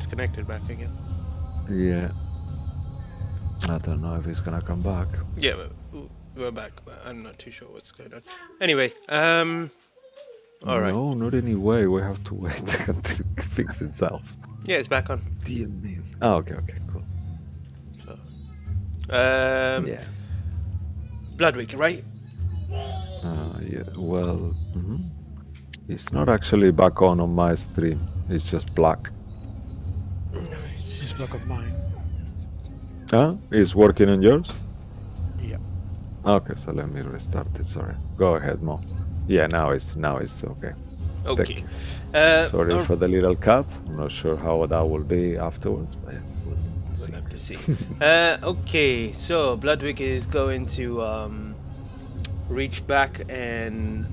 it's connected back again. Yeah. I don't know if he's gonna come back. Yeah, we're back, but I'm not too sure what's going on. Anyway, all right. No, not anyway. We have to wait until it fixes itself. Yeah, it's back on. Dear me. Oh, okay, cool. So, Yeah. Bloodwick, right? Yeah. Well, it's not actually back on my stream. It's just black. It's back on mine. Huh? It's working on yours? Yeah. Okay, so let me restart it. Sorry. Go ahead, Mo. Yeah, now it's okay. Okay. Sorry for the little cut. I'm not sure how that will be afterwards, but yeah, we'll see. We'll have to see. Okay, so Bloodwick is going to reach back and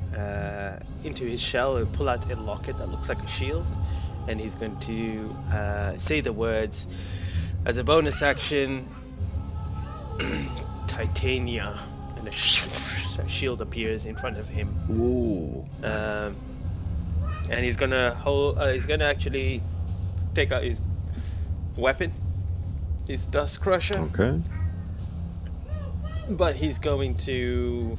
into his shell and pull out a locket that looks like a shield, and he's going to say the words as a bonus action. Titania, and a shield appears in front of him. Ooh. Nice. And he's gonna hold. He's gonna actually take out his weapon, his dust crusher. Okay. But he's going to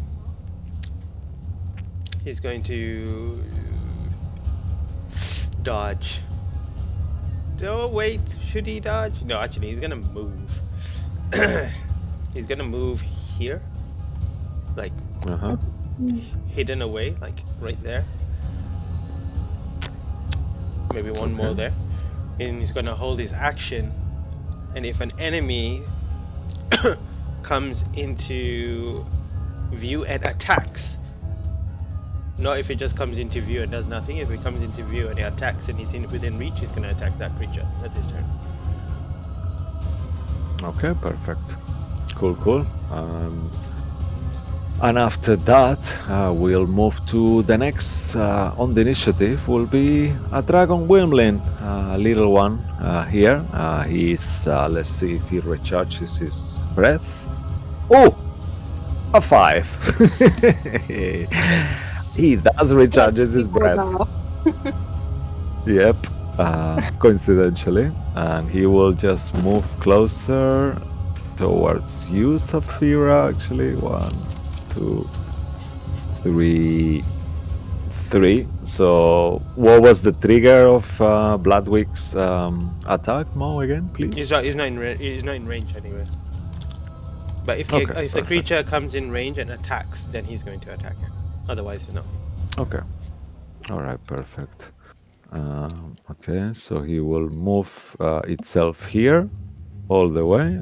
dodge. Oh wait, should he dodge? No, actually, he's gonna move. He's gonna move here, like hidden away, like right there. Maybe one more there. And he's gonna hold his action, and if an enemy comes into view and attacks, not if it just comes into view and does nothing. If it comes into view and he attacks and he's within reach, he's gonna attack that creature. That's his turn. Okay, perfect. Cool. And after that, we'll move to the next on the initiative. Will be a dragon wyrmling, a little one here. He's let's see if he recharges his breath. Oh, a 5. He does recharges his breath. Yep, coincidentally, and he will just move closer towards you, Saphira. Actually, 1, 2, 3. So, what was the trigger of Bloodwick's attack, Mo? Again, please. He's not in range anyway. But if the creature comes in range and attacks, then he's going to attack it. Otherwise, no. Okay. All right. Perfect. Okay. So he will move itself here, all the way,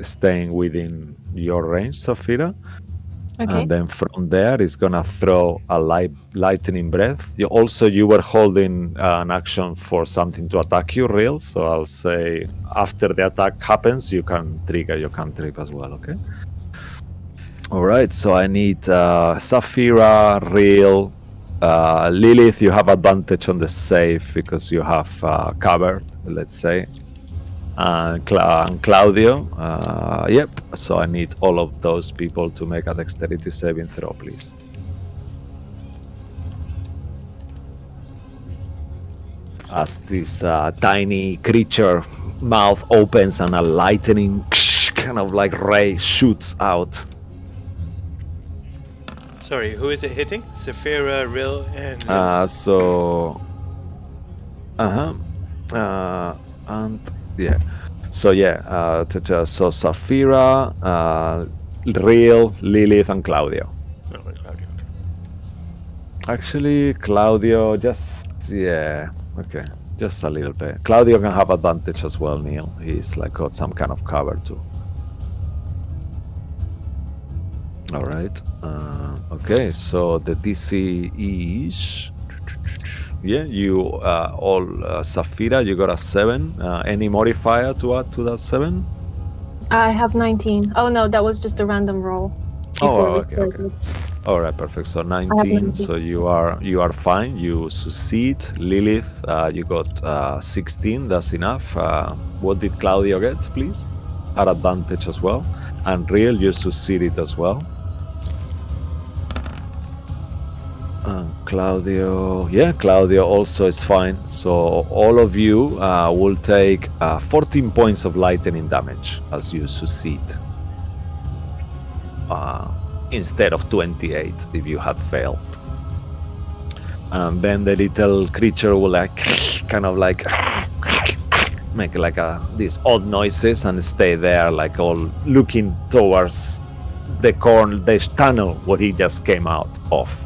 staying within your range, Saphira. Okay. And then from there, it's gonna throw a lightning breath. You were holding an action for something to attack you, Real. So I'll say after the attack happens, you can trigger your cantrip as well. Okay. All right. So I need Saphira, Real, Lilith. You have advantage on the save because you have covered. Let's say. And Claudio, yep. So I need all of those people to make a dexterity saving throw, please. As this tiny creature mouth opens and a lightning kind of like ray shoots out. Sorry, who is it hitting? Saphira, Rill, and... and... Yeah. So Saphira, Real, Lilith, and Claudio. Oh, Claudio. Actually, Claudio, just a little bit. Claudio can have advantage as well, Neil. He's like got some kind of cover too. All right. Okay. So the DC is. Yeah, you all Saphira, you got a 7. Any modifier to add to that 7? I have 19. Oh no, that was just a random roll. Okay. All right, perfect. So 19. So you are fine. You succeed. Lilith, you got 16. That's enough. What did Claudio get, please? At advantage as well. And Real, you succeeded as well. Claudio. Yeah, Claudio also is fine. So all of you will take 14 points of lightning damage as you succeed. Instead of 28 if you had failed. And then the little creature will kind of make these odd noises and stay there, like all looking towards the tunnel where he just came out of.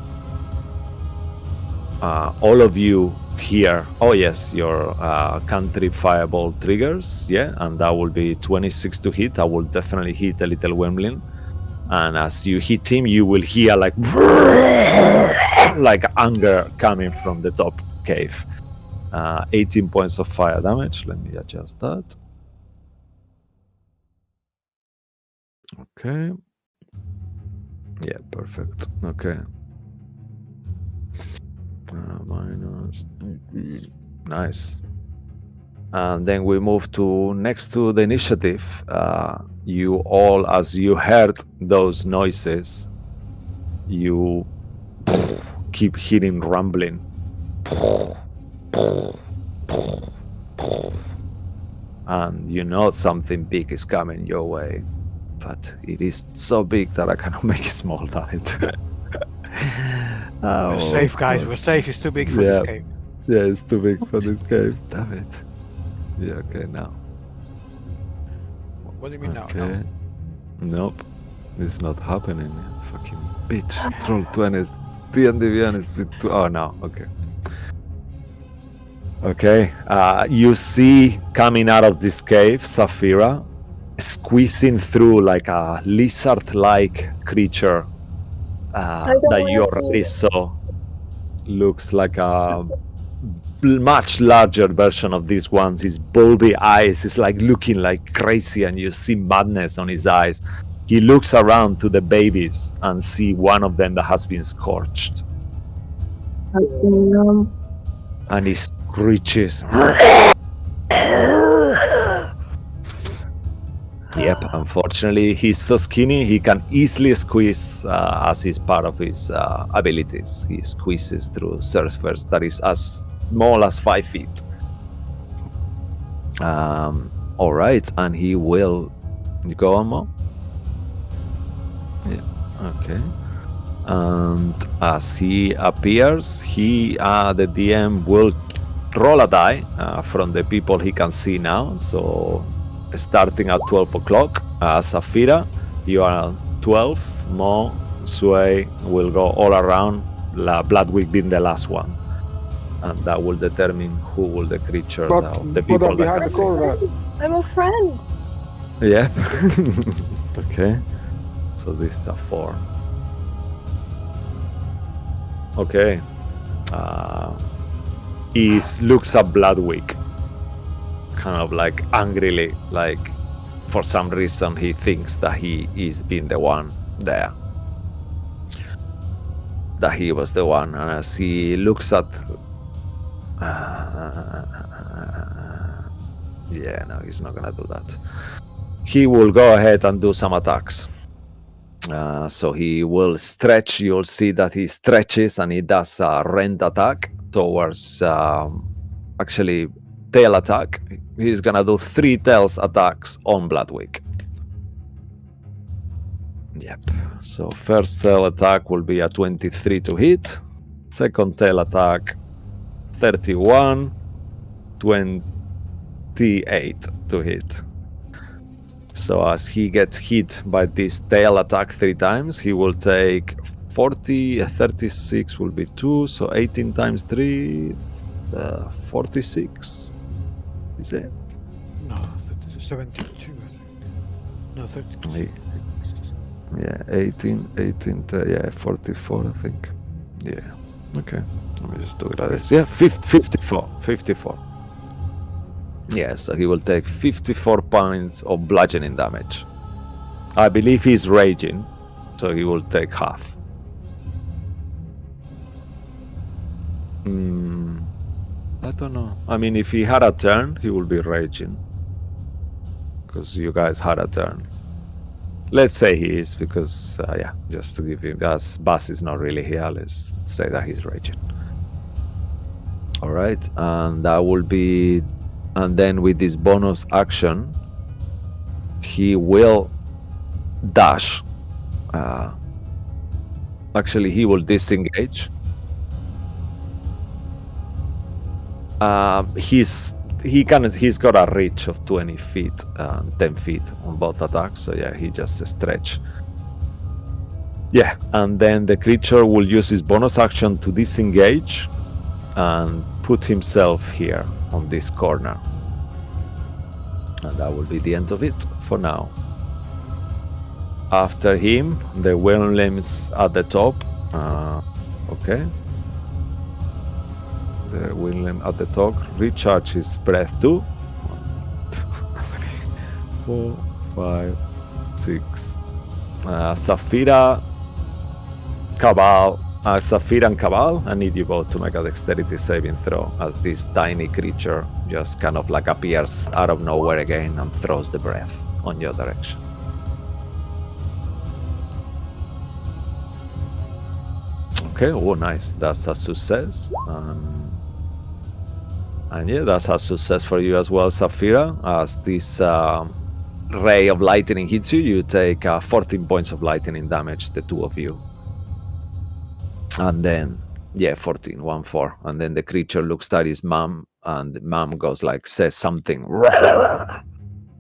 All of you here. Oh yes, your cantrip fireball triggers. Yeah, and that will be 26 to hit. I will definitely hit a little Wemblin. And as you hit him, you will hear like anger coming from the top cave. 18 points of fire damage. Let me adjust that. Okay. Yeah, perfect. Okay. Minus. Nice. And then we move to next to the initiative. You all, as you heard those noises, you keep hearing rumbling. And you know something big is coming your way. But it is so big that I cannot make it small, damn it. We're safe, guys. We're safe. It's too big for this cave. Yeah, it's too big for this cave. Damn it. Yeah, okay, now. What do you mean now? Okay. Nope. It's not happening. Fucking bitch. Roll 20s. D&D is with two. Oh, no. Okay. Okay. You see coming out of this cave, Saphira, squeezing through like a lizard-like creature that you already saw. Looks like a much larger version of this one. His bulby eyes is like looking like crazy, and you see madness on his eyes. He looks around to the babies and see one of them that has been scorched. And he screeches. Yep, unfortunately he's so skinny he can easily squeeze as is part of his abilities. He squeezes through surface that is as small as 5 feet. Alright, and he will go on more. Yeah, okay. And as he appears, the DM will roll a die from the people he can see now. So starting at 12 o'clock, Saphira, you are 12. Mo, Sway will go all around. Bloodwick being the last one, and that will determine who will the creature of the people that behind can the see. corner. I'm a friend. Yeah. Okay. So this is a 4. Okay. He looks at Bloodwick, kind of like angrily, like for some reason he thinks that he is being the one there. That he was the one, and as he looks at yeah, no, he's not gonna do that. He will go ahead and do some attacks. So he will stretch. You'll see that he stretches and he does a rend attack towards actually tail attack. He's gonna do 3 tails attacks on Bloodwick. Yep. So first tail attack will be a 23 to hit. Second tail attack 31, 28 to hit. So as he gets hit by this tail attack 3 times, he will take 40, 36 will be 2, so 18 times 3, 46. Is it? No, 72, I think. No, 30. Yeah, 18, yeah, 44, I think. Yeah, okay. Let me just do it like this. Yeah, 54. Yeah, so he will take 54 points of bludgeoning damage. I believe he's raging, so he will take half. I don't know. I mean, if he had a turn, he will be raging. Because you guys had a turn. Let's say he is, because yeah, just to give him, as Bass is not really here, let's say that he's raging. All right, and that will be, and then with this bonus action, he will dash. Actually, he will disengage. He's got a reach of 20 feet, 10 feet on both attacks. So yeah, he just stretch. Yeah, and then the creature will use his bonus action to disengage and put himself here on this corner. And that will be the end of it for now. After him, the Wyrmlims at the top. Okay. The Wyrmlim at the top. Recharge his breath too. 4, 5, 6. Saphira, Cabal. Saphira and Cabal, I need you both to make a dexterity saving throw as this tiny creature just kind of like appears out of nowhere again and throws the breath on your direction. Okay, oh nice, that's a success. And yeah, that's a success for you as well, Saphira. As this ray of lightning hits you, you take 14 points of lightning damage, the two of you. And then, yeah, 14, 1-4. And then the creature looks at his mom, and mom goes like, says something.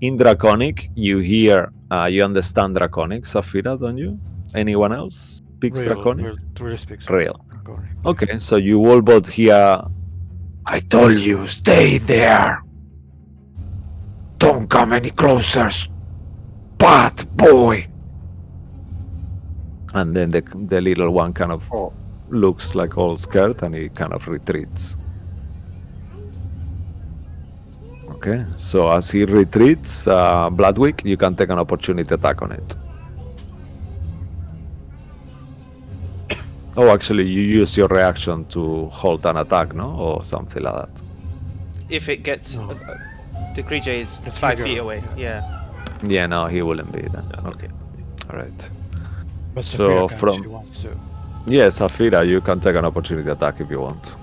In Draconic, you hear, you understand Draconic, Saphira, don't you? Anyone else speaks Draconic? Real speaks Real. Draconic. Okay, so you will both hear, I told you, stay there. Don't come any closer, bad boy. And then the little one kind of looks like all scared and he kind of retreats. Okay, so as he retreats, Bloodwick, you can take an opportunity attack on it. Oh, actually, you use your reaction to hold an attack, no? Or something like that. If it gets... No. The creature is The 5 trigger, feet away. Yeah. Yeah, no, he wouldn't be then. Yeah. Okay, alright. But So Saphira can, from- she wants to. Yes, Saphira, you can take an opportunity attack if you want.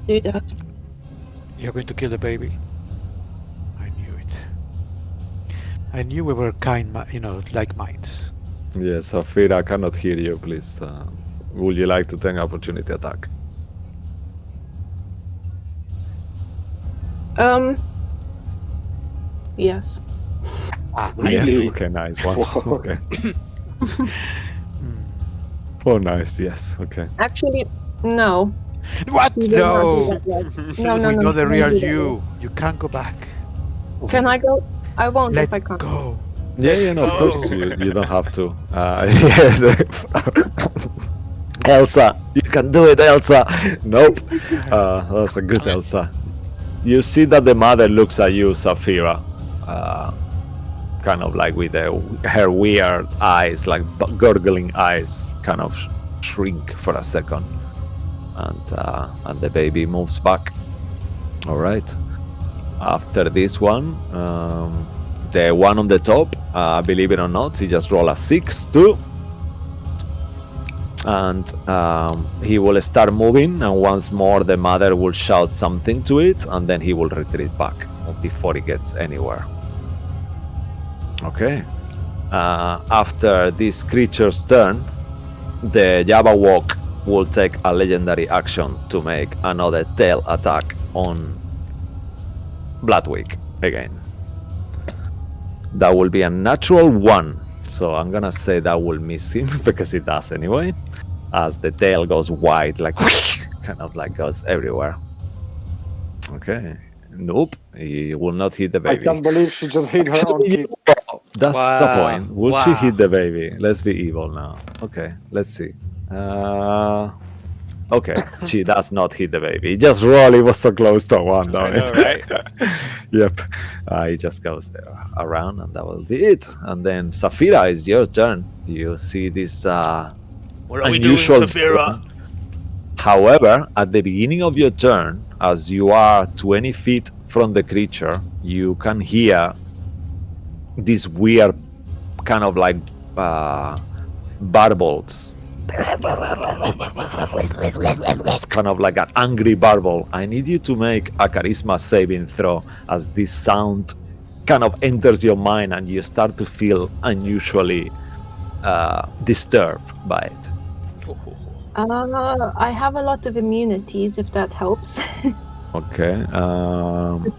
Do that. You're going to kill the baby. I knew it. I knew we were like minds. Yes, Saphira, I cannot hear you, please. Would you like to take an opportunity attack? Yes. Yeah, okay, nice one. Okay. Oh, nice, yes, okay. Actually, no. What? You will not No! do that yet. No, no, We no. know the don't real do that you. You can't go back. yet. Can I go? I won't Let if I can't. go. Yeah, no, of course, Oh. you don't have to. Yes. Elsa, you can do it, Elsa. Nope. That's a good Elsa. You see that the mother looks at you, Saphira, kind of like with her weird eyes, like gurgling eyes, kind of shrink for a second, and the baby moves back. All right. After this one, the one on the top, believe it or not, he just rolled a 6 too. And he will start moving, and once more the mother will shout something to it, and then he will retreat back before he gets anywhere. Okay. After this creature's turn, the Jabberwock will take a legendary action to make another tail attack on Bloodwick again. That will be a natural 1. So I'm gonna say that will miss him because it does anyway. As the tail goes wide, like kind of like goes everywhere. Okay. Nope. He will not hit the I baby. can't believe she just hit her own kid. That's the Wow. point. Would she Wow. hit the baby? Let's be evil now. Okay, let's see. Okay, she does not hit the baby. He just rolled. It was so close to 1, though. I know, right? Yep. He just goes around, and that will be it. And then Saphira, it's your turn. You see this What are we doing, unusual. Saphira? However, at the beginning of your turn, as you are 20 feet from the creature, you can hear these weird kind of like barbels, kind of like an angry barbel. I need you to make a charisma saving throw as this sound kind of enters your mind and you start to feel unusually disturbed by it. I have a lot of immunities, if that helps. Okay.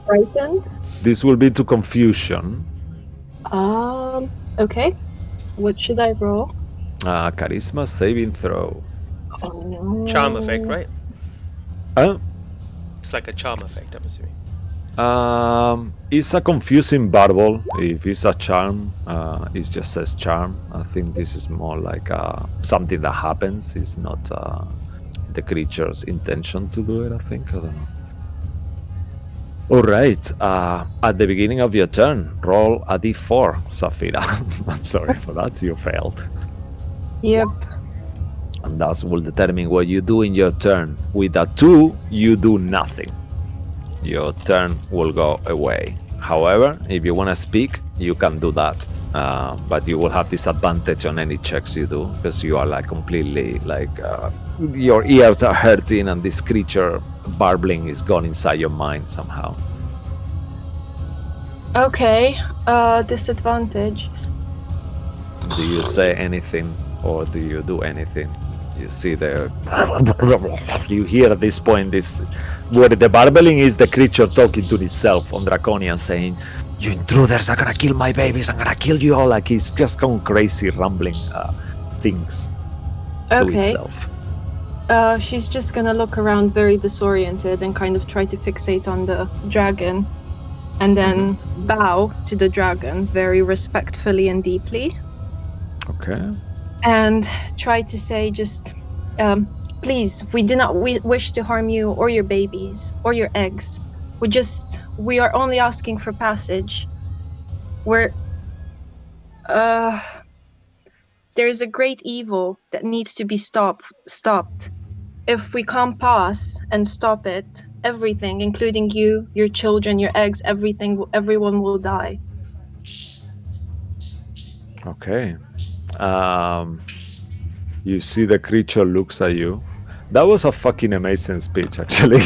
Frightened. This will be to confusion. Okay. What should I roll? Charisma saving throw. Oh no. Charm effect, right? Huh? It's like a charm effect, I'm assuming. It's a confusing barbel. If it's a charm, it just says charm. I think this is more like something that happens. It's not the creature's intention to do it, I think. I don't know. All right. At the beginning of your turn, roll a d4, Safira. I'm sorry for that. You failed. Yep. And that will determine what you do in your turn. With a 2, you do nothing. Your turn will go away. However, if you want to speak, you can do that. But you will have disadvantage on any checks you do because you are like completely like your ears are hurting and this creature barbling is gone inside your mind somehow. Okay. Disadvantage. Do you say anything or do you do anything? You see the you hear at this point this where the barbling is the creature talking to itself on Draconian saying, "You intruders are gonna kill my babies, I'm gonna kill you all." Like it's just going crazy rambling things to Okay. itself. She's just gonna look around very disoriented and kind of try to fixate on the dragon. And then bow to the dragon very respectfully and deeply. Okay. And try to say just, please, we do not wish to harm you or your babies or your eggs. We are only asking for passage. There's a great evil that needs to be stopped. If we can't pass and stop it, everything, including you, your children, your eggs, everyone will die. Okay. You see the creature looks at you. That was a fucking amazing speech, actually.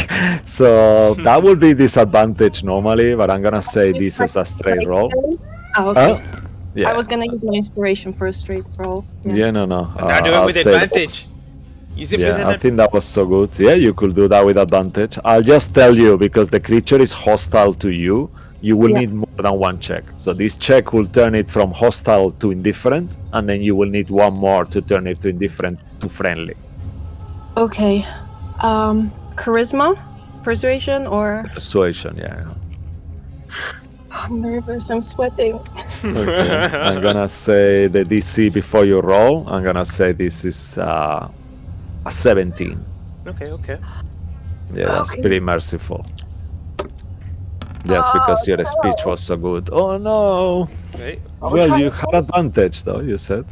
So that would be disadvantage normally, but I'm gonna say this is a straight roll. Oh, okay. Yeah. I was gonna use my inspiration for a straight roll. Yeah, no. Now do it I'll with say that advantage. was- Use it with Yeah, I advantage. think that was so good. Yeah, you could do that with advantage. I'll just tell you, because the creature is hostile to you, you will Yeah. need more than one check. So this check will turn it from hostile to indifferent, and then you will need one more to turn it to indifferent to friendly. Okay. Charisma? Persuasion or Persuasion, yeah. I'm nervous, I'm sweating. Okay. I'm gonna say the DC before you roll. I'm gonna say this is a 17. Okay. Yeah, that's Okay. pretty merciful. Just because your speech was so good. Oh no! Right? Well, you had advantage though, you said.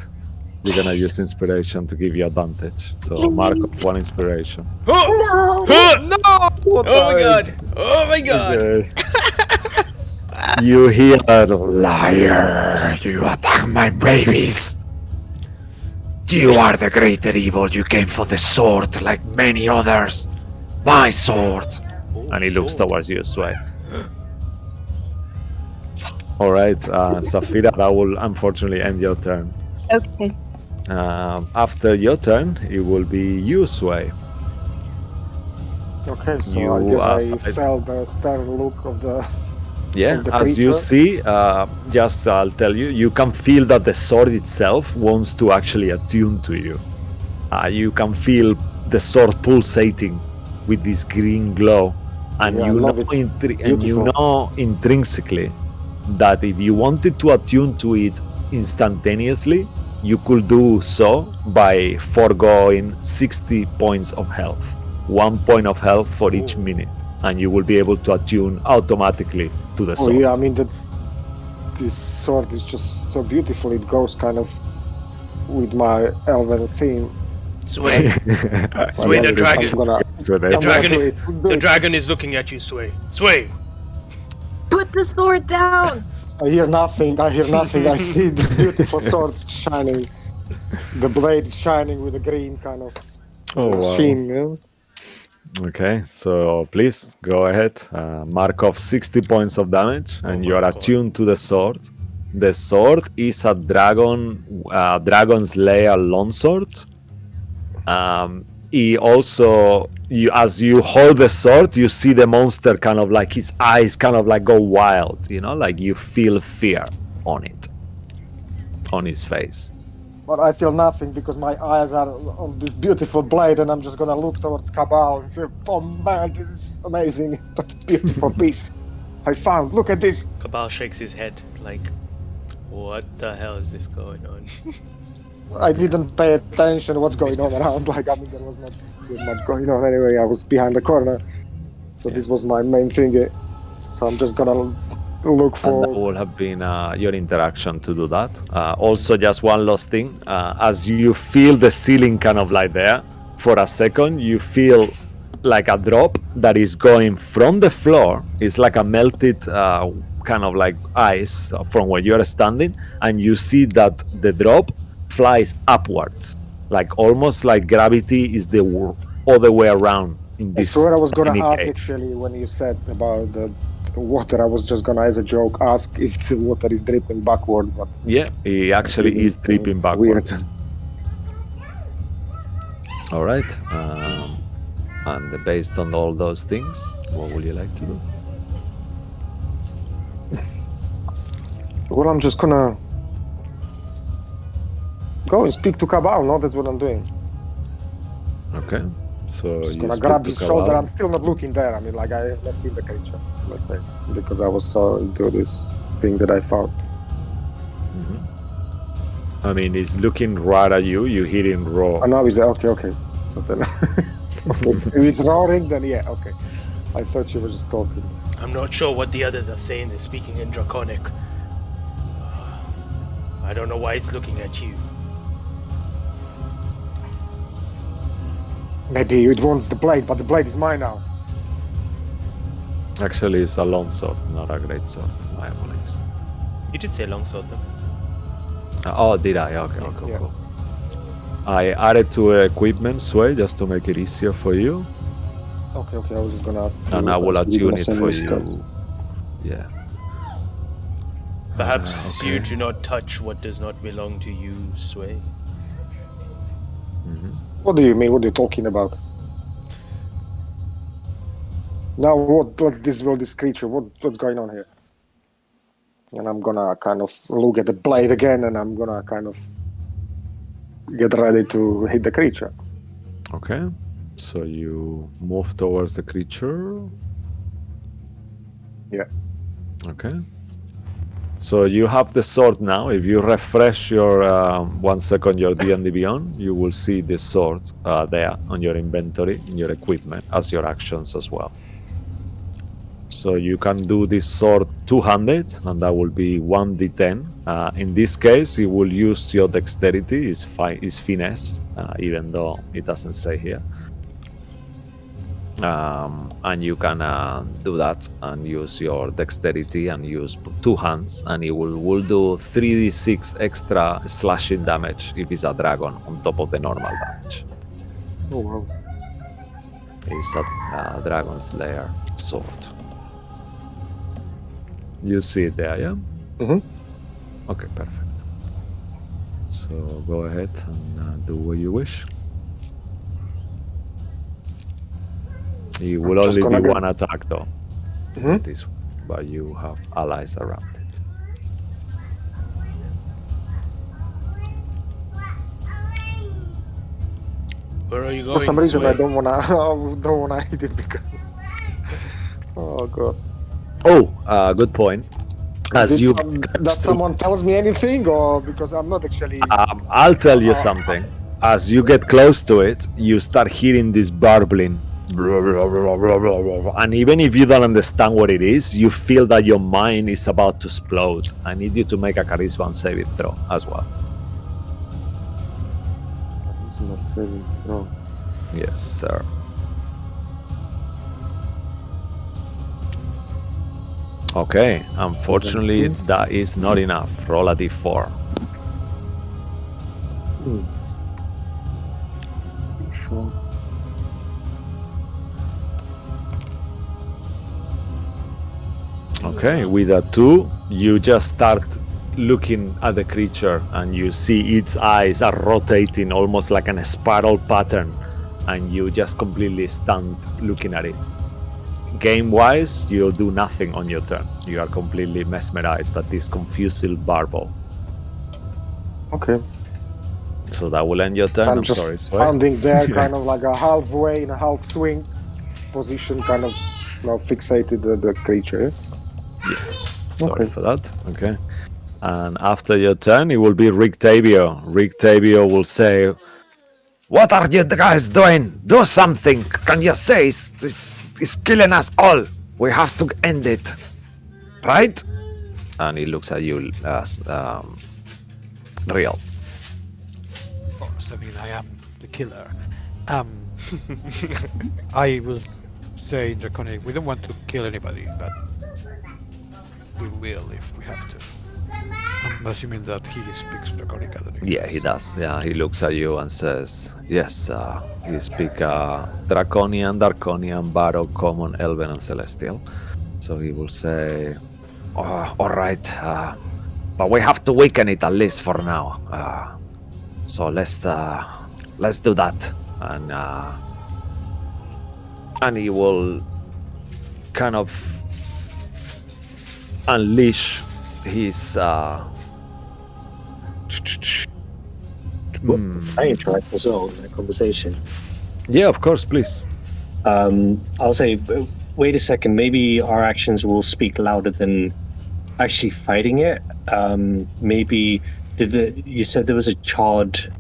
You're gonna use inspiration to give you advantage. So mark off one inspiration. Oh! No! Oh! Oh my god! Oh my god! Okay. You hear that, liar! You attack my babies! You are the greater evil. You came for the sword like many others. My sword! And he looks towards you, Sway. Alright, Safira, that will unfortunately end your turn. Okay. After your turn, it will be you, Sway. Okay, so You I guess are I felt the stern look of the. Yeah, Of the as you creature? see, just I'll tell you, you can feel that the sword itself wants to actually attune to you. You can feel the sword pulsating with this green glow, and Yeah, I you know love it. and you Beautiful. know intrinsically that if you wanted to attune to it instantaneously, you could do so by foregoing 60 points of health, 1 point of health for each minute, and you will be able to attune automatically to the Oh sword. yeah, I mean this sword is just so beautiful. It goes kind of with my elven theme. Sway. Sway the Yes, dragon. I'm gonna, So I'm they- gonna dragon- do it. Do The it. dragon is looking at you, Sway. Sway! Put the sword down! I hear nothing. I see this beautiful sword shining. The blade is shining with a green kind of sheen. Yeah? Okay, so please go ahead. Mark off 60 points of damage, and you are attuned to the sword. The sword is a dragon's lair longsword. He also, as you hold the sword, you see the monster kind of like his eyes kind of like go wild. Like you feel fear on his face. But I feel nothing because my eyes are on this beautiful blade, and I'm just gonna look towards Cabal and say, "Oh man, this is amazing! What a beautiful piece I found! Look at this!" Cabal shakes his head like, what the hell is this going on? I didn't pay attention what's going on around. Like, I mean, there was not much going on anyway. I was behind the corner, so this was my main thing. So I'm just gonna look for. And that will have been your interaction to do that. Also, just one last thing. As you feel the ceiling kind of like there, for a second, you feel like a drop that is going from the floor. It's like a melted kind of like ice from where you are standing, and you see that the drop flies upwards, like almost like gravity is the other way around in this. I swear I was gonna ask cave. actually when you said about the water. I was just gonna, as a joke, ask if the water is dripping backward. But yeah, it actually is dripping backwards. All right. And based on all those things, what would you like to do? Well, I'm just gonna go and speak to Cabal. No, that's what I'm doing. Okay. So Just you gonna speak grab to his Cabal. shoulder. I'm still not looking there. I mean, like, I have not seen the creature, let's say, because I was so into this thing that I found. Mm-hmm. I mean, he's looking right at you. You hear him roar. Oh, no, he's okay. So then, okay. If it's roaring, then yeah, okay. I thought you were just talking. I'm not sure what the others are saying. They're speaking in Draconic. I don't know why it's looking at you. Maybe it wants the blade, but the blade is mine now. Actually, it's a long sword, not a great sword. My apologies. You did say longsword though. Oh, did I? Okay, Yeah. cool. I added to equipment Sway just to make it easier for you, Okay, I was just gonna ask. and I will attune it for you. Stuff. Yeah. Perhaps okay. you do not touch what does not belong to you, Sway. Mm-hmm. What do you mean? What are you talking about? Now, what's this creature? What's going on here? And I'm gonna kind of look at the blade again, and I'm gonna kind of get ready to hit the creature. Okay. So you move towards the creature. Yeah. Okay. So you have the sword now. If you refresh your 1 second your D&D Beyond, you will see the sword there on your inventory, in your equipment, as your actions as well. So you can do this sword two-handed, and that will be 1d10. In this case, you will use your dexterity, is finesse, even though it doesn't say here. And you can do that and use your dexterity and use two hands, and it will do 3d6 extra slashing damage if it's a dragon on top of the normal damage. Oh wow! It's a dragon's lair sword. You see it there, yeah? Mm-hmm. Okay, perfect. So go ahead and do what you wish. It will I'm just only be gonna one attack though. Mhm. This, but you have allies around it. Where are you going? For some reason, Sway? I don't wanna hit it because. Oh god! Oh, good point. As you, does someone tells me anything, or because I'm not actually? I'll tell you something. As you get close to it, you start hearing this barbling. And even if you don't understand what it is, you feel that your mind is about to explode. I need you to make a charisma saving throw as well. Charisma saving throw. Yes, sir. Okay, unfortunately, that is not enough. Roll a d4. Sure. Okay, with a 2, you just start looking at the creature and you see its eyes are rotating almost like a spiral pattern, and you just completely stand looking at it. Game-wise, you do nothing on your turn. You are completely mesmerized by this confusing barbel. Okay. So that will end your turn. So I'm I'm just sorry, Sway. standing there, kind of like a halfway in a half swing position, kind of fixated the creature. Sorry Okay. for that. Okay. And after your turn, it will be Rick Tavio. Rick Tavio will say, "What are you guys doing? Do something! Can you say it's killing us all? We have to end it, right?" And he looks at you as real. Of course, I mean, I am the killer. I will say in Draconic, we don't want to kill anybody, but we will if we have to. I'm assuming that he speaks Draconic, I don't know. Yeah, he does. Yeah, he looks at you and says, "Yes, he speaks Draconian, Baro, Common, Elven, and Celestial." So he will say, "Oh, all right, but we have to weaken it at least for now. So let's do that." And he will kind of unleash his. I interact as well in that conversation. Yeah, of course, please. I'll say, wait a second, maybe our actions will speak louder than actually fighting it. Maybe you said there was a charred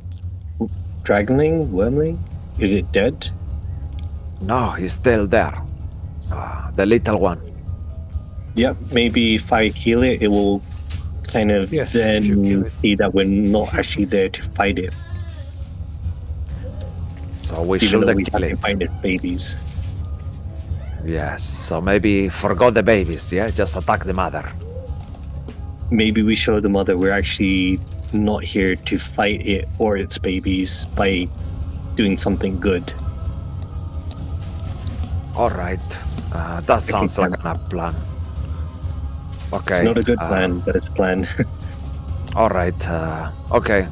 wormling? Is it dead? No, he's still there. The little one. Yep, maybe if I heal it, it will kind of Yes, if you kill then it. see that we're not actually there to fight it. So we Even should though we kill have to it. find its babies. Yes, so maybe forgot the babies, yeah? Just attack the mother. Maybe we show the mother we're actually not here to fight it or its babies by doing something good. Alright, that sounds like a plan. Okay. It's not a good plan, but it's a plan. Alright, okay.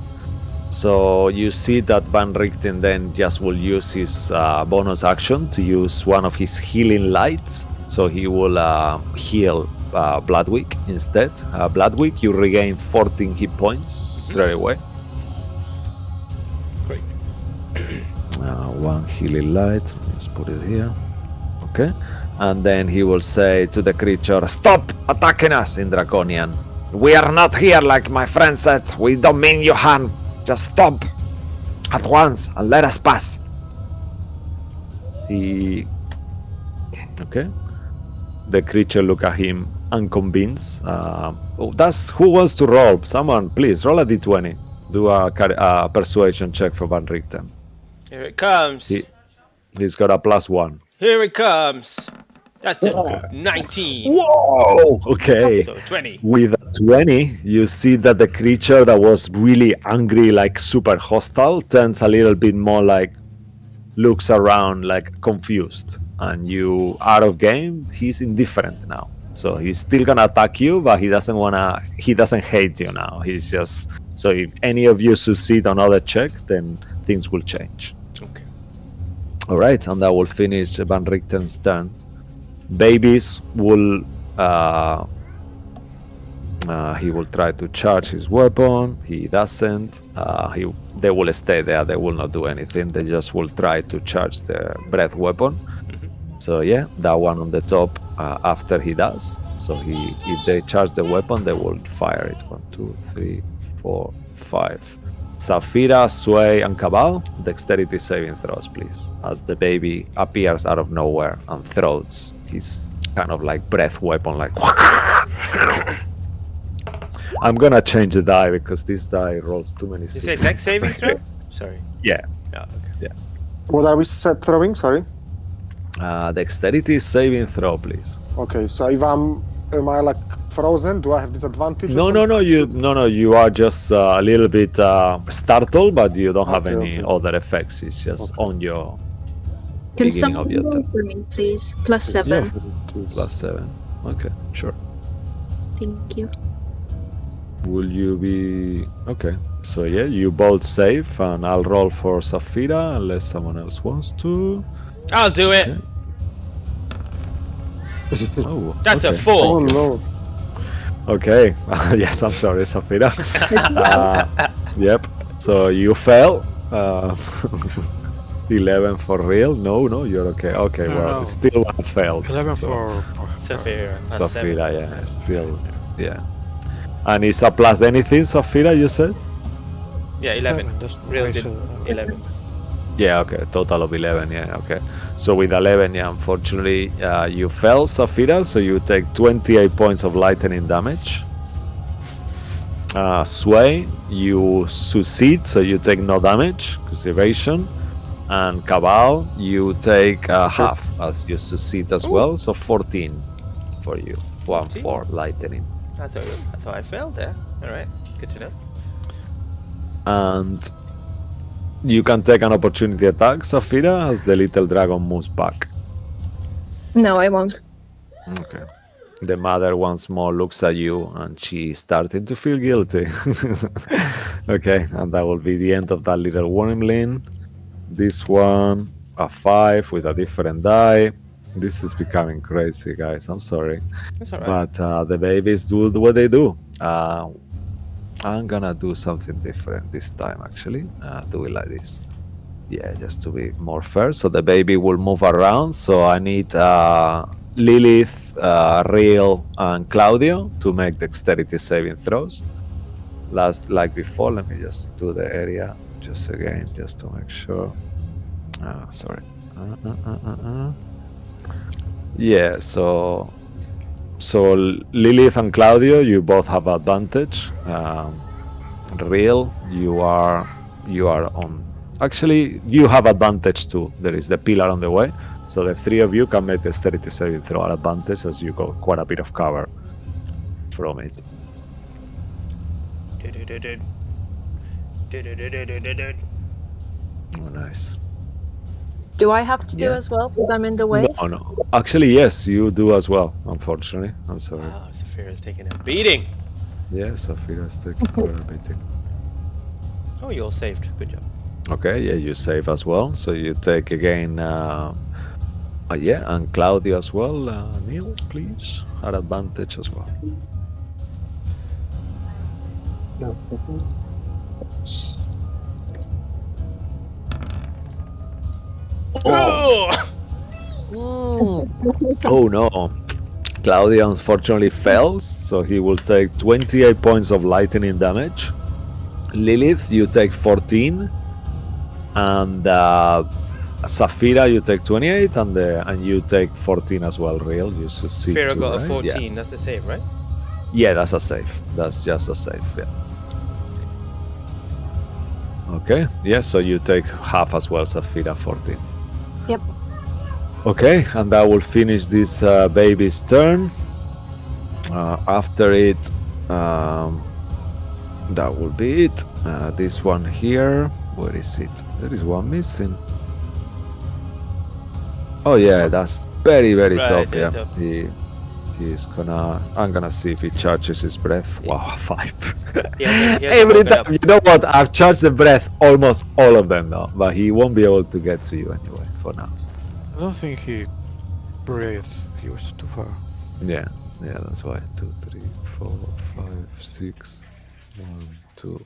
So you see that Van Richten then just will use his bonus action to use one of his healing lights. So he will heal Bloodwick instead. Bloodwick, you regain 14 hit points straight away. Great. One healing light. Let's put it here. Okay. And then he will say to the creature, "Stop attacking us," in Draconian. "We are not here like my friend said. We don't mean you harm. Just stop at once and let us pass." Okay. The creature look at him unconvinced. Who wants to roll? Someone, please roll a d20. Do a persuasion check for Van Richten. Here it comes. He's got a +1. Here it comes. That's a 19. Whoa! Okay. So 20. With a 20, you see that the creature that was really angry, like super hostile, turns a little bit more like looks around like confused. And you out of game, he's indifferent now. So he's still gonna attack you, but he doesn't hate you now. He's just, so if any of you succeed on other check, then things will change. Okay. Alright, and that will finish Van Richten's turn. Babies will he will try to charge his weapon. He doesn't. They will stay there. They will not do anything. They just will try to charge the breath weapon. So yeah, that one on the top after he does. So if they charge the weapon, they will fire it. 1, 2, 3, 4, 5. Safira, Sway, and Cabal, dexterity saving throws, please. As the baby appears out of nowhere and throws his kind of like breath weapon, like. I'm gonna change the die because this die rolls too many You say sixes. dex saving throw? Sorry. Yeah. Oh, okay. What are we throwing? Sorry. Dexterity saving throw, please. Okay, so if I'm am I like frozen? Do I have disadvantage? No, you are just a little bit startled, but you don't have Okay, any okay. other effects. It's just Okay. on your Can beginning of someone your roll turn. for me, please? Plus Yeah. 7. +7. Okay, sure. Thank you. Will you be okay? So yeah, you both save, and I'll roll for Safira unless someone else wants to. I'll do it. Okay. Oh, That's okay. a 4. Oh no. Okay. Yes, I'm sorry, Safira. Yep. So you fell. 11 for real? No, you're okay. Okay, No, well, no. still one failed. 11 so. for Safira. Plus 7. Safira, yeah, still, yeah. And it's a plus anything, Safira, you said? Yeah, 11. That's Real nice, did 11. Yeah, okay, total of 11, yeah, okay. So with 11, yeah, unfortunately, you fell, Safira, so you take 28 points of lightning damage. Sway, you succeed, so you take no damage, because evasion. And Cabal, you take half, as you succeed as well, so 14 for you. 1 14? for lightning. I thought I failed there. Alright, good to know. And you can take an opportunity attack, Safira, as the little dragon moves back. No, I won't. Okay. The mother once more looks at you and she's starting to feel guilty. Okay, and that will be the end of that little wormling. This one, a 5 with a different die. This is becoming crazy, guys. I'm sorry. That's alright. But the babies do what they do. I'm gonna do something different this time, actually. Do it like this. Yeah, just to be more fair. So the baby will move around. So I need Lilith, Real, and Claudio to make dexterity saving throws. Like before, let me just do the area just again, just to make sure. Sorry. Yeah, so Lilith and Claudio, you both have advantage. Real, you are on. Actually, you have advantage too. There is the pillar on the way, so the three of you can make the dexterity saving throw at advantage as you got quite a bit of cover from it. Oh, nice. Do I have to do Yeah. as well because I'm in the way? No. Actually, yes, you do as well. Unfortunately, I'm sorry. Wow, Safira's taking a beating. Yes, Safira's taking quite a beating. Oh, you all saved. Good job. Okay, yeah, you save as well. So you take again. Yeah, and Claudio as well. Neil, please, at advantage as well. No. Oh no. Claudio unfortunately fails, so he will take 28 points of lightning damage. Lilith, you take 14, and Safira, you take 28, and you take 14 as well. Real, you succeed. Safira too, got a right? 14. Yeah. That's the save, right? Yeah, that's a save. That's just a save. Yeah. Okay. Yeah. So you take half as well, Safira, 14. Yep. Okay, and that will finish this baby's turn. After it, that will be it. This one here, where is it? There is one missing. Oh yeah, that's very Right, top. yeah, Yeah, top. he's gonna. I'm gonna see if he charges his breath. Wow, 5. He has to Every open time, up. you know what? I've charged the breath almost all of them now, but he won't be able to get to you anyway for now. I don't think he breathed. He was too far. Yeah, that's why. 2, 3, 4, 5, 6. 1, 2,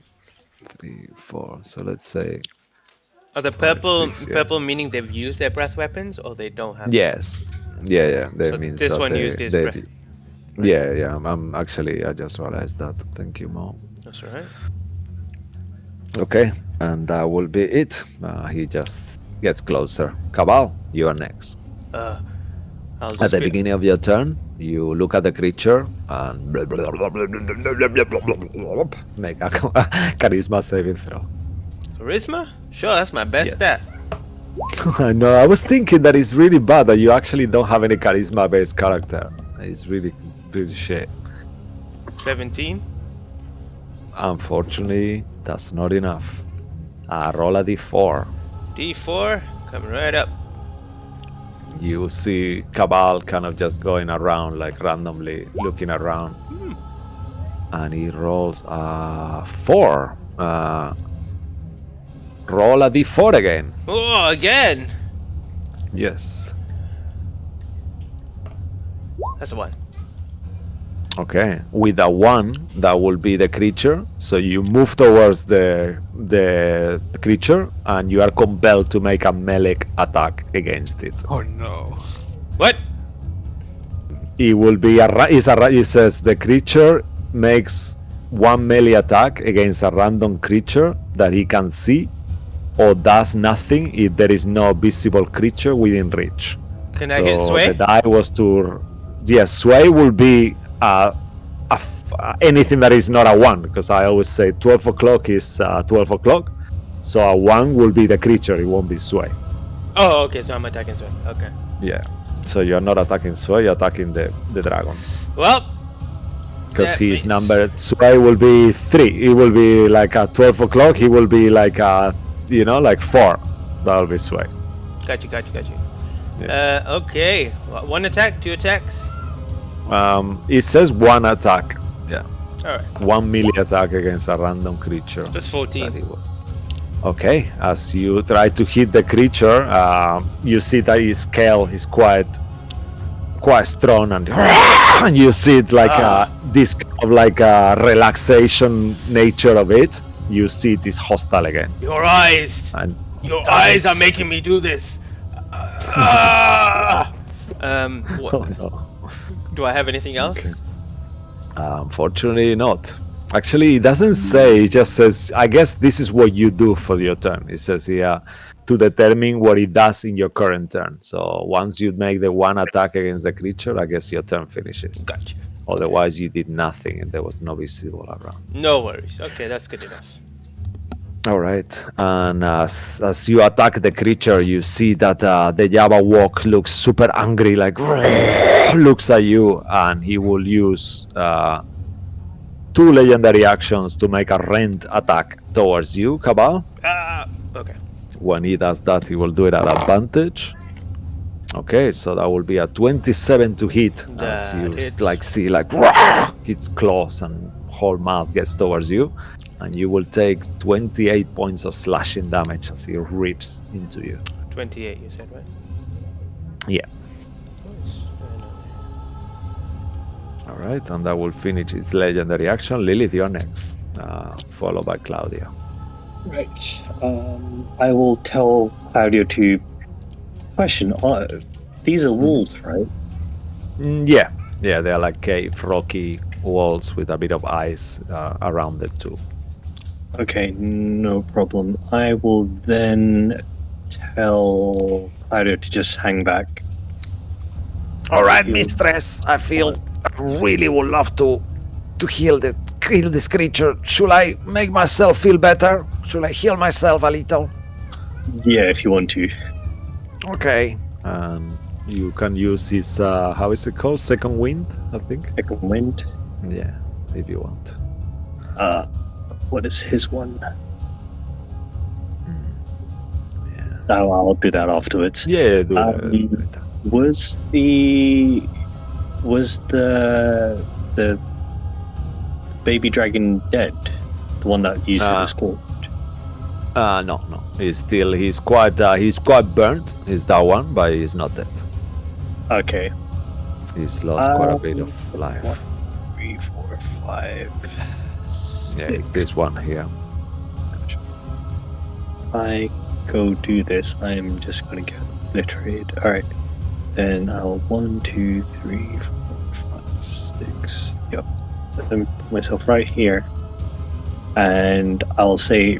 3, 4. So let's say Are the 5, purple 6, yeah. purple meaning they've used their breath weapons or they don't have? yes, yeah. That So means this that one they, used his they, breath. Yeah. I'm actually. I just realized that. Thank you, Mo. That's alright. Okay, and that will be it. He just gets closer. Cabal, you are next. I'll just At the beginning of your turn, you look at the creature and make a charisma saving throw. Charisma? Sure, that's my best Yes. stat. I know. I was thinking that it's really bad that you actually don't have any charisma-based character. It's really Ricochet. 17. Unfortunately, that's not enough. Roll a d4. D4. Coming right up. You see Cabal kind of just going around, like randomly looking around. And he rolls a 4. Roll a d4 again. Oh, again. Yes. That's a 1. Okay. With a 1, that will be the creature. So you move towards the creature, and you are compelled to make a melee attack against it. Oh no. What? It will be it says the creature makes one melee attack against a random creature that he can see, or does nothing if there is no visible creature within reach. Can I get sway? The die was to... Yes, sway will be anything that is not a 1, because I always say 12 o'clock is 12 o'clock. So a 1 will be the creature, it won't be sway. Oh, okay, so I'm attacking sway. Okay. Yeah. So you're not attacking sway, you're attacking the dragon. Well, Because that his means- number sway will be 3. It will be like at 12 o'clock. He will be like like 4. That will be sway. Got you. Yeah. Okay. 1 attack, 2 attacks. It says 1 attack. Yeah. Alright. 1 melee attack against a random creature. That's That 14. it was. Okay. As you try to hit the creature, you see that his scale is quite strong, and you see it like this kind of like relaxation nature of it. You see it is hostile again. Your eyes! And Your eyes are making me do this! Ah! oh no. Do I have anything else? Okay. Unfortunately not. Actually, it doesn't say, it just says, I guess this is what you do for your turn. It says here, to determine what it does in your current turn. So once you make the 1 attack against the creature, I guess your turn finishes. Gotcha. Otherwise, you did nothing and there was no visible around. No worries. Okay, that's good enough. All right. And as you attack the creature, you see that the Java Walk looks super angry, like looks at you, and he will use 2 legendary actions to make a rend attack towards you, Cabal. Okay. When he does that, he will do it at advantage. Okay, so that will be a 27 to hit. As That you hits. see its claws and whole mouth gets towards you, and you will take 28 points of slashing damage as he rips into you. 28, you said, right? Yeah. Nice. All right, and that will finish its legendary action. Lilith, you're next, followed by Claudia. Right. I will tell Claudio to question. These are walls, right? Yeah, they're like cave, rocky walls with a bit of ice around it too. Okay, no problem. I will then tell Claudio to just hang back. All right, mistress. I feel I really would love to heal this creature. Should I make myself feel better? Should I heal myself a little? Yeah, if you want to. Okay. You can use his how is it called? Second wind, I think. Second wind. Yeah, if you want. What is his one? Yeah. Oh, I'll do that afterwards. Yeah. Do Um, Was the baby dragon dead? The one that you said was called? No. He's quite burnt. He's that one, but he's not dead. Okay. He's lost quite a bit of life. 1, 3, 4, 5. Yeah, it's this one here. If I go do this, I'm just gonna get obliterated. Alright. Then I'll 1, 2, 3, 4, 5, 6. Yep. Let me put myself right here. And I'll say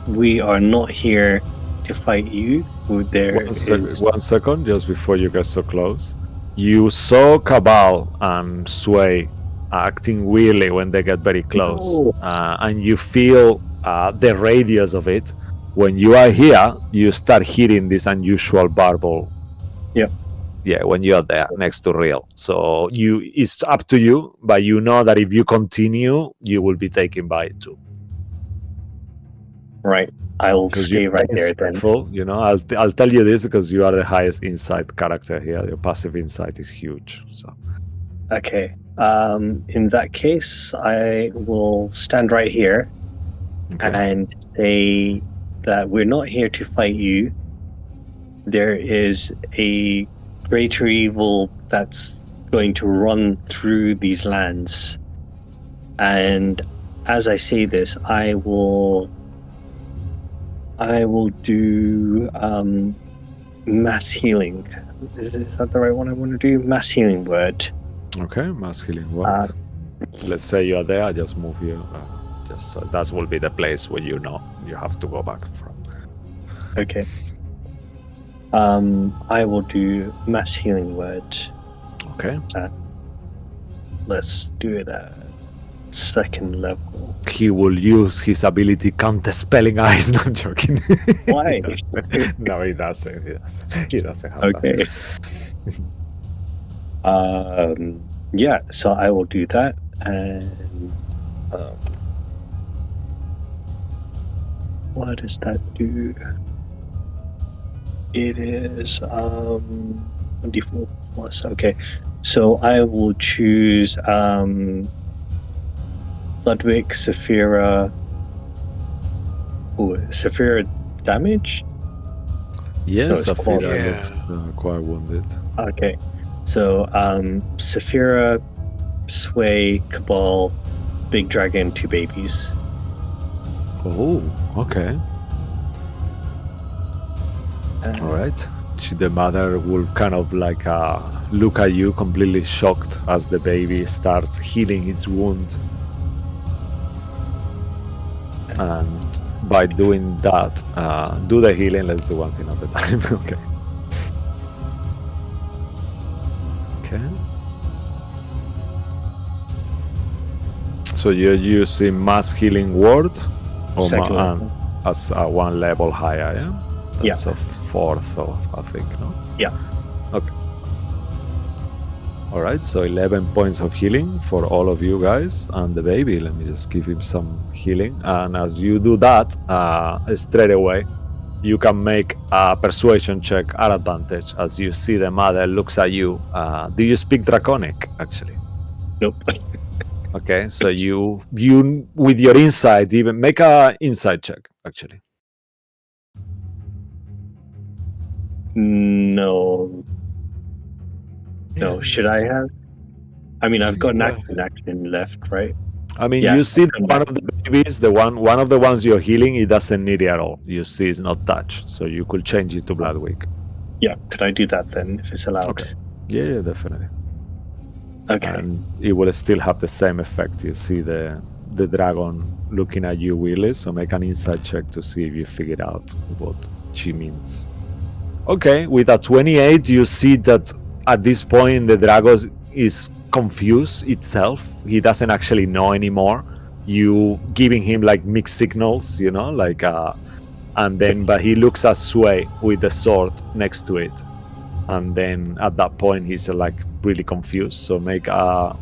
we are not here to fight you. There One second, just before you get so close. You saw Cabal and Sway acting weirdly when they get very close. Oh. And you feel the radius of it. When you are here, you start hitting this unusual bubble. Yep. Yeah, when you're there next to real. So it's up to you, but you know that if you continue, you will be taken by it too. Right. I'll stay right there then. You know, I'll tell you this because you are the highest insight character here. Your passive insight is huge. So Okay. In that case, I will stand right here and say that we're not here to fight you. There is a greater evil that's going to run through these lands. And as I say this, I will do mass healing. Is that the right one I want to do? Mass healing word. Okay, mass healing word. Let's say you're there, just move you. Just so that will be the place where you know you have to go back from. Okay. I will do mass healing word. Okay. Let's do it at 2nd level. He will use his ability counter spelling eyes. No, I'm joking. Why? No, he doesn't. He doesn't have Okay. Yeah, so I will do that, and what does that do? It is 1d4 plus. Okay, so I will choose Ludwig, Saphira. Oh, Saphira damage? Yes, No, Saphira looks quite wounded. Okay, so Saphira, Sway, Cabal, Big Dragon, 2 babies. Oh, okay. All right. The mother will kind of like look at you completely shocked as the baby starts healing its wound. And by doing that, do the healing. Let's do one thing at a time. Okay. Okay. So you're using mass healing word or as one level higher, yeah? That's a 4th of, I think, no? Yeah. Okay. All right, so 11 points of healing for all of you guys and the baby. Let me just give him some healing. And as you do that, straight away, you can make a persuasion check at advantage as you see the mother looks at you. Do you speak Draconic, actually? Nope. Okay, so you with your insight, even make a insight check, actually. No. No, should I have? I mean, I've got an action left, right? I mean, you see one of the babies, one of the ones you're healing, it doesn't need it at all. You see it's not touched, so you could change it to Bloodwig. Yeah, could I do that then, if it's allowed? Okay. Yeah, definitely. Okay. And it will still have the same effect. You see the dragon looking at you, Willis, so make an insight check to see if you figured out what she means. Okay, with a 28, you see that at this point the dragon is confused itself. He doesn't actually know anymore. You giving him like mixed signals, you know, like and then but he looks at Sway with the sword next to it. And then at that point he's like really confused. So make a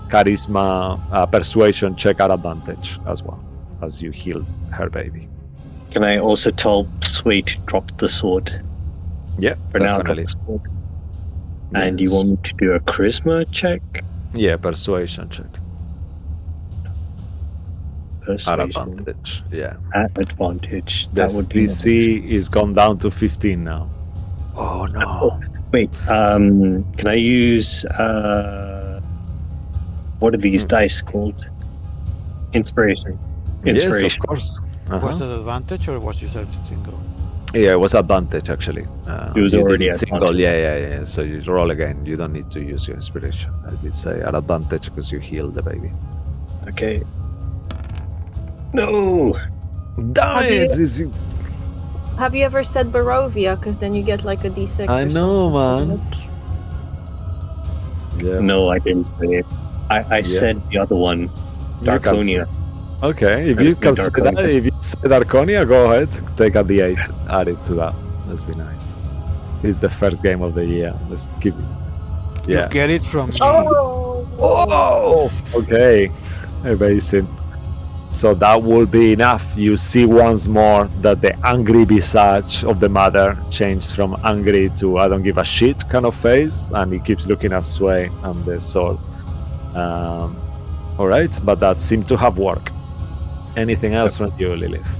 charisma persuasion check at advantage as well as you heal her baby. Can I also tell Sway to drop the sword? Yeah, for now, drop definitely. the sword. And you want me to do a charisma check? Yeah, persuasion check. Persuasion. At advantage, yeah. At advantage. The DC is gone down to 15 now. Oh no. Oh, wait, can I use what are these dice called? Inspiration. Yes, of course. Was that advantage or was you started single? Yeah, it was advantage actually. It was already single. Yeah. So you roll again. You don't need to use your inspiration. I did say at advantage because you heal the baby. Okay. No. Damn it! Have you ever said Barovia? Because then you get like a D6. I know, man. Yeah. No, I didn't say it. I said the other one, Darkonia. Okay, if you can say that, if you say Darkonia, go ahead, take a D8, add it to that. Let's be nice. It's the first game of the year. Let's keep it. Yeah. You get it from me. Oh, okay. Amazing. So that will be enough. You see once more that the angry visage of the mother changed from angry to I don't give a shit kind of face, and he keeps looking at Sway and the sword. All right, but that seemed to have worked. Anything else from you, Lilith?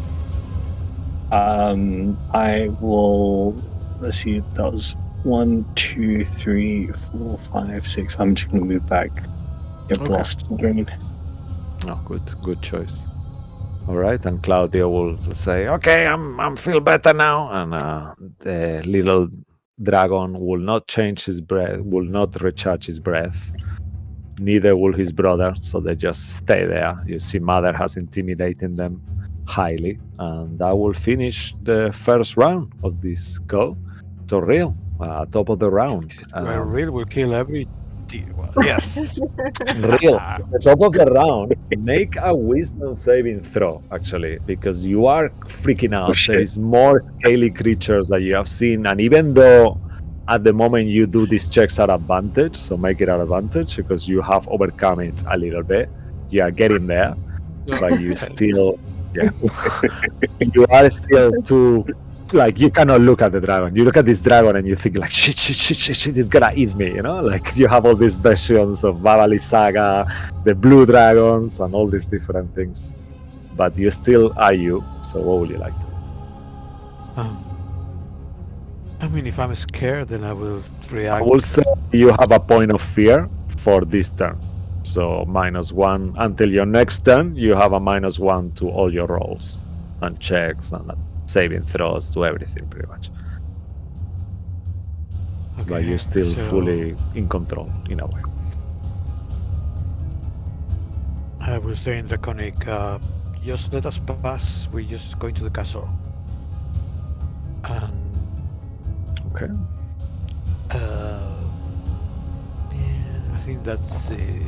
I will. Let's see. That was 1, 2, 3, 4, 5, 6. I'm just gonna move back. Get Okay. blast again. Oh, good choice. All right, and Claudio will say, "Okay, I'm feel better now," and the little dragon will not change his breath, will not recharge his breath. Neither will his brother, so they just stay there. You see, Mother has intimidated them highly, and that will finish the first round of this go. So, real top of the round. Where real will kill every. Well, yes. Real, at the top of the round, make a wisdom saving throw, actually, because you are freaking out. shit. There is more scaly creatures that you have seen, and even though at the moment you do these checks at advantage, so make it at advantage because you have overcome it a little bit. You are getting there, but you still, yeah, you are still too. Like, you cannot look at the dragon. You look at this dragon and you think like shit, it's gonna eat me, you know? Like, you have all these versions of Babali Saga, the blue dragons, and all these different things. But you still are you. So what would you like to do? I mean, if I'm scared, then I will I react. will say you have a point of fear for this turn. So -1 until your next turn, you have a -1 to all your rolls and checks and saving throws to everything pretty much. But Okay, you're still so fully in control in a way. I will say in Draconic, just let us pass. We're just going to the castle. And Okay. yeah, I think that's it.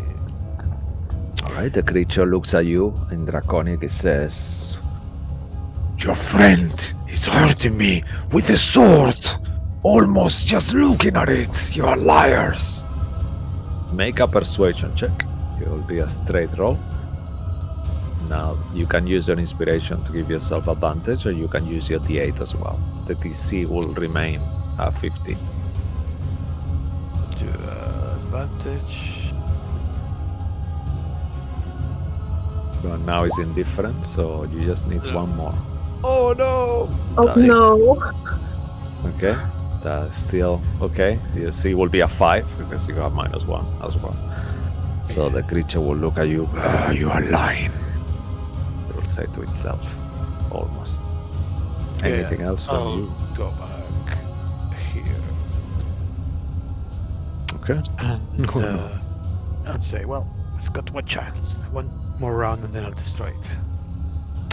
All right. The creature looks at you in Draconic. It says, "Your friend is hurting me with a sword. Almost just looking at it. You are liars." Make a persuasion check. It will be a straight roll. Now you can use your inspiration to give yourself advantage, or you can use your D8 as well. The DC will remain at 15. To advantage. But now it's indifferent, so you just need one more. Oh no! Oh Damn it. no. Okay, that's still okay. You see, it will be a 5 because you have -1 as well. So the creature will look at you. You are lying. It will say to itself, almost. Anything else from I'll you? go back here Okay. and I'd say, well, we've got one chance. One more round and then I'll destroy it.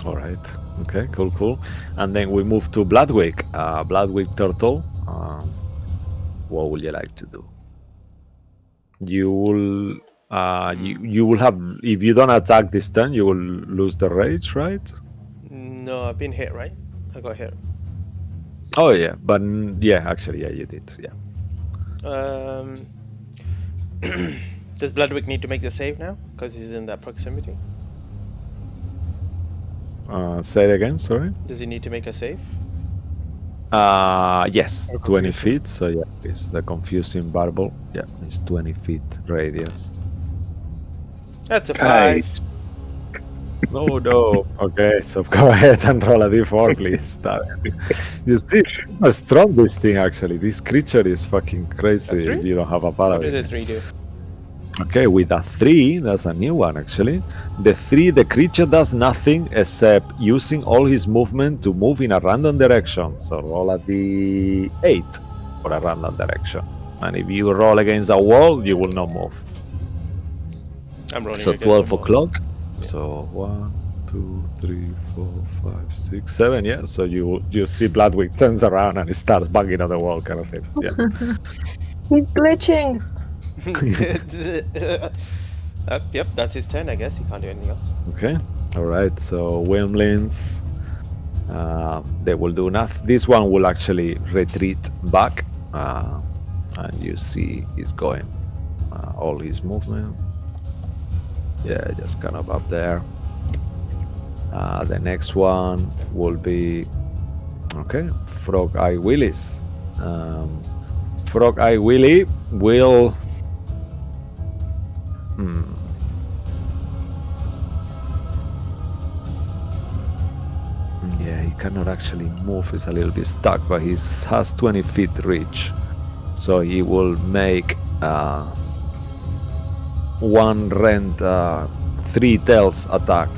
All right. Okay. Cool. And then we move to Bloodwig. Bloodwig Turtle. What would you like to do? You will. You will have. If you don't attack this turn, you will lose the rage, right? No, I've been hit, right? I got hit. Oh yeah, but yeah, actually, yeah, you did. Yeah. Does Bloodwick need to make the save now? Because he's in that proximity? Say it again. Sorry. Does he need to make a save? Yes, Or 20 confusing. feet. So yeah, it's the confusing barbel. Yeah, it's 20 feet radius. That's a 5. Right. No. Okay, so go ahead and roll a d4, please. You see how strong this thing actually. This creature is fucking crazy. A 3? If you don't have a What did paladin. the 3 do? Okay, with a 3, that's a new one actually. The 3, the creature does nothing except using all his movement to move in a random direction. So roll a d8 for a random direction. And if you roll against a wall, you will not move. I'm rolling So against 12 the wall. o'clock. Yeah. So 1, 2, 3, 4, 5, 6, 7. Yeah. So you see Bloodwig turns around and he starts banging on the wall, kind of thing. Yeah. He's glitching. Yep, that's his turn, I guess. He can't do anything else. Okay. All right. So Wyrmlings, they will do nothing. This one will actually retreat back And you see he's going all his movement. Yeah, just kind of up there. The next one will be okay. Frog Eye Willis. Frog Eye Willy will. Yeah, he cannot actually move. He's a little bit stuck, but he has 20 feet reach. So he will make one rend, three tails attack.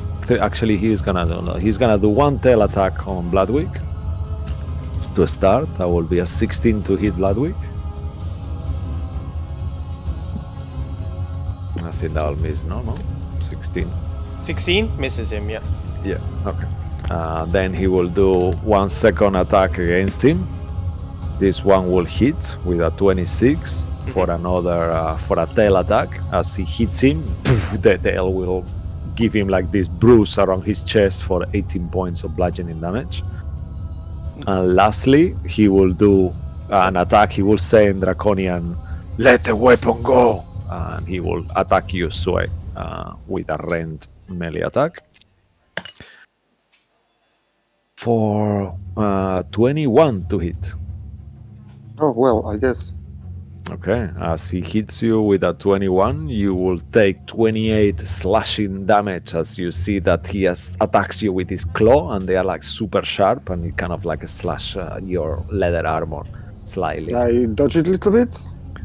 Actually, he's gonna do one tail attack on Bloodwick to start. That will be a 16 to hit Bloodwick. I think that'll miss. No, 16. 16 misses him. Yeah. Yeah. Okay. Then he will do 1 second attack against him. This one will hit with a 26 for another for a tail attack. As he hits him, the tail will give him like this bruise around his chest for 18 points of bludgeoning damage. And lastly, he will do an attack. He will say in Draconian, "Let the weapon go," and he will attack you, Sue, with a rend melee attack. For 21 to hit. Oh, well, I guess. Okay, as he hits you with a 21, you will take 28 slashing damage as you see that he attacks you with his claw, and they are like super sharp, and it kind of like slash your leather armor slightly. I dodge it a little bit.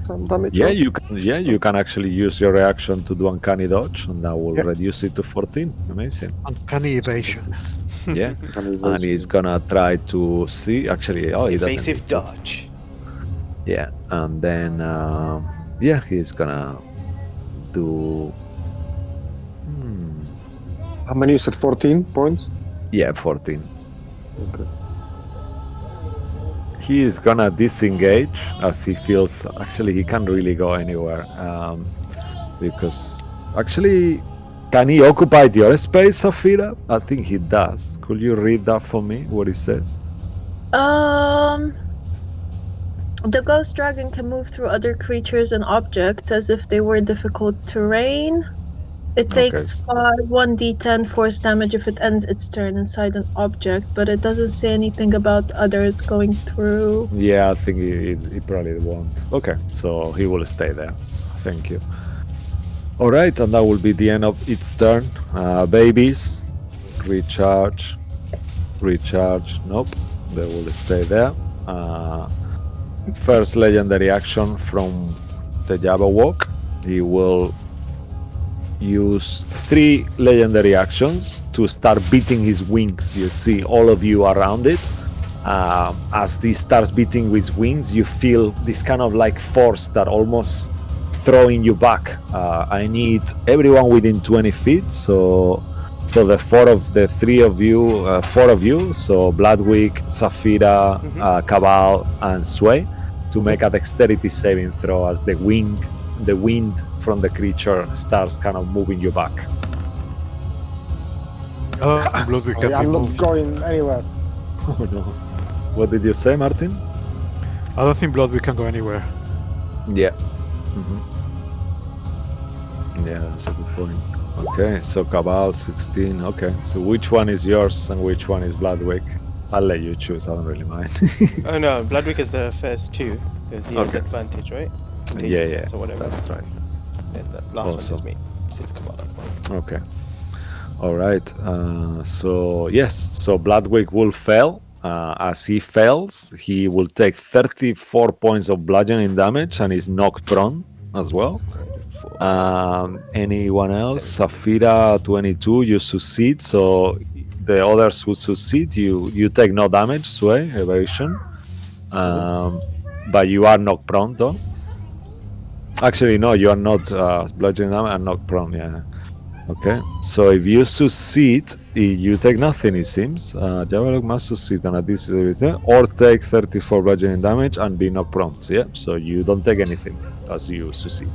Some damage. Yeah, you can. Yeah, you can actually use your reaction to do uncanny dodge, and that will reduce it to 14. Amazing. Uncanny evasion. Yeah, and he's gonna try to see. Actually, oh, he doesn't. Evasive dodge. Yeah, and then he's gonna do. How many? You said 14 points. Yeah, 14. Okay. He is gonna disengage as he feels. Actually, he can't really go anywhere because actually. Can he occupy your space, Safira? I think he does. Could you read that for me, what it says? The ghost dragon can move through other creatures and objects as if they were difficult terrain. It takes 1d10 force damage if it ends its turn inside an object, but it doesn't say anything about others going through. Yeah, I think he probably won't. Okay, so he will stay there. Thank you. All right, and that will be the end of its turn. Babies, recharge. Nope, they will stay there. First legendary action from the Jabberwock. He will use 3 legendary actions to start beating his wings. You see all of you around it. As he starts beating with wings, you feel this kind of like force that almost throwing you back. I need everyone within 20 feet. So the 4 of you. So Bloodwick, Saphira, Cabal, and Sway, to make a dexterity saving throw as the wind from the creature starts kind of moving you back. Bloodwick can be I'm not moved. going anywhere. Oh no! What did you say, Martin? I don't think Bloodwick can go anywhere. Yeah. Yeah, that's a good point. Okay, so Cabal 16. Okay, so which one is yours and which one is Bloodwick? I'll let you choose. I don't really mind. Oh no, Bloodwick is the first 2 because he has advantage, right? Yeah. So whatever. That's right. And the last one is me. So it's Kabbalah. Okay. All right. So Bloodwick will fail. As he fails, he will take 34 points of bludgeoning damage and is knocked prone as well. Anyone else? Saphira 22, you succeed. So the others who succeed, you take no damage, Sway, evasion. But you are knocked prone though. Actually, no, you are not bludgeoning damage and knocked prone, yeah. Okay, so if you succeed, you take nothing, it seems. Jabberwock must succeed on a DC everything, or take 34 bludgeoning damage and be knocked prone. So, yeah, so you don't take anything as you succeed.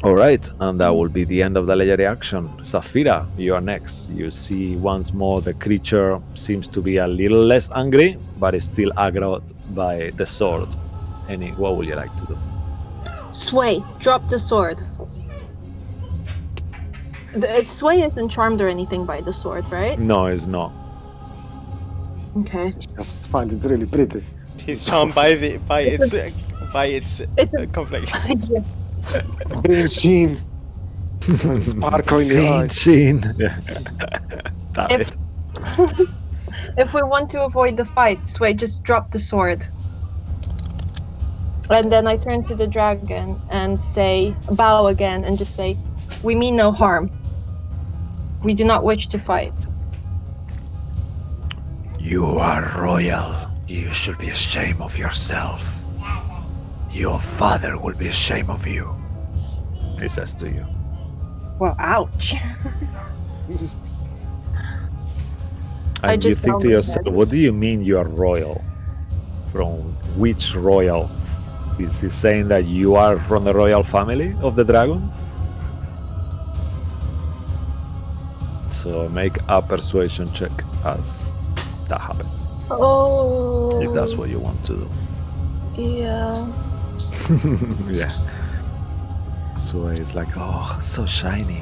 All right, and that will be the end of the legendary action. Zafira, you are next. You see once more the creature seems to be a little less angry, but is still aggroed by the sword. What would you like to do? Sway, drop the sword. Sway isn't charmed or anything by the sword, right? No, it's not. Okay. Just find it really pretty. He's charmed by its It's a complexion. Green sheen. And sparkle in the Green eyes. sheen. Yeah. Damn If- it. If we want to avoid the fight, Sway, just drop the sword. And then I turn to the dragon and say, bow again, and just say, we mean no harm. We do not wish to fight. You are royal. You should be ashamed of yourself. Your father will be ashamed of you. He says to you. Well, ouch. I And you just think bowed to my yourself, head. what do you mean you are royal? From which royal? Is he saying that you are from the royal family of the dragons? So make a persuasion check as that happens. Oh. If that's what you want to do. Yeah. Yeah. So it's like, oh, so shiny.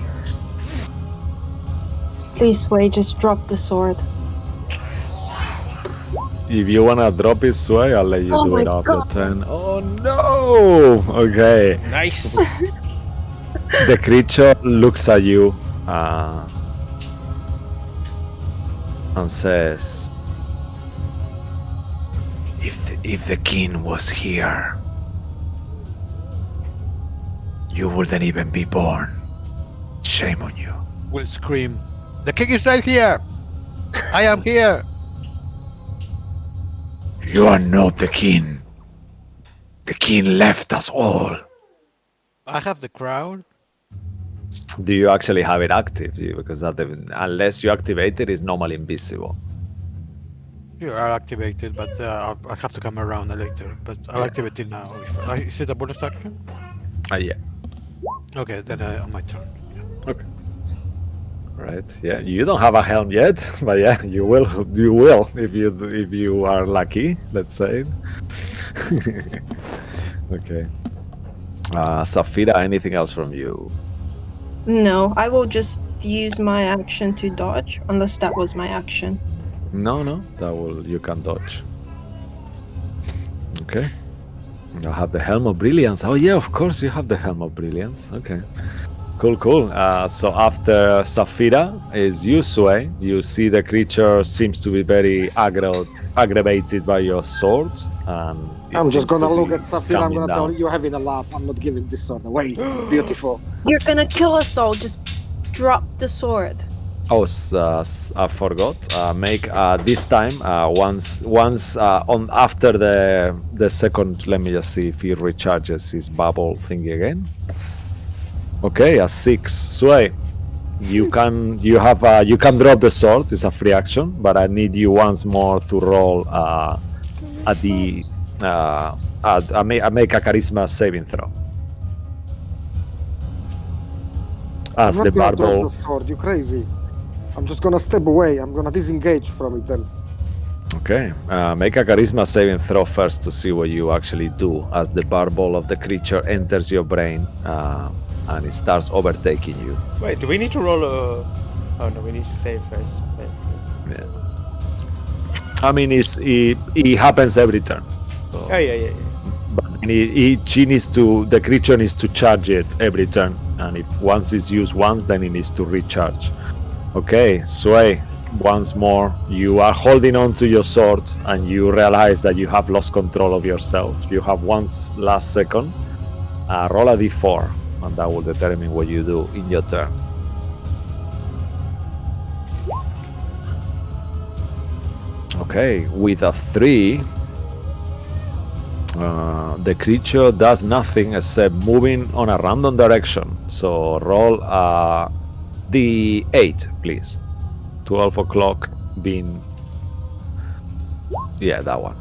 Please, Sway, just drop the sword. If you wanna drop his sway, I'll let you Oh do it my after God. 10. Oh no! Okay. Nice. The creature looks at you and says, if the king was here, you wouldn't even be born. Shame on you. Will scream, "The king is right here! I am here!" You are not the king. The king left us all. I have the crown. Do you actually have it active? Because unless you activate it, it's normally invisible. You are activated, but I have to come around later. But I'll activate it now. Is it a bonus action? Yeah. Okay, then on my turn. Okay. Right. Yeah. You don't have a helm yet, but yeah, you will. You will if you are lucky. Let's say. Okay. Safira, anything else from you? No, I will just use my action to dodge, unless that was my action. No. You can dodge. Okay. I have the helm of brilliance. Oh yeah, of course you have the helm of brilliance. Okay. Cool. So after Safira is you, Sway. You see the creature seems to be very aggravated by your sword. And it I'm just seems gonna to look be at Safira. I'm coming gonna tell down. her, you're having a laugh. I'm not giving this sword away. It's beautiful. You're gonna kill us all. Just drop the sword. Oh, I forgot. Make this time once on after the second. Let me just see if he recharges his bubble thingy again. Okay, a 6. Sway, you can drop the sword. It's a free action, but I need you once more to roll at the make a charisma saving throw. As I'm the not gonna drop barbel. the sword. You crazy? I'm just gonna step away. I'm gonna disengage from it then. Okay, make a charisma saving throw first to see what you actually do as the barbel of the creature enters your brain and it starts overtaking you. Wait, do we need to roll a? Oh no, we need to save first. Wait. Yeah. I mean, it happens every turn. So, Oh yeah. but the creature needs to charge it every turn, and if once it's used once, then it needs to recharge. Okay, Sway, once more, you are holding on to your sword, and you realize that you have lost control of yourself. You have one last second. Roll a d4, and that will determine what you do in your turn. Okay, with a 3, the creature does nothing except moving on a random direction. So roll the 8, please. 12 o'clock being... Yeah, that one.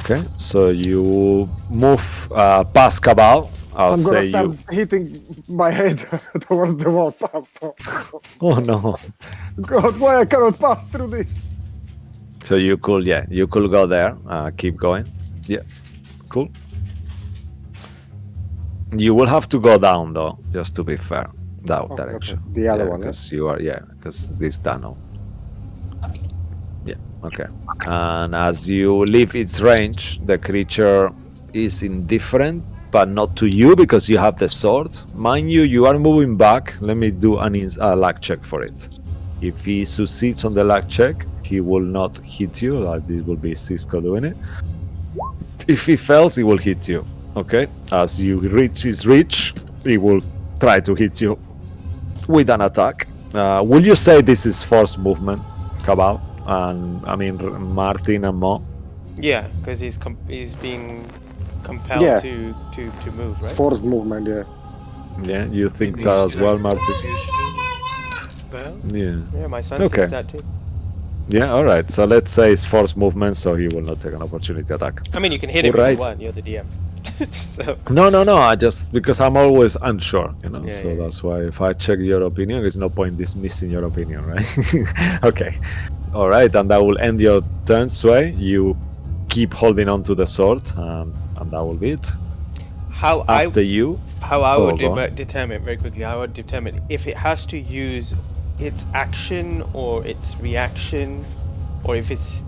Okay, so you move past Cabal I'll I'm gonna say start you. hitting my head towards the wall. Oh no. God, why I cannot pass through this? So you could, yeah, you could go there. Keep going. Yeah, cool. You will have to go down though, just to be fair, that Okay, direction. okay. The other one, yeah? because you are, because this tunnel. Yeah, okay. And as you leave its range, the creature is indifferent, but not to you because you have the sword. Mind you, you are moving back. Let me do a luck check for it. If he succeeds on the luck check, he will not hit you. Like this will be Cisco doing it. If he fails, he will hit you. Okay? As you reach his reach, he will try to hit you with an attack. Will you say this is forced movement, Cabal? And I mean, Martin and Mo? Yeah, because he's being compelled Yeah. to move, It's right? forced movement, yeah. Yeah, you think Maybe that it's as well, like Martin? Well, Yeah. Yeah, my son Okay. thinks that too. Yeah, alright. So let's say it's forced movement, so he will not take an opportunity attack. I mean, you can hit him if Alright. you want. You're the DM. So No, I just because I'm always unsure, Yeah, so yeah, that's why if I check your opinion, there's no point dismissing your opinion, right? Okay. Alright, and that will end your turn, Sway. You keep holding on to the sword, and that will be it. how After you, I Oh, would go on. determine very quickly. I would determine if it has to use its action or its reaction, or if it's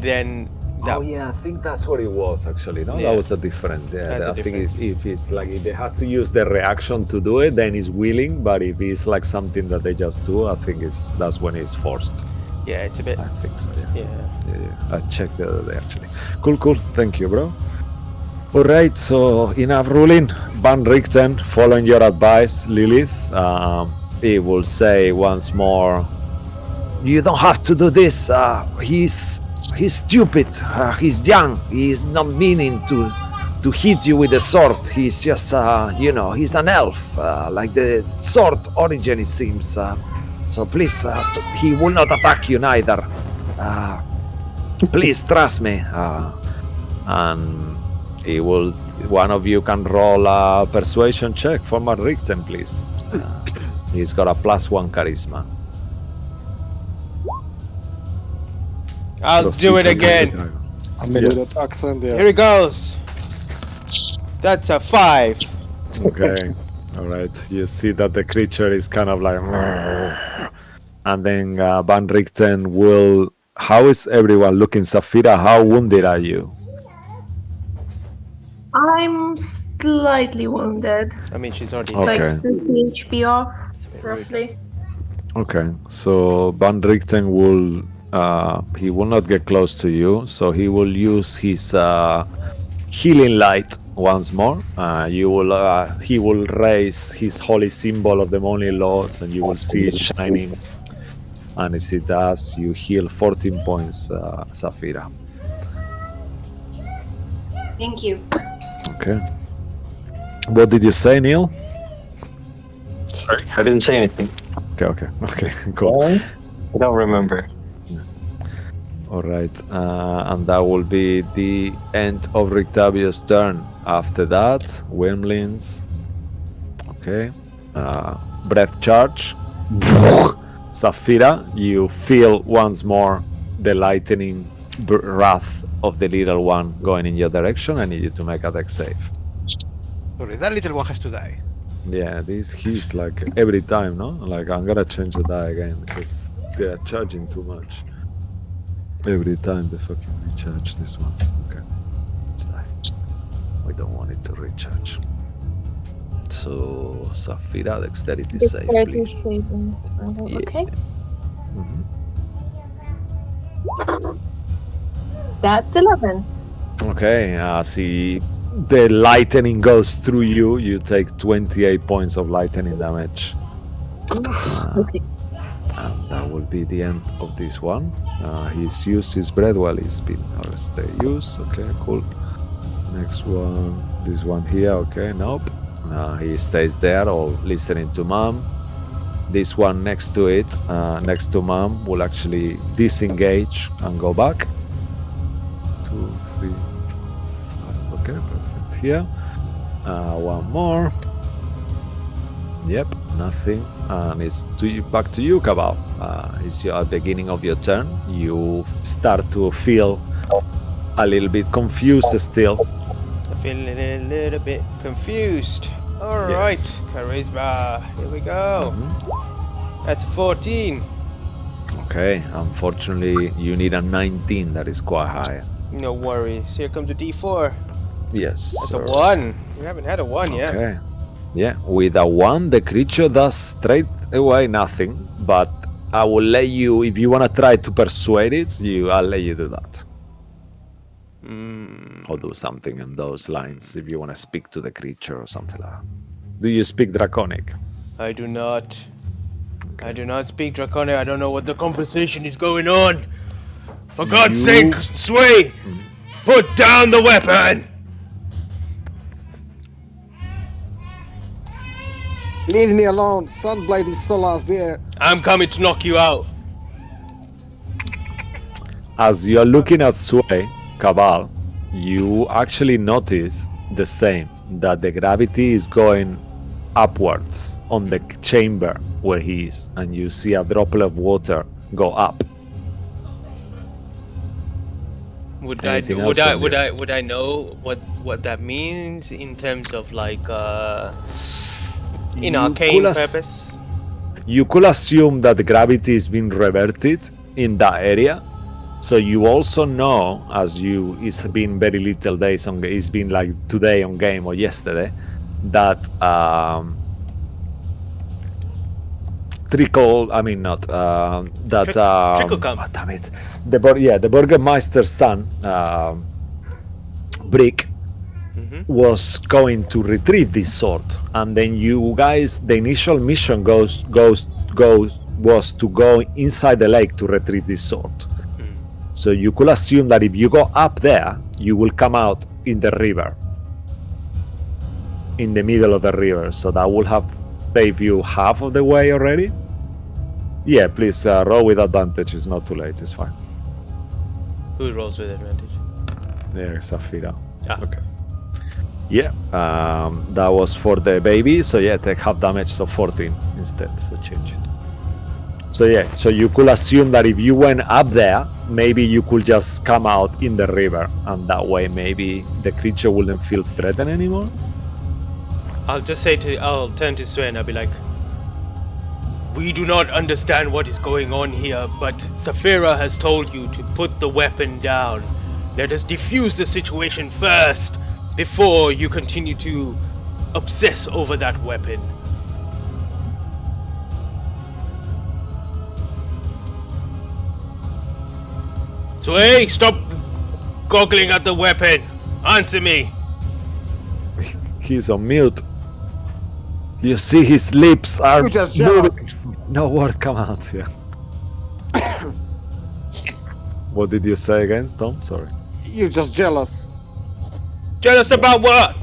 then that. Oh yeah, I think that's what it was actually. No, Yeah. that was a difference. Yeah, That's a I think difference. if it's like if they had to use the reaction to do it, then it's willing. But if it's like something that they just do, I think that's when it's forced. Yeah, it's a bit. I think so. Yeah. Yeah. I checked the other day actually. Cool. Thank you, bro. All right. So enough ruling. Van Richten, following your advice, Lilith, he will say once more, "You don't have to do this. He's stupid. He's young. He's not meaning to hit you with a sword. He's just, he's an elf. Like the sword origin, it seems. So please, he will not attack you neither. Please trust me." And he will. One of you can roll a persuasion check for Richten, please. He's got a +1 charisma. I'll do it again. I mean, with that accent, yeah. Here it goes. That's a 5. Okay. All right. You see that the creature is kind of like, and then Van Richten will. How is everyone looking, Safira? How wounded are you? I'm slightly wounded. I mean, she's already Okay. Like 50 HP off, It's a bit rude. roughly. Okay. So Van Richten will. He will not get close to you, so he will use his healing light once more. He will raise his holy symbol of the Morning Lord, and you will see it shining. And as it does, you heal 14 points, Safira. Thank you. Okay. What did you say, Neil? Sorry, I didn't say anything. Okay, cool. I don't remember. All right, and that will be the end of Rictavio's turn. After that, Wyrmlings. Okay. Breath charge. Safira, you feel once more the lightning wrath of the little one going in your direction. I need you to make a dex save. sorry, that little one has to die. Yeah, he's like every time, no? Like I'm gonna change the die again because they're charging too much. Every time they fucking recharge these ones. Okay. Let's die. We don't want it to recharge. So Safira, dexterity save, please. saving. Yeah. Okay. Mhm. That's 11. Okay, see the lightning goes through you. You take 28 points of lightning damage. Okay. And that will be the end of this one. He's used his breath while he's been stay used. Okay, cool. Next one, this one here. Okay, nope. He stays there, all listening to Mom. This one next to it, next to Mom, will actually disengage and go back. 2, 3, 5. Okay, perfect. Here. One more. Yep, nothing. And it's back to you, Cabal. It's at the beginning of your turn. You start to feel a little bit confused still. I'm feeling a little bit confused. Alright, Yes. charisma. Here we go. Mhm. That's 14. Okay, unfortunately, you need a 19. That is quite high. No worries. Here comes a D4. Yes. That's sir. a 1. We haven't had a 1 yet. Okay. Yeah, with a 1, the creature does straight away nothing. But I will let you, if you want to try to persuade it, I'll let you do that. Or do something in those lines if you want to speak to the creature or something like that. Do you speak Draconic? I do not. I do not speak Draconic. I don't know what the conversation is going on. For God's sake, Sway! Put down the weapon! Leave me alone. Sunblade is Solas there. I'm coming to knock you out. As you're looking at Sway, Cabal, you actually notice the same, that the gravity is going upwards on the chamber where he is, and you see a droplet of water go up. Would Anything else from you? would I know what that means in terms of like in You arcane could purpose? You could assume that the gravity is being reverted in that area. So you also know, as it's been very little days on, it's been like today on game or yesterday, that trickle. I mean, not that. Trickle come. Oh, damn it! The Burgermeister's son, Brick, was going to retrieve this sword, and then you guys, the initial mission was to go inside the lake to retrieve this sword. So you could assume that if you go up there, you will come out in the river, in the middle of the river. So that will have saved you half of the way already. Yeah, please roll with advantage. It's not too late. It's fine. Who rolls with advantage? Yeah, Safira. Ah. Okay. Yeah, that was for the baby. So yeah, take half damage, so 14 instead. So change it. So yeah, so you could assume that if you went up there, maybe you could just come out in the river, and that way maybe the creature wouldn't feel threatened anymore. I'll turn to Sven. I'll be like, we do not understand what is going on here, but Saphira has told you to put the weapon down. Let us defuse the situation first, before you continue to obsess over that weapon. So hey, stop goggling at the weapon. Answer me. He's on mute. You see his lips are You just moving. jealous. No word come out. Yeah. What did you say again, Tom? Sorry. You're just jealous. Jealous about what?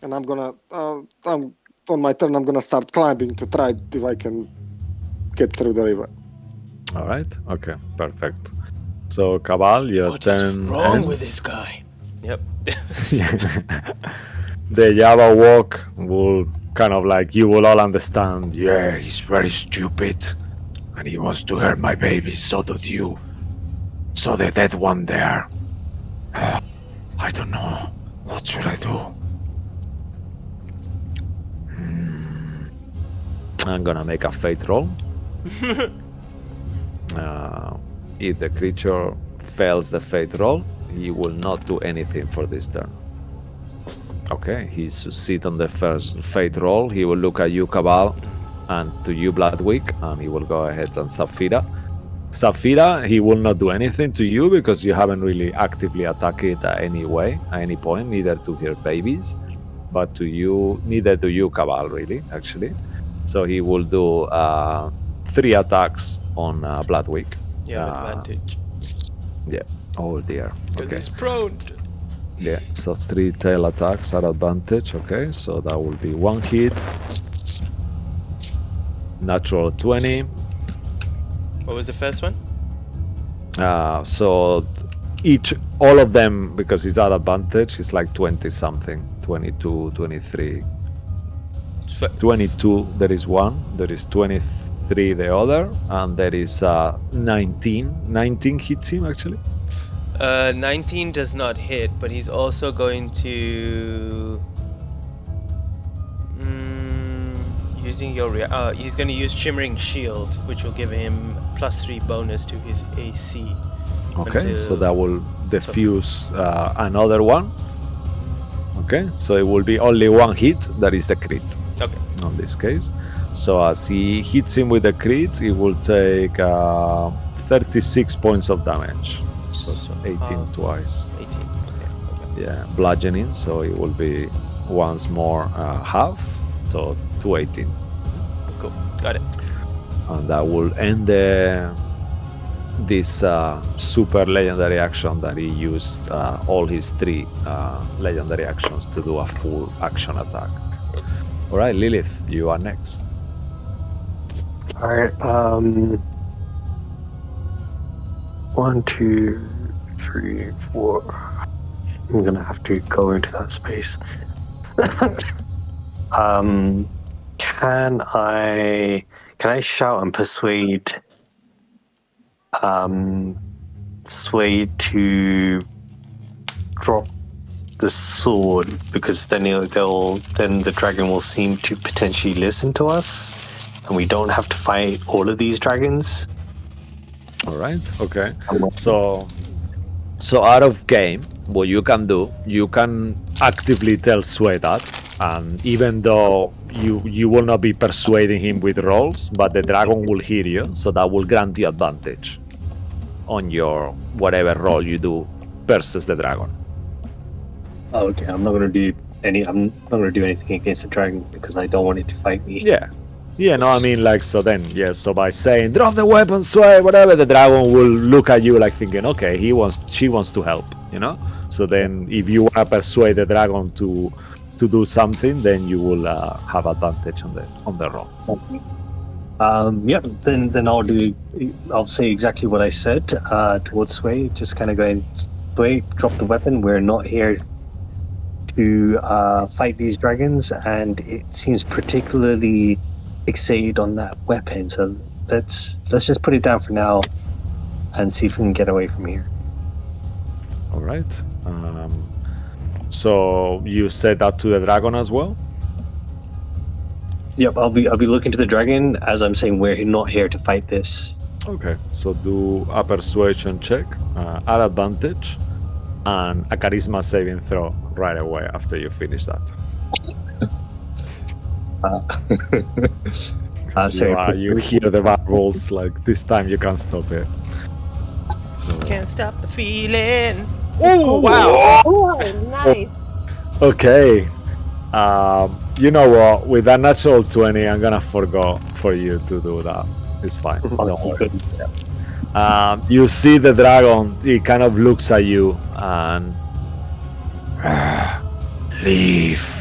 And I'm gonna, I'm on my turn. I'm gonna start climbing to try if I can get through the river. All right. Okay. Perfect. So Cabal, your What is turn wrong ends. with this guy? Yep. The Java walk will kind of like, you will all understand. Yeah, he's very stupid, and he wants to hurt my baby. So do you. So the dead one there. I don't know. What should I do? I'm gonna make a fate roll. If the creature fails the fate roll, he will not do anything for this turn. Okay, he succeeds on the first fate roll. He will look at you, Cabal, and to you, Bloodwick, and he will go ahead and Saphira. Saphira, he will not do anything to you because you haven't really actively attacked it at any point, neither to her babies, but to you, neither do you, Cabal, really, actually. So he will do 3 attacks on Bloodwick. Yeah, advantage. Yeah. Oh dear. Because Okay. he's prone. Yeah. So 3 tail attacks at advantage. Okay. So that will be 1 hit. Natural 20. What was the first one? So all of them, because it's at advantage, it's like 20 something, 22, 23, So, 22 there is one, there is 23 the other, and there is 19 hits him actually. 19 does not hit, but he's also going to using your he's going to use Shimmering Shield, which will give him +3 bonus to his AC. Okay, so until- that will diffuse another one. Okay, so it will be only one hit, that is the crit Okay. on this case. So as he hits him with the crit, it will take 36 points of damage. So 18 twice. 18. Okay. Yeah, bludgeoning, so it will be once more half, so 218. Cool. Got it. And that will end this super legendary action that he used all his 3 legendary actions to do a full action attack. All right, Lilith, you are next. All right. 1, 2, 3, 4. I'm gonna have to go into that space. Can I shout and persuade Sway to drop the sword, because then then the dragon will seem to potentially listen to us, and we don't have to fight all of these dragons. All right, okay. So out of game, what you can do, you can actively tell Sway that, and even though you will not be persuading him with rolls, but the dragon will hear you, so that will grant you advantage on your whatever roll you do versus the dragon. Oh, okay. I'm not gonna do anything against the dragon because I don't want it to fight me. Yeah, no, I mean, like, so then, yeah, so by saying, drop the weapon, Sway, whatever, the dragon will look at you like thinking, okay, she wants to help, you know? So then, if you want to persuade the dragon to do something, then you will have advantage on the roll. Yeah, then I'll say exactly what I said towards Sway, just kind of going, Sway, drop the weapon, we're not here to fight these dragons, and it seems particularly fixated on that weapon, so let's just put it down for now and see if we can get away from here. All right. So you said that to the dragon as well? Yep, I'll be looking to the dragon as I'm saying we're not here to fight this. Okay, so do a persuasion check at advantage and a charisma saving throw right away after you finish that. You hear the bubbles, like this time you can't stop it. So, Can't stop the feeling. Oh wow! Oh, nice. okay. You know what? With a natural 20, I'm gonna forgo for you to do that. It's fine. Don't worry. You see the dragon, he kind of looks at you and leave.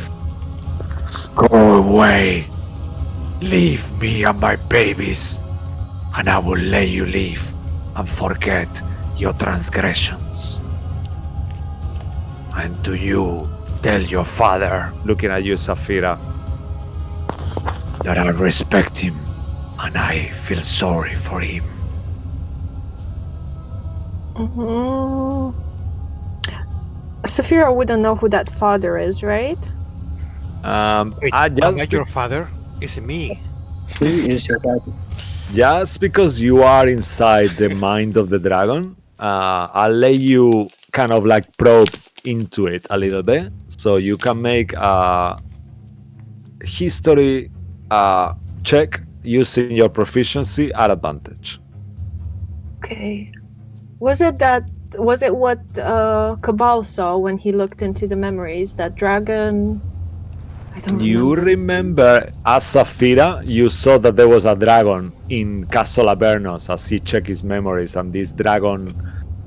Go away. Leave me and my babies, and I will let you live and forget your transgressions. And to you, tell your father, looking at you, Saphira, that I respect him and I feel sorry for him. Saphira wouldn't know who that father is, right? Wait, I am just I your father? It's me. Who is your dad? Just because you are inside the mind of the dragon, I'll let you kind of like probe into it a little bit. So you can make a history check using your proficiency at advantage. Okay. Was it what Cabal saw when he looked into the memories? That dragon? I don't You remember, as Saphira, you saw that there was a dragon in Castle Avernos as he checked his memories, and this dragon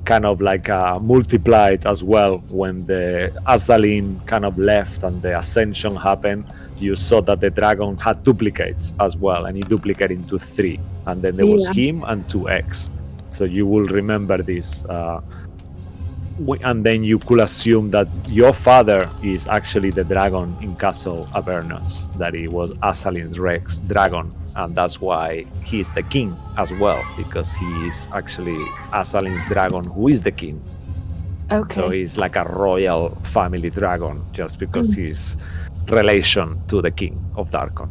kind of like multiplied as well when the Azalin kind of left and the ascension happened. You saw that the dragon had duplicates as well, and he duplicated into 3, and then there was him and 2x. So you will remember this. and then you could assume that your father is actually the dragon in Castle Avernus, that he was Azalin's Rex dragon, and that's why he's the king as well, because he is actually Azalin's dragon, who is the king. Okay. So he's like a royal family dragon, just because he's relation to the king of Darkon.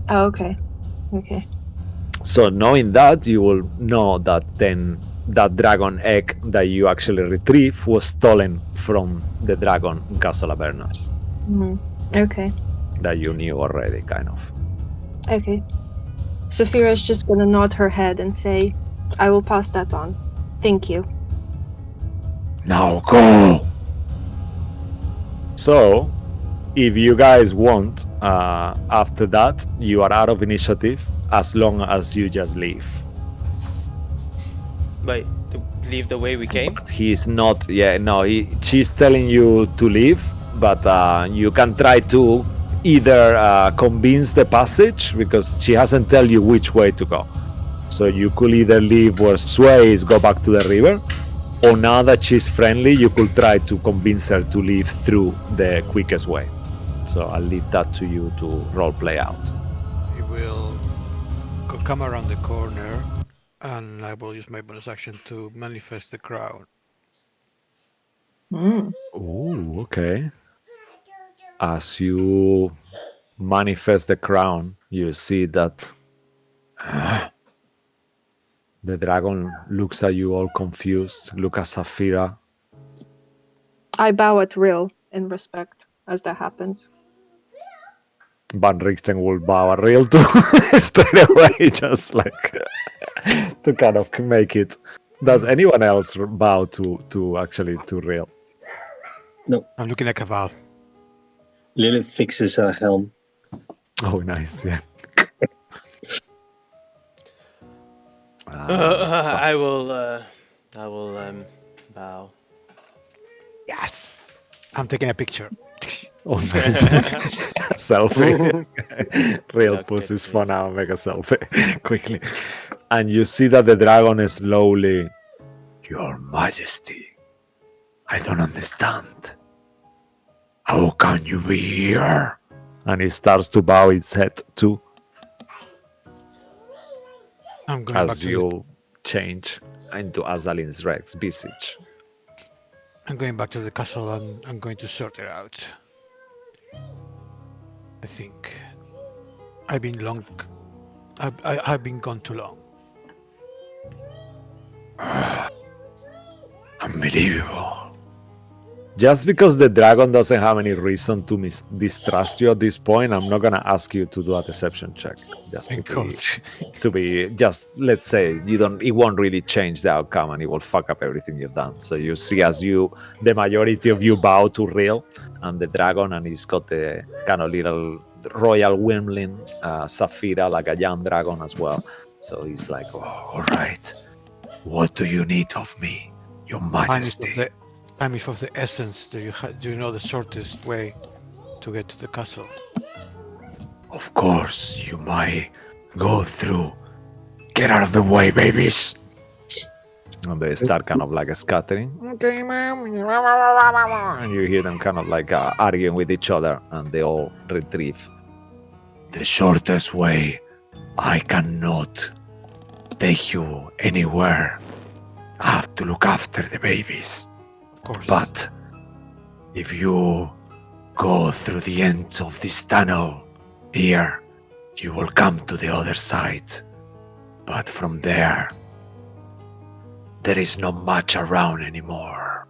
Oh, okay. Okay. So knowing that, you will know that then that dragon egg that you actually retrieve was stolen from the dragon in Castle Avernus. Okay. That you knew already, kind of. Okay. Saphira's just gonna nod her head and say, I will pass that on. Thank you. Now go! So, if you guys want, after that, you are out of initiative as long as you just leave. Like, to leave the way we came? But he's not, she's telling you to leave, but you can try to either convince the passage, because she hasn't tell you which way to go. So you could either leave where Sway is, go back to the river, or now that she's friendly, you could try to convince her to leave through the quickest way. So I'll leave that to you to role play out. He will come around the corner, and I will use my bonus action to manifest the crown. Ooh, okay. As you manifest the crown, you see that the dragon looks at you all confused, look at Saphira. I bow at Real in respect as that happens. Van Richten will bow a real to straight away, just like to kind of make it. Does anyone else bow to actually to real? No. I'm looking like a Val. Lilith fixes her helm. Oh, nice, yeah. I will bow. Yes! I'm taking a picture. Oh, nice. Selfie. Real Okay, puts his yeah. phone out and make a selfie quickly. And you see that the dragon is slowly, Your Majesty, I don't understand. How can you be here? And it starts to bow its head too, I'm going back as to the, you change into Azalin's Rex visage. I'm going back to the castle, and I'm going to sort it out. I think I've been long. I've been gone too long. Unbelievable. Just because the dragon doesn't have any reason to distrust you at this point, I'm not gonna ask you to do a deception check. Just Thank to God. be, to be, just let's say you don't. It won't really change the outcome, and it will fuck up everything you've done. So you see, as the majority of you bow to Real and the dragon, and he's got the kind of little royal wimlin, Saphira, like a young dragon as well. So he's like, "Oh, all right. What do you need of me, Your Majesty?" Time is of the essence. Do you know the shortest way to get to the castle? Of course, you might go through. Get out of the way, babies. And they start kind of like scattering. Okay, ma'am. And you hear them kind of like arguing with each other, and they all retrieve. The shortest way. I cannot take you anywhere. I have to look after the babies. Of course. But if you go through the end of this tunnel here, you will come to the other side. But from there is not much around anymore.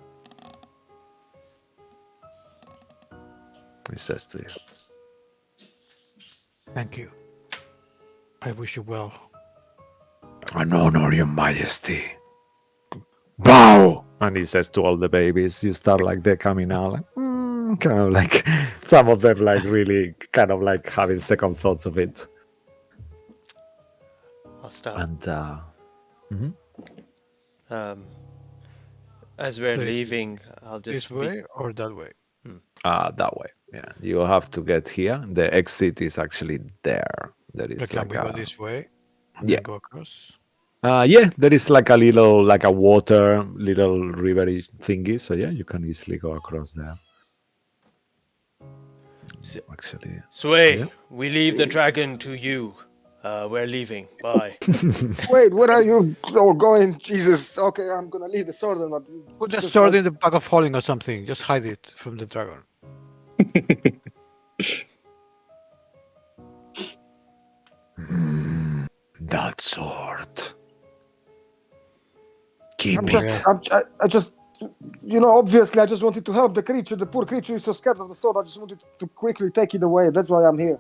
He says to you. Thank you. I wish you well. An honor, Your Majesty. Bow! And he says to all the babies, you start like they're coming out, like, kind of like, some of them like really kind of like having second thoughts of it. I'll stop. And As we're So leaving, I'll just This way or that way? that way, yeah. You have to get here. The exit is actually there. There is Can like we go this way? And yeah. then go across? Yeah, there is like a little, like a water, little rivery thingy. So yeah, you can easily go across there. S- Actually, Sway, yeah. we leave the dragon to you. We're leaving. Bye. Wait, where are you all going? Jesus. Okay, I'm gonna leave the sword, but Put the just sword in the bag of holding or something. Just hide it from the dragon. That sword. Keep I'm it. just, I just, you know, obviously, I just wanted to help the creature. The poor creature is so scared of the sword. I just wanted to quickly take it away. That's why I'm here.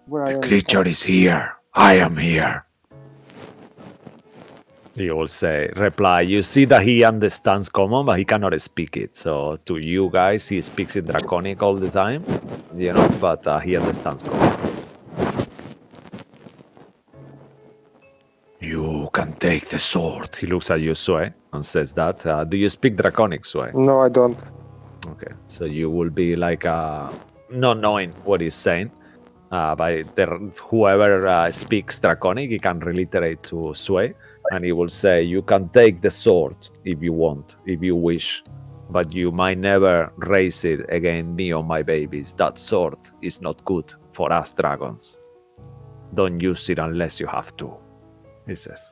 Where I The am. creature is here. I am here. He will say, reply. You see that he understands common, but he cannot speak it. So to you guys, he speaks in Draconic all the time, you know, but he understands common. You can take the sword. He looks at you, Sue, and says that. Do you speak Draconic, Sue? No, I don't. Okay, so you will be like not knowing what he's saying. But whoever speaks Draconic, he can reiterate to Sue, and he will say, "You can take the sword if you want, if you wish, but you might never raise it against me or my babies. That sword is not good for us dragons. Don't use it unless you have to," he says.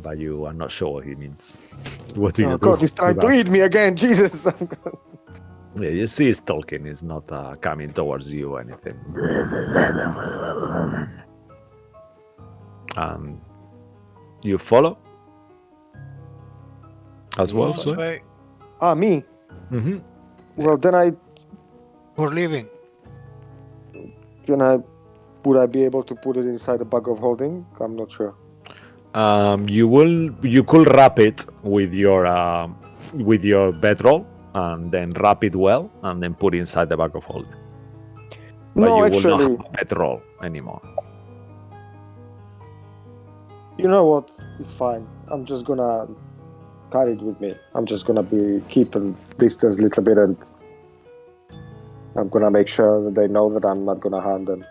But you are not sure what he means. What do you Oh do? God, he's trying to eat me again. Jesus. Yeah, you see he's talking. He's not coming towards you or anything. And you follow as well, This Sue? way. Me. Mm-hmm. Well, then We're leaving. would I be able to put it inside the bag of holding? I'm not sure. You could wrap it with your bedroll and then wrap it well and then put inside the bag of holding. But No, you actually, will not have a bedroll anymore. you know what? It's fine. I'm just gonna carry it with me. I'm just gonna be keeping distance a little bit, and I'm gonna make sure that they know that I'm not gonna harm them.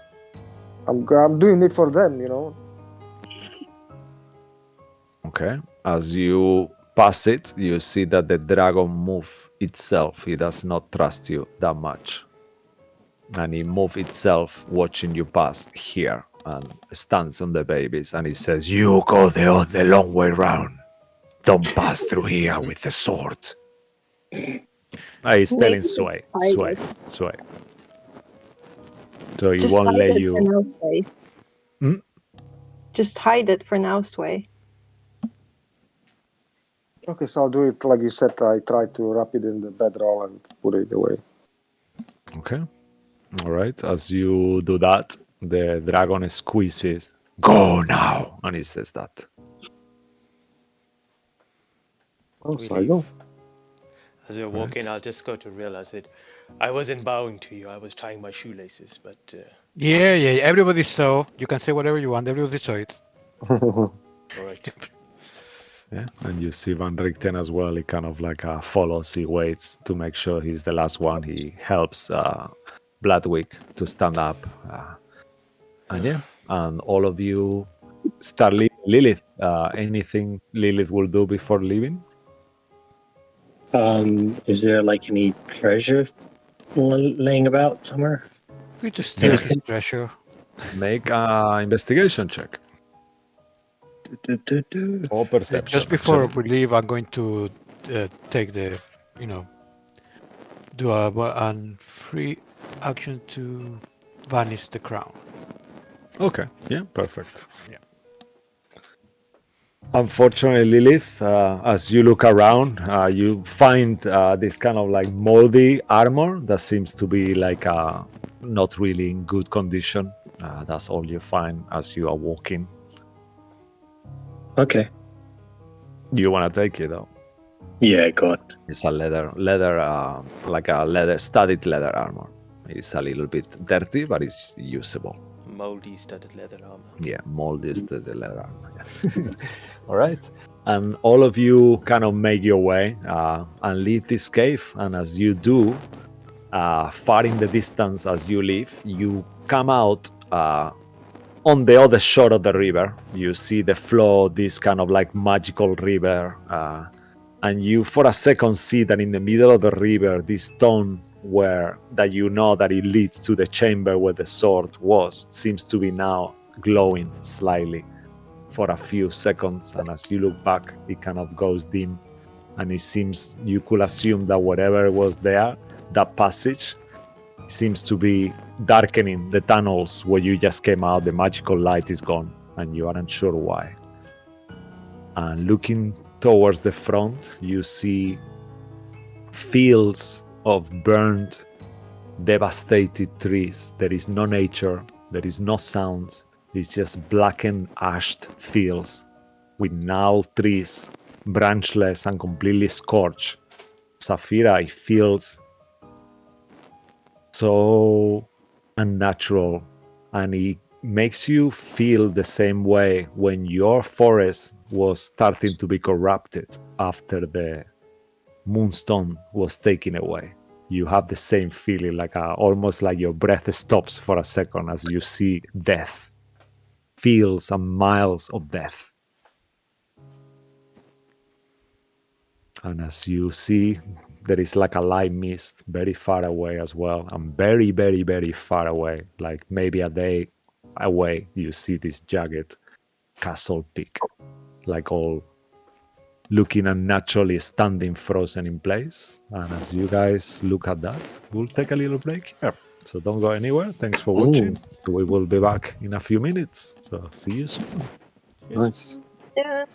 I'm doing it for them, you know. Okay. As you pass it, you see that the dragon move itself. He does not trust you that much. And he move itself watching you pass here and stands on the babies and he says, "You go the long way round. Don't pass through here with the sword." He's telling Maybe just Sway. hide it. So he Just won't hide let it for you. now, Sway. Hmm? Just hide it for now, Sway. Okay, so I'll do it like you said. I try to wrap it in the bedroll and put it away. Okay. All right. As you do that, the dragon squeezes. "Go now," and he says that. Oh, We so I leave. go. As we're walking, Right. I'll just go to realize it. I wasn't bowing to you. I was tying my shoelaces, but Yeah. Everybody saw. You can say whatever you want. Everybody saw it. all right. Yeah, and you see Van Richten as well. He kind of like follows. He waits to make sure he's the last one. He helps Bloodwick to stand up, and yeah, and all of you start leaving. Lilith, anything Lilith will do before leaving? Is there like any treasure laying about somewhere? We to steal his treasure. Make an investigation check or perception. Just before actually. we leave, I'm going to take the, do a free action to vanish the crown. Okay, yeah, perfect. Yeah. Unfortunately, Lilith, as you look around, you find this kind of like moldy armor that seems to be like not really in good condition. That's all you find as you are walking. Okay. Do you want to take it though? Yeah, go on. It's a leather, like a studded leather armor. It's a little bit dirty, but it's usable. Moldy studded leather armor. Yeah, moldy studded leather armor. Yeah. All right. And all of you kind of make your way and leave this cave. And as you do, far in the distance as you leave, you come out on the other shore of the river, you see the flow, this kind of like magical river, and you for a second see that in the middle of the river, this stone where that you know that it leads to the chamber where the sword was seems to be now glowing slightly for a few seconds, and as you look back, it kind of goes dim, and it seems you could assume that whatever was there, that passage, seems to be darkening the tunnels where you just came out. The magical light is gone, and you aren't sure why. And looking towards the front, you see fields of burned, devastated trees. There is no nature, there is no sound. It's just blackened, ashed fields with gnarled trees, branchless and completely scorched. Saphira, it feels so unnatural, and it makes you feel the same way when your forest was starting to be corrupted after the moonstone was taken away. You have the same feeling, like almost like your breath stops for a second as you see death, fields and miles of death. And as you see, there is like a light mist very far away as well, and very, very, very far away, like maybe a day away, you see this jagged castle peak, like all looking unnaturally standing frozen in place. And as you guys look at that, we'll take a little break here. So don't go anywhere. Thanks for watching. We will be back in a few minutes. So see you soon. Nice. Yeah.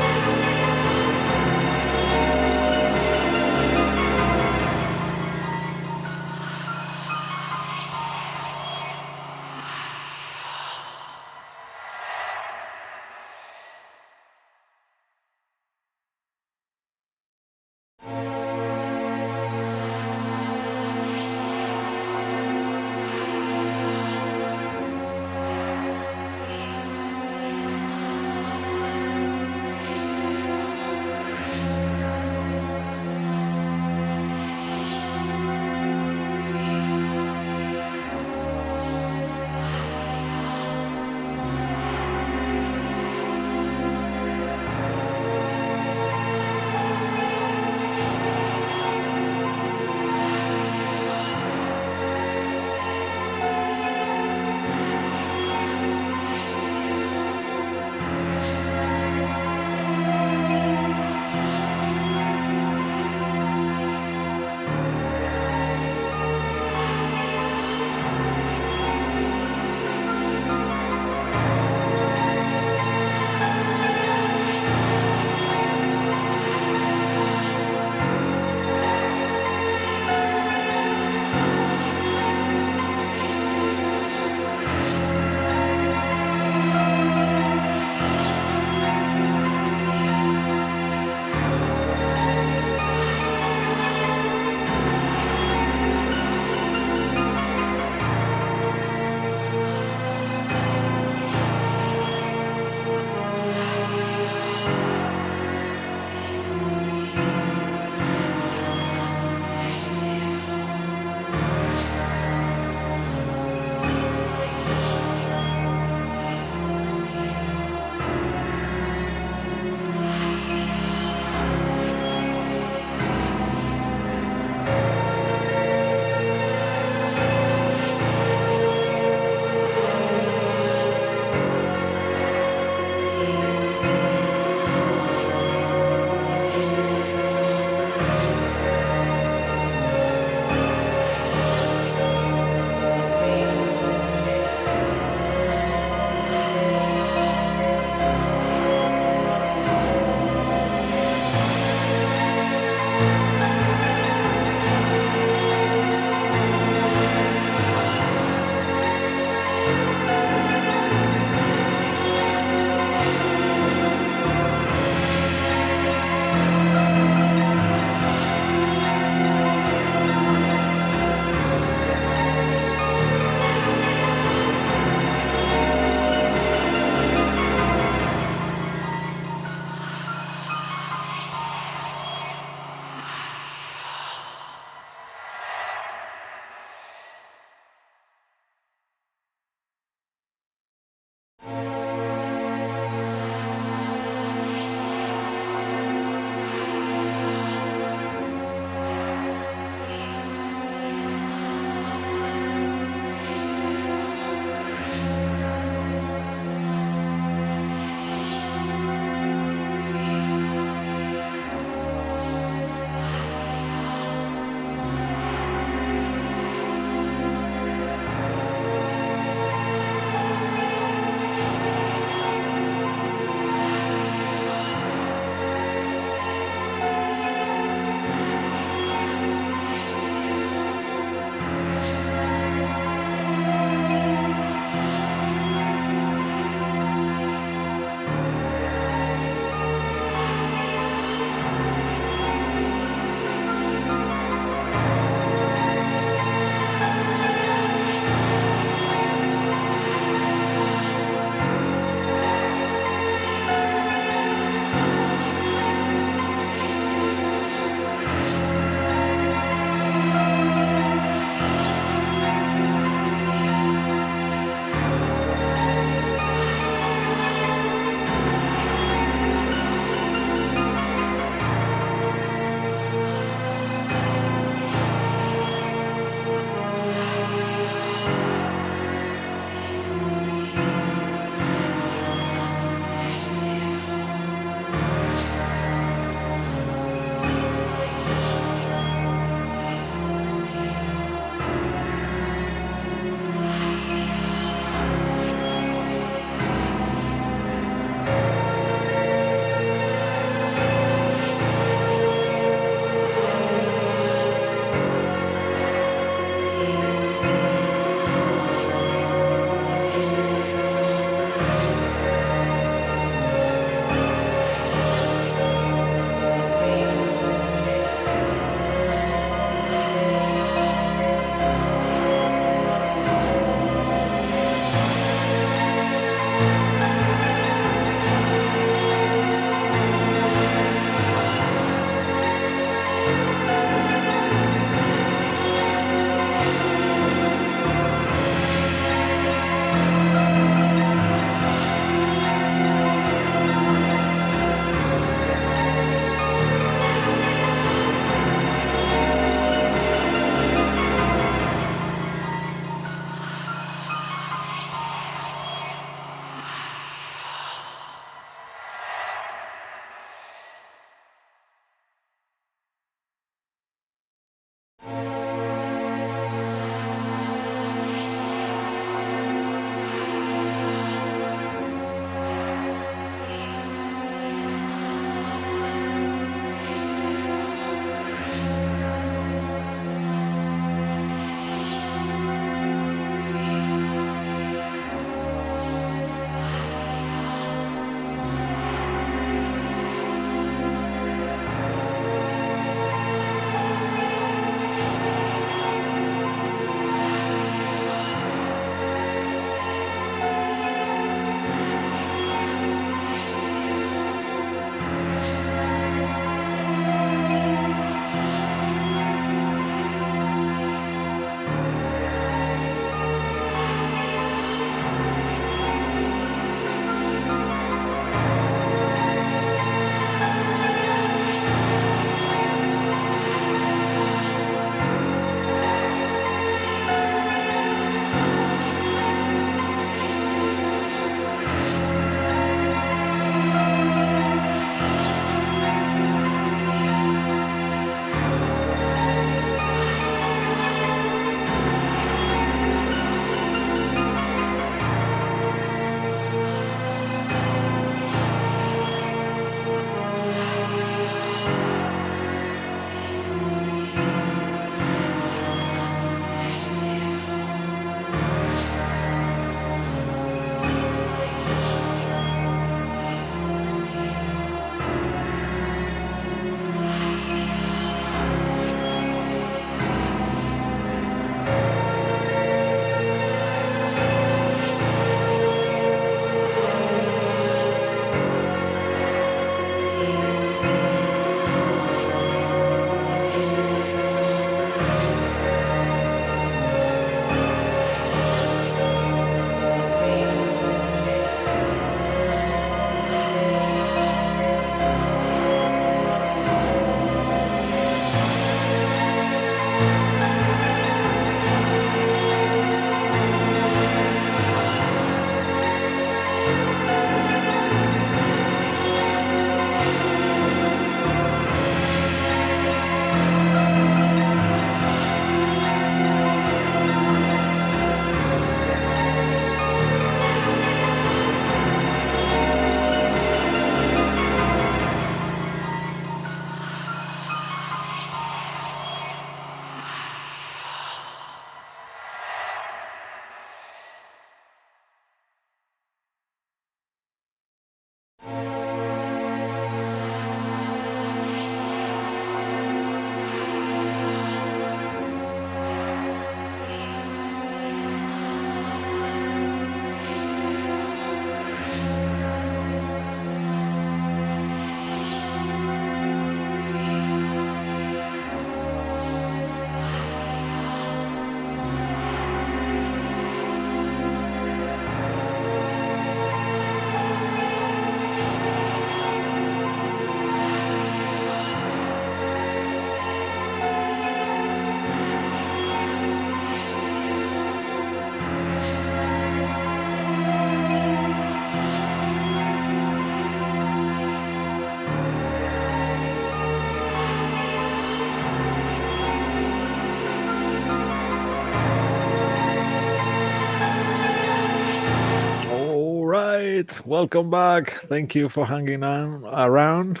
right, welcome back. Thank you for hanging on around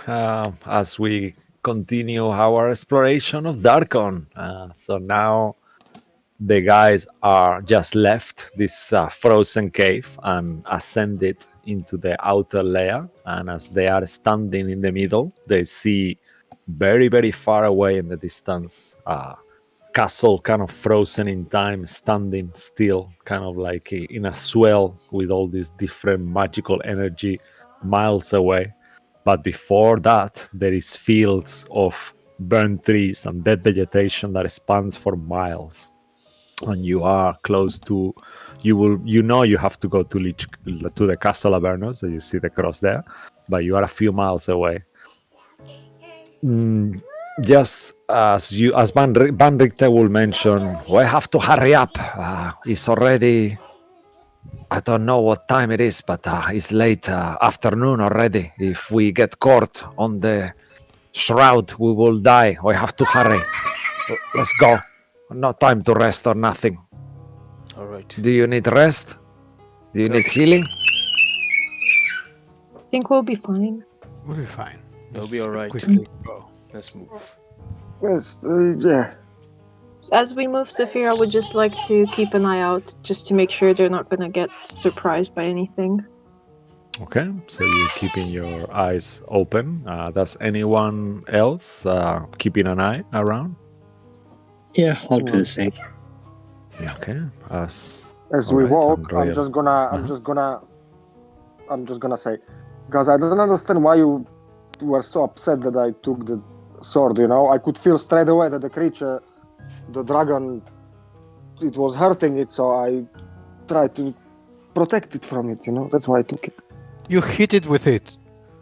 as we continue our exploration of Darkon. So now the guys are just left this frozen cave and ascended into the outer layer. And as they are standing in the middle, they see very, very far away in the distance castle kind of frozen in time, standing still, kind of like in a swell with all this different magical energy miles away. But before that, there is fields of burnt trees and dead vegetation that spans for miles. And you are close to, you have to go to the Castle Avernus, so you see the cross there, but you are a few miles away. Just as Van Richter will mention, we have to hurry up. It's already, I don't know what time it is, but it's late afternoon already. If we get caught on the shroud, we will die. We have to hurry. Let's go. No time to rest or nothing. All right. Do you need rest? Do you No. need healing? I think we'll be fine. We'll be fine. They'll be all right. Quickly go. Let's move. Yes, yeah. As we move, Saphira would just like to keep an eye out, just to make sure they're not gonna get surprised by anything. Okay, so you're keeping your eyes open. Does anyone else keeping an eye around? Yeah, I'll do the same. Yeah, okay. As All we right, walk, Andrea. I'm just gonna say, because I don't understand why you were so upset that I took the sword. You know, I could feel straight away that the creature, the dragon, it was hurting it, so I tried to protect it from it. You know, that's why I took it. You hit it with it.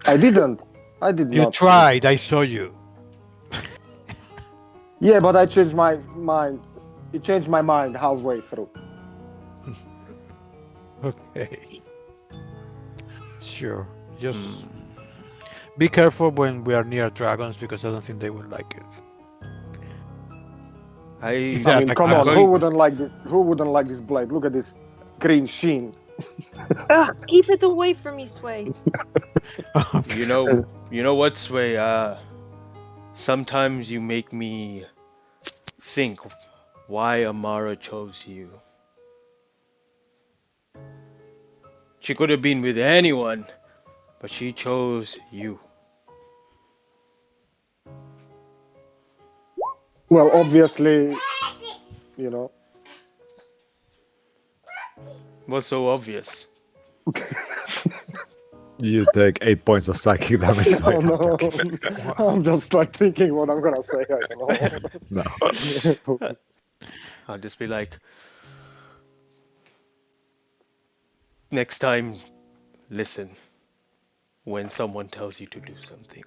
I didn't. I did You not. tried. I saw you. Yeah, but I changed my mind. It changed my mind halfway through. Okay. Sure. Just be careful when we are near dragons, because I don't think they will like it. I I mean, come I'm on, going- who wouldn't like this? Who wouldn't like this blade? Look at this green sheen. Ugh, keep it away from me, Sway. You know what, Sway? Sometimes you make me think why Amara chose you. She could have been with anyone, but she chose you. Well, obviously, you know. What's so obvious? You take 8 points of psychic damage. Oh no, I'm just like thinking what I'm gonna say. I don't know. No. I'll just be like, next time, listen when someone tells you to do something.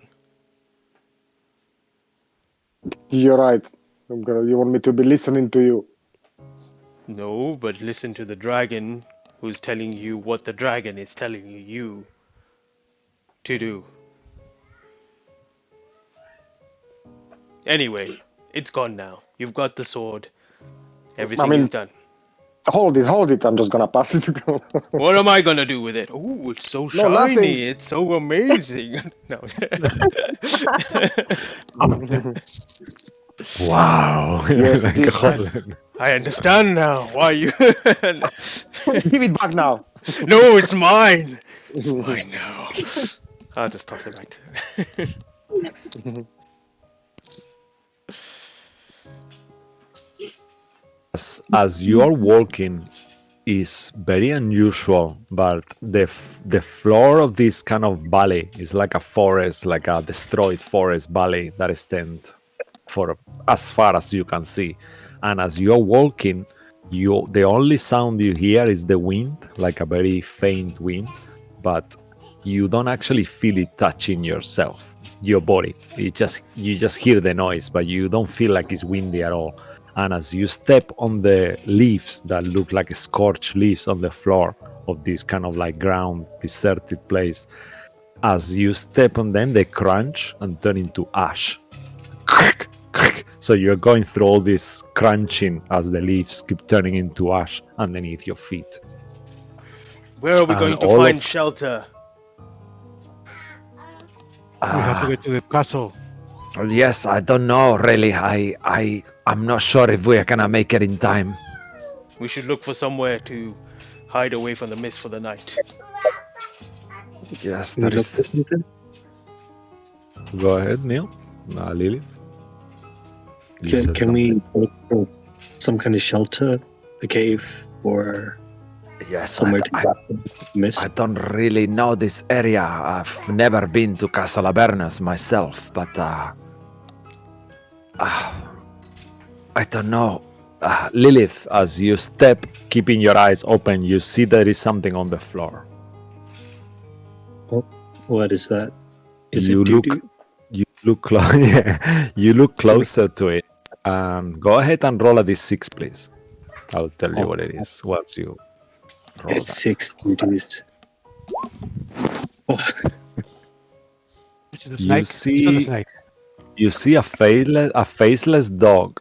You're right. You want me to be listening to you? No, but listen to the dragon who's telling you what the dragon is telling you to do. Anyway, it's gone now. You've got the sword. Everything mean- is done. Hold it. I'm just gonna pass it to go. What am I gonna do with it? Ooh, it's so shiny. No, nothing. It's so amazing. No. Wow. Yes, Like, this- hold on. I understand now why you. Give it back now. No, it's mine. It's mine now. I'll just toss it back to As you're walking is very unusual, but the floor of this kind of valley is like a forest, like a destroyed forest valley that extends for as far as you can see. And as you're walking, the only sound you hear is the wind, like a very faint wind, but you don't actually feel it touching your body. You just hear the noise, but you don't feel like it's windy at all. And as you step on the leaves that look like scorched leaves on the floor of this kind of like ground, deserted place, as you step on them, they crunch and turn into ash. So you're going through all this crunching as the leaves keep turning into ash underneath your feet. Where are we And going to all find of- shelter? We have to get to the castle. Yes, I don't know really. I'm not sure if we're gonna make it in time. We should look for somewhere to hide away from the mist for the night. Yes, Can we that look for is. something? Go ahead, Neil. Lilith. You said Can we something. look for some kind of shelter, a cave, or Yes, somewhere to I miss? I don't really know this area. I've never been to Casa Labernas myself, but I don't know. Lilith, as you step, keeping your eyes open, you see there is something on the floor. What is that? Is You it look- doo-doo? You look you look closer to it. Go ahead and roll a d6, please. I'll tell you what it is once you roll It's that. 6 doo-doos. Oh, It's the You snake. It's not the see- snake. You see a faceless doll.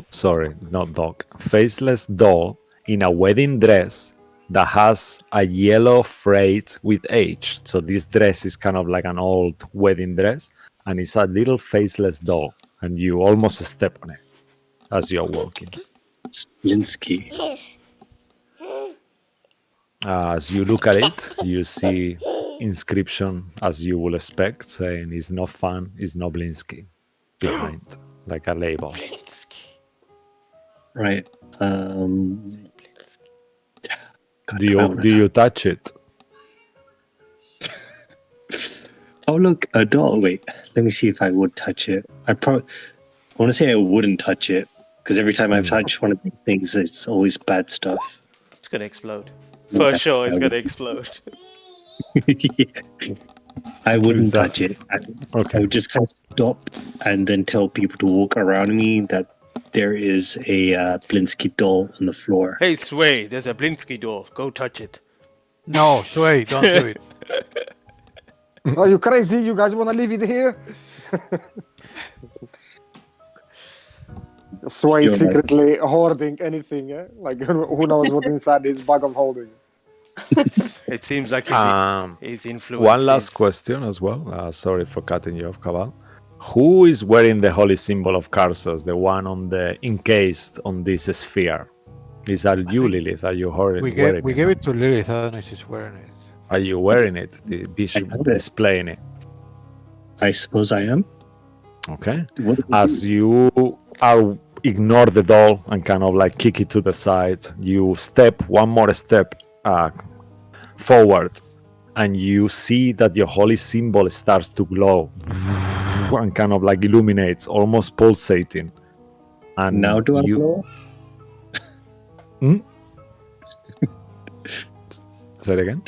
Sorry, not dog. Faceless doll in a wedding dress that has a yellow frayed with age. So this dress is kind of like an old wedding dress, and it's a little faceless doll, and you almost step on it as you're walking. Linsky. As you look at it, you see inscription as you will expect, saying "It's not fun, it's not Blinsky" behind, like a label. Right. Do you touch it? Oh look, a doll. Wait, let me see if I would touch it. I want to say I wouldn't touch it because every time I've touched one of these things, it's always bad stuff. It's gonna explode. For sure, it's gonna explode. Yeah. I wouldn't that- touch it. I Okay. would just kind of stop and then tell people to walk around me that there is a Blinsky doll on the floor. Hey, Sway, there's a Blinsky door. Go touch it. No, Sway, don't do it. Are you crazy? You guys want to leave it here? Sway You're right. secretly hoarding anything, eh? Like, who knows what's inside this bag of holding? It seems like he's influenced. One last question as well. Sorry for cutting you off, Cabal. Who is wearing the holy symbol of Karsos, the one on the encased on this sphere? Is that you, Lilith? Are you wearing We it? gave it to Lilith. I don't know if she's wearing it. Are you wearing it? Displaying it? I suppose I am. Okay. What do we As do? you are ignore the doll and kind of like kick it to the side, you step one more step forward, and you see that your holy symbol starts to glow and kind of like illuminates, almost pulsating. And Now do I you blow? say it again?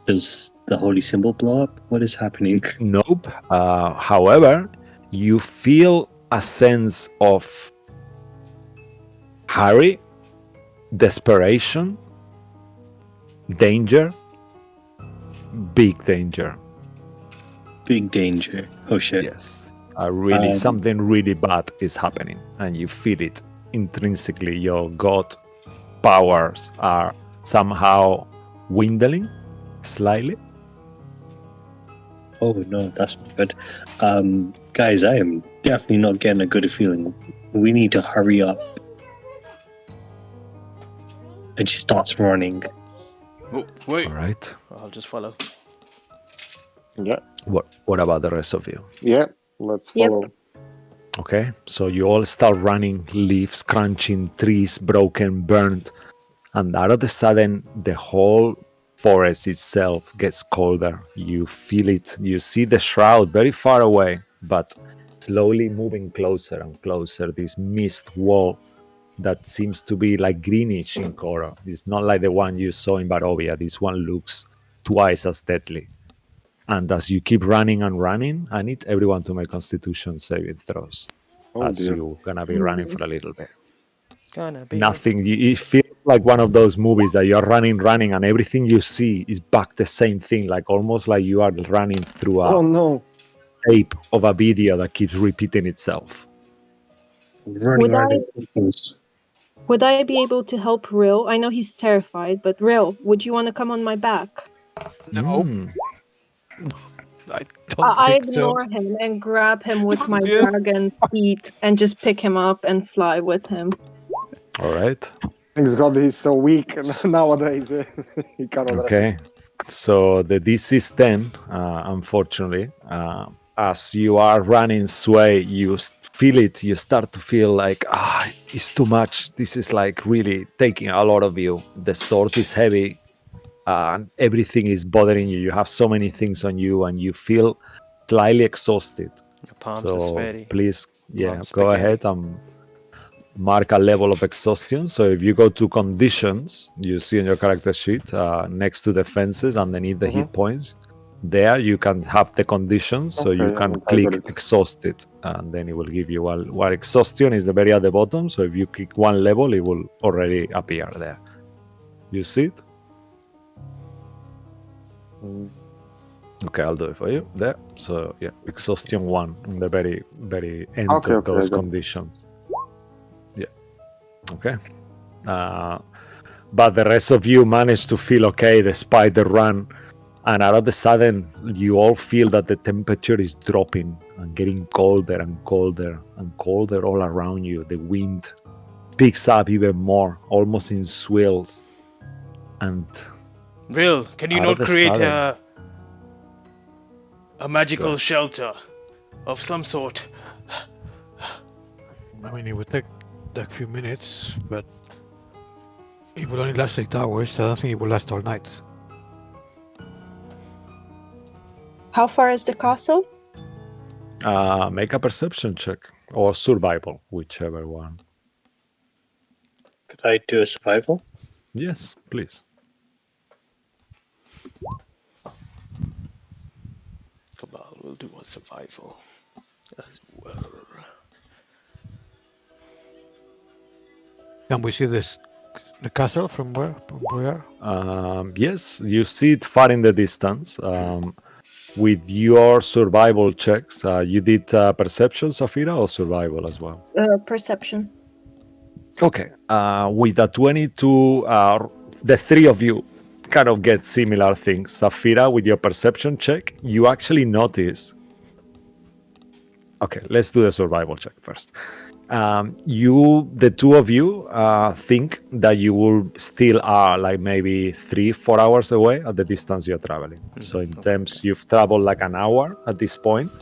Does the holy symbol blow up? What is happening? Nope. However, you feel a sense of hurry, desperation, danger, big danger. Big danger. Oh shit. Yes, something really bad is happening, and you feel it intrinsically. Your god powers are somehow dwindling slightly. Oh no, that's not good. Guys, I am definitely not getting a good feeling. We need to hurry up. And she starts running. Oh, wait. All right. I'll just follow. Yeah, What about the rest of you? yeah. Let's Yep. follow. Okay, so you all start running, leaves crunching, trees broken, burnt, and out of the sudden, the whole forest itself gets colder. You feel it. You see the shroud very far away, but slowly moving closer and closer. This mist wall that seems to be like greenish in color. It's not like the one you saw in Barovia. This one looks twice as deadly. And as you keep running and running, I need everyone to make Constitution saving throws. Oh as dear. you're gonna be running for a little bit. Gonna be Nothing. It feels like one of those movies that you're running, and everything you see is back the same thing. Like almost like you are running through a Oh no. tape of a video that keeps repeating itself. Running Would around I- in circles. Would I be able to help Rill? I know he's terrified, but Rill, would you want to come on my back? No, Mm, I don't I think so. ignore him and grab him with my Yeah. dragon feet and just pick him up and fly with him. all right. Thank God he's so weak nowadays. He cannot Okay. resist. So the DC is 10, unfortunately. As you are running Sway, you feel it. You start to feel like, it's too much. This is like really taking a lot of you. The sword is heavy. And everything is bothering you. You have so many things on you and you feel slightly exhausted. Your palms are So sweaty. please, Mom go spaghetti. ahead and mark a level of exhaustion. So if you go to conditions, you see on your character sheet next to the fences underneath the hit points, there you can have the conditions. So you Okay, can I got click it. exhausted and then it will give you what exhaustion is the very at the bottom. So if you click one level, it will already appear there. You see it? Mm. Okay, I'll do it for you there. So yeah, exhaustion 1 in the very, very end Okay, of okay, those I got it. conditions. Yeah. Okay. But the rest of you manage to feel okay despite the run. And all of a sudden, you all feel that the temperature is dropping and getting colder and colder and colder all around you. The wind picks up even more, almost in swirls. And Real, can you out of not the create sudden, a magical ahead. shelter of some sort? I mean, it would take a few minutes, but it will only last 8 hours. I don't think it will last all night. How far is the castle? Make a perception check or survival, whichever one. Could I do a survival? Yes, please. Cabal will do a survival as well. Can we see the castle from where? From where? Yes, you see it far in the distance. With your survival checks, you did perception, Safira, or survival as well? Perception. Okay. With a 22, the three of you kind of get similar things. Safira, with your perception check, you actually notice. Okay, let's do the survival check first. The two of you think that you will still are like maybe 3-4 hours away at the distance you're traveling. So in terms, you've traveled like an hour at this point,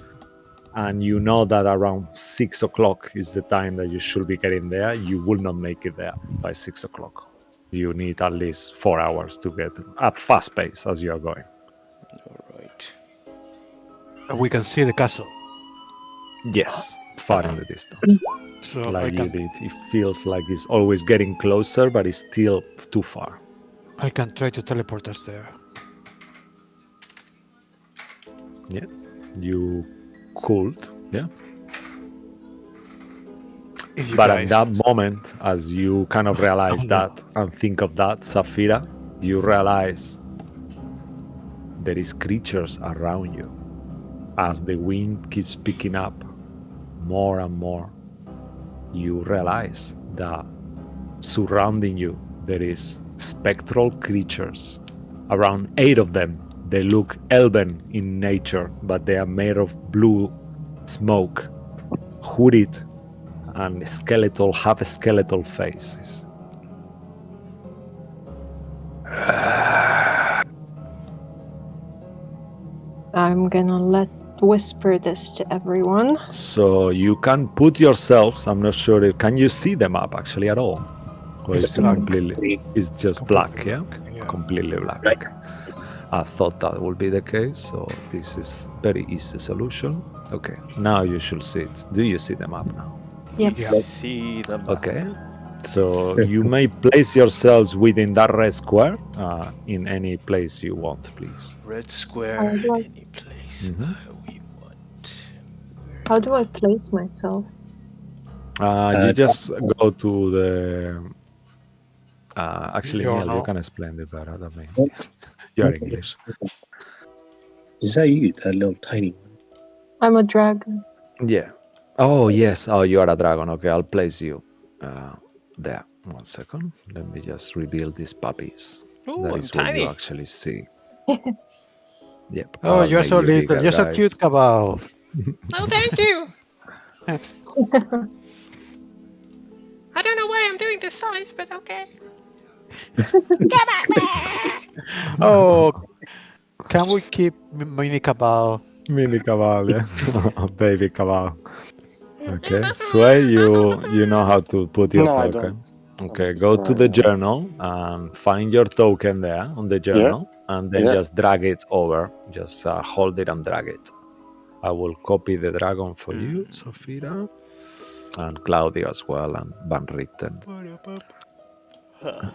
and you know that around 6 o'clock is the time that you should be getting there. You will not make it there by 6 o'clock. You need at least 4 hours to get at fast pace as you are going. Alright. And we can see the castle. Yes, far in the distance. So I Like you can, did. It feels like it's always getting closer, but it's still too far. I can try to teleport us there. Yeah, you could. Yeah. If you But guys, at that moment, as you kind of realize that and think of that, Safira, you realize there is creatures around you. As the wind keeps picking up more and more, you realize that surrounding you there is spectral creatures. Around 8 of them. They look elven in nature, but they are made of blue smoke, hooded and half skeletal faces. I'm gonna whisper this to everyone. So you can put yourselves, I'm not sure, can you see the map actually at all? Or is it black. completely, it's just black, yeah? Completely black. Right. Okay. I thought that would be the case, so this is very easy solution. Okay, now you should see it. Do you see the map now? Yep. Yeah. See the map. Okay. So you may place yourselves within that red square in any place you want, please. Red square, Alright. any place Mhm. we want. How do I place myself? You just go to the. Actually, You're Neil, you now- can explain it better than me. What? You're English. Is that you, that little tiny one? I'm a dragon. Yeah. Oh, yes. Oh, you are a dragon. Okay, I'll place you there. 1 second. Let me just reveal these puppies. Ooh, That I'm is what you tiny. actually see. Yep. Oh, I'll you're make so you little. bigger, You're so guys. cute, Cabal. Oh, thank you. I don't know why I'm doing this size, but okay. Come at me! Oh, can we keep mini Cabal? Mini Cabal, yeah. Baby Cabal. Okay. Sway, you know how to put your No, I token. don't. Okay, I'm go just to the trying, journal and find your token there on the journal, and then Yeah. just drag it over. Just hold it and drag it. I will copy the dragon for you, Safira, and Claudio as well, and Van Richten. Let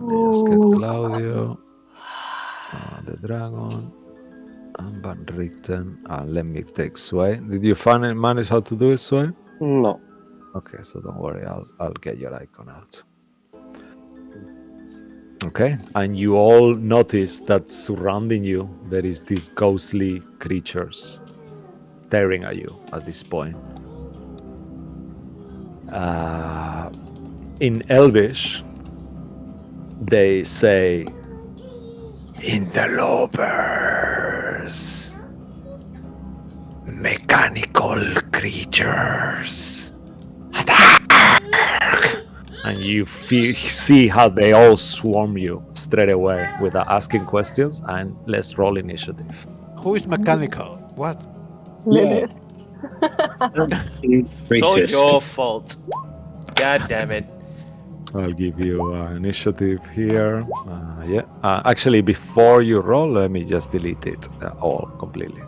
me just get Claudio, the dragon, and Van Richten, and let me take Sway. Did you manage how to do it, Sway? No. Okay, so don't worry, I'll get your icon out. Okay, and you all notice that surrounding you there is these ghostly creatures staring at you at this point. In Elvish, they say, "Interlopers, mechanical creatures, attack!" And you see how they all swarm you straight away without asking questions. And let's roll initiative. Who is mechanical? What? Lilith. It's all Racist. your fault. God damn it. I'll give you initiative here. Actually, before you roll, let me just delete it all completely.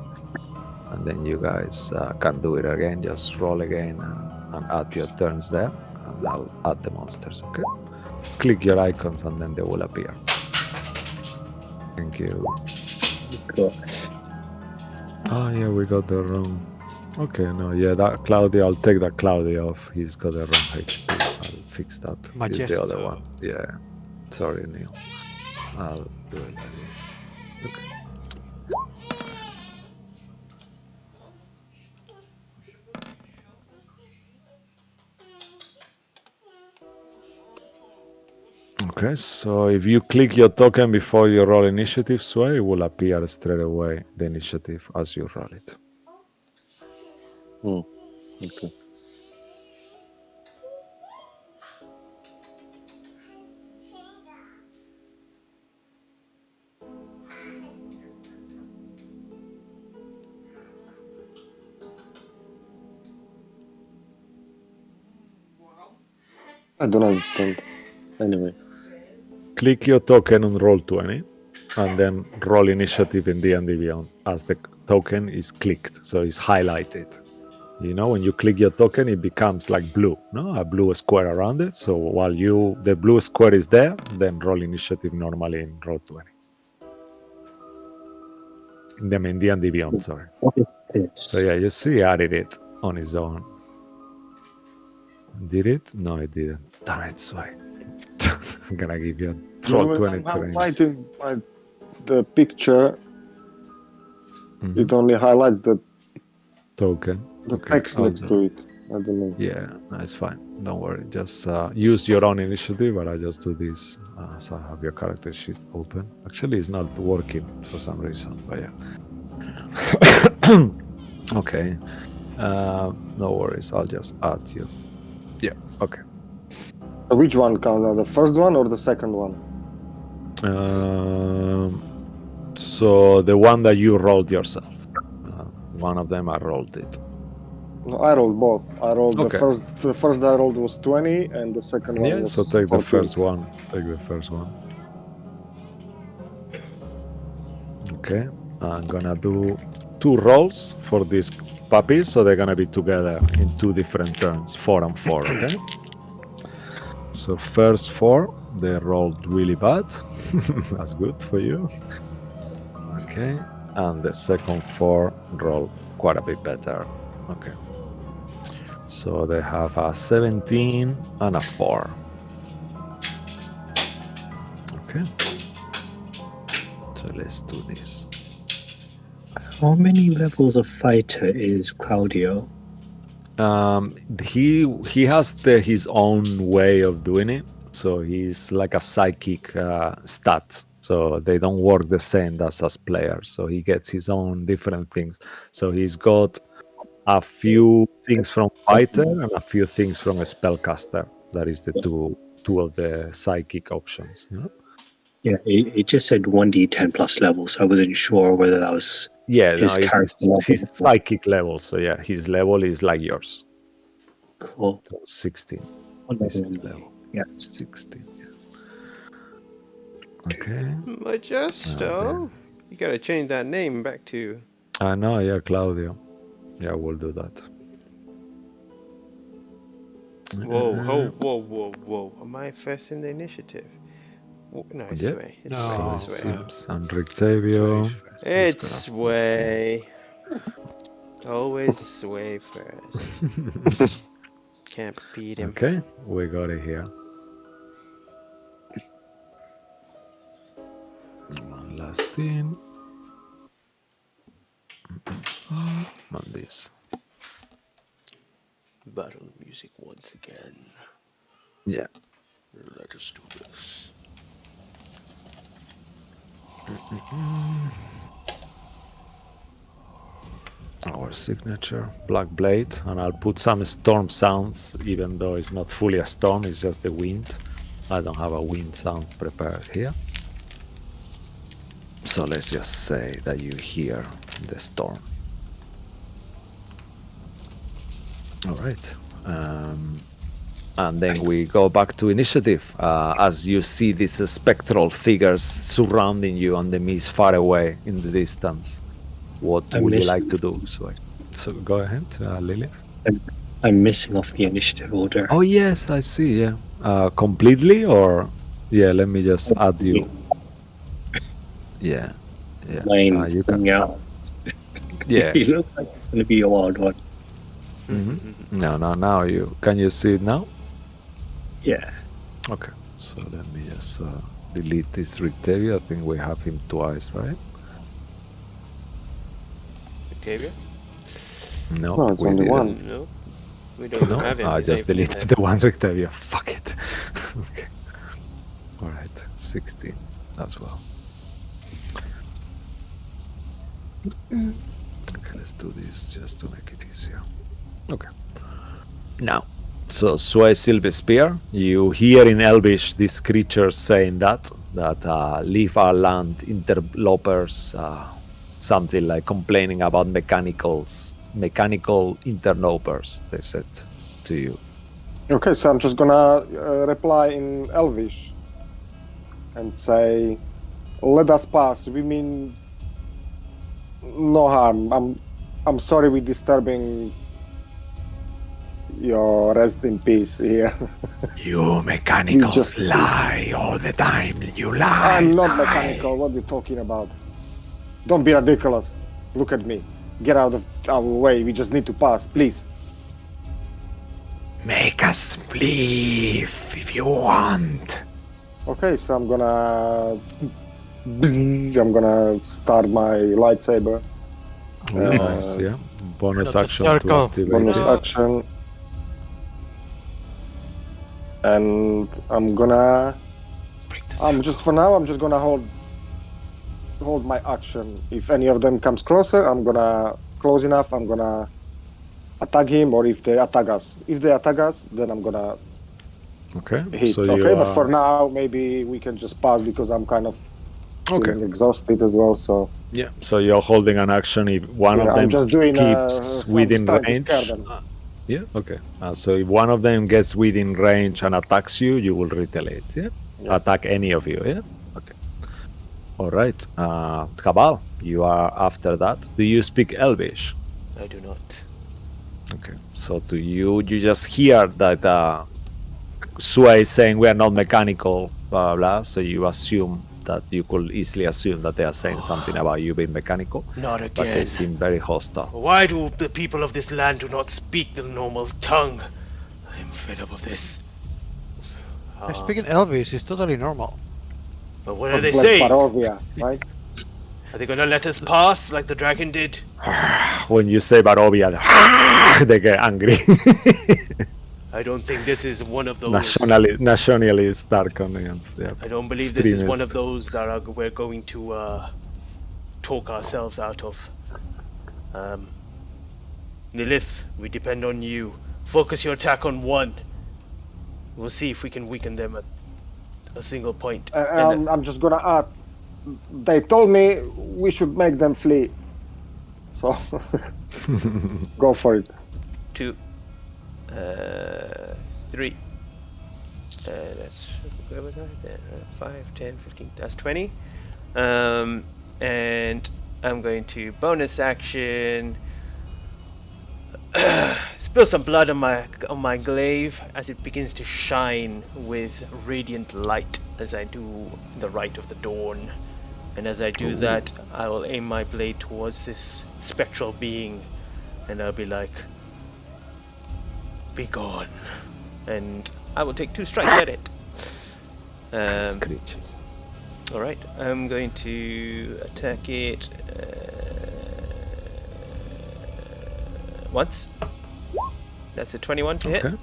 And then you guys can do it again. Just roll again and add your turns there. And I'll add the monsters, okay? Click your icons and then they will appear. Thank you. Gosh. Oh, yeah, we got the wrong. Okay, no, yeah, that Claudio, I'll take that Claudio off. He's got the wrong HP. I'll fix that. It's the other Majesto. one. Yeah. Sorry, Neil. I'll do it like this. Okay. Okay, so if you click your token before you roll initiative, Sway, it will appear straight away, the initiative, as you roll it. Okay. I don't understand. Anyway. Click your token on Roll20, and then roll initiative in D&D Beyond as the token is clicked, so it's highlighted. You know, when you click your token, it becomes like blue, no? A blue square around it. So while the blue square is there, then roll initiative normally in Roll20. In D&D Beyond, sorry. What is this? So yeah, you see, he added it on his own. Did it? No, it didn't. Damn it, Sway. I'm gonna give you a Roll20 I'm training. highlighting the picture. Mhm. It only highlights the Token. Okay, text I'll next do- to it. I don't know. Yeah, no, it's fine. Don't worry. Just use your own initiative, but I just do this so I have your character sheet open. Actually, it's not working for some reason, but yeah. Okay. No worries. I'll just add you. Yeah, okay. Which one counts? The first one or the second one? So the one that you rolled yourself. One of them I rolled it. No, I rolled both. I rolled Okay. the first I rolled was 20, and the second one Yeah, was so take 14. the first one. Take the first one. Okay. I'm gonna do 2 rolls for these puppies, so they're gonna be together in 2 different turns, 4 and 4, okay? So first 4, they rolled really bad. That's good for you. Okay. And the second 4 rolled quite a bit better. Okay. So they have a 17 and a 4. Okay. So let's do this. How many levels of fighter is Claudio? He has his own way of doing it. So he's like a psychic stat. So they don't work the same as players. So he gets his own different things. So he's got a few things from fighter and a few things from a spellcaster. That is the two of the psychic options. You know? Yeah, it just said 1d10 plus level, so I wasn't sure whether that was Yeah, his no, character it's level. his psychic level. So yeah, his level is like yours. Cool. So 16. What This level is am I? level. Yeah. 16. Yeah. Okay. Modesto? You gotta change that name back to... I know, yeah, Claudio. Yeah, we'll do that. Whoa. Am I first in the initiative? No, it's Yeah. Sway. It's No, Sway. So It's it Sway. seems and Rictavio. It's Sway. Always Sway first. Can't beat him. Okay, we got it here. One last thing. On this. Battle music once again. Yeah. Let us do this. Our signature, Black Blade, and I'll put some storm sounds, even though it's not fully a storm, it's just the wind. I don't have a wind sound prepared here. So let's just say that you hear the storm. All right. And then we go back to initiative as you see these spectral figures surrounding you on the mist far away in the distance. What would you like to do? So go ahead, Lilith. I'm missing off the initiative order. Oh yes, I see. Yeah, completely or yeah. Let me just add you. Yeah. Mine You can. out. Yeah. It looks like it's going to be a wild one. No. Now you can you see it now? Yeah. Okay. So let me just delete this Rictavia. I think we have him twice, right? Octavia? No, No, it's we only didn't. one. No. We don't No, have him. I He's just not even deleted there. the one Rictavia. Fuck it. Okay. All right, 16 as well. Okay, let's do this just to make it easier. Okay. Now, so Sway Silver Spear, you hear in Elvish these creatures saying that leave our land, interlopers, something like complaining about mechanical interlopers, they said to you. Okay, so I'm just gonna reply in Elvish and say, "Let us pass. We mean no harm. I'm sorry we're disturbing your rest in peace here." You mechanicals just- lie all the time. You lie. I'm not mechanical. What are you talking about? Don't be ridiculous. Look at me. Get out of our way. We just need to pass, please. Make us leave if you want. Okay, so I'm gonna start my lightsaber. Nice, yeah. Bonus Got the action to circle. activate Bonus it. action. And I'm gonna I'm just gonna hold my action. If any of them comes closer, I'm gonna close enough, I'm gonna attack him, or if they attack us. If they attack us, then I'm gonna Okay. hit. So Okay, you but for now maybe we can just pass because I'm kind of okay. feeling exhausted as well, so Yeah. So you're holding an action if one yeah, of them I'm just doing keeps some within trying to range. scare them. Yeah. Okay. So if one of them gets within range and attacks you, you will retaliate. Yeah. Yeah. Attack any of you. Yeah. Okay. All right. Cabal, you are after that. Do you speak Elvish? I do not. Okay. So to you just hear that Sway is saying we are not mechanical, blah, blah, blah. So you assume that you could easily assume that they are saying something about you being mechanical, Not but they again. seem very hostile. Why do the people of this land do not speak the normal tongue? I'm fed up of this. Speaking Elvis is totally normal. But what are they Like saying? Barovia, right? Are they gonna let us pass like the dragon did? When you say Barovia, they get angry. I don't think this is one of those. Nationalist Darkonians. Yeah. I don't believe this is one of Extremist. those that we're going to talk ourselves out of. Nilith, we depend on you. Focus your attack on one. We'll see if we can weaken them at a single point. I'm just gonna add. They told me we should make them flee. So go for it. 2, 3. That's 5, 10, 15. That's 20. And I'm going to bonus action. Spill some blood on my glaive as it begins to shine with radiant light as I do the rite of the dawn. And as I do that, I will aim my blade towards this spectral being, and I'll be like, "Be gone!" And I will take 2 strikes at it. Screeches. All right, I'm going to attack it once. That's a 21 to hit. Okay.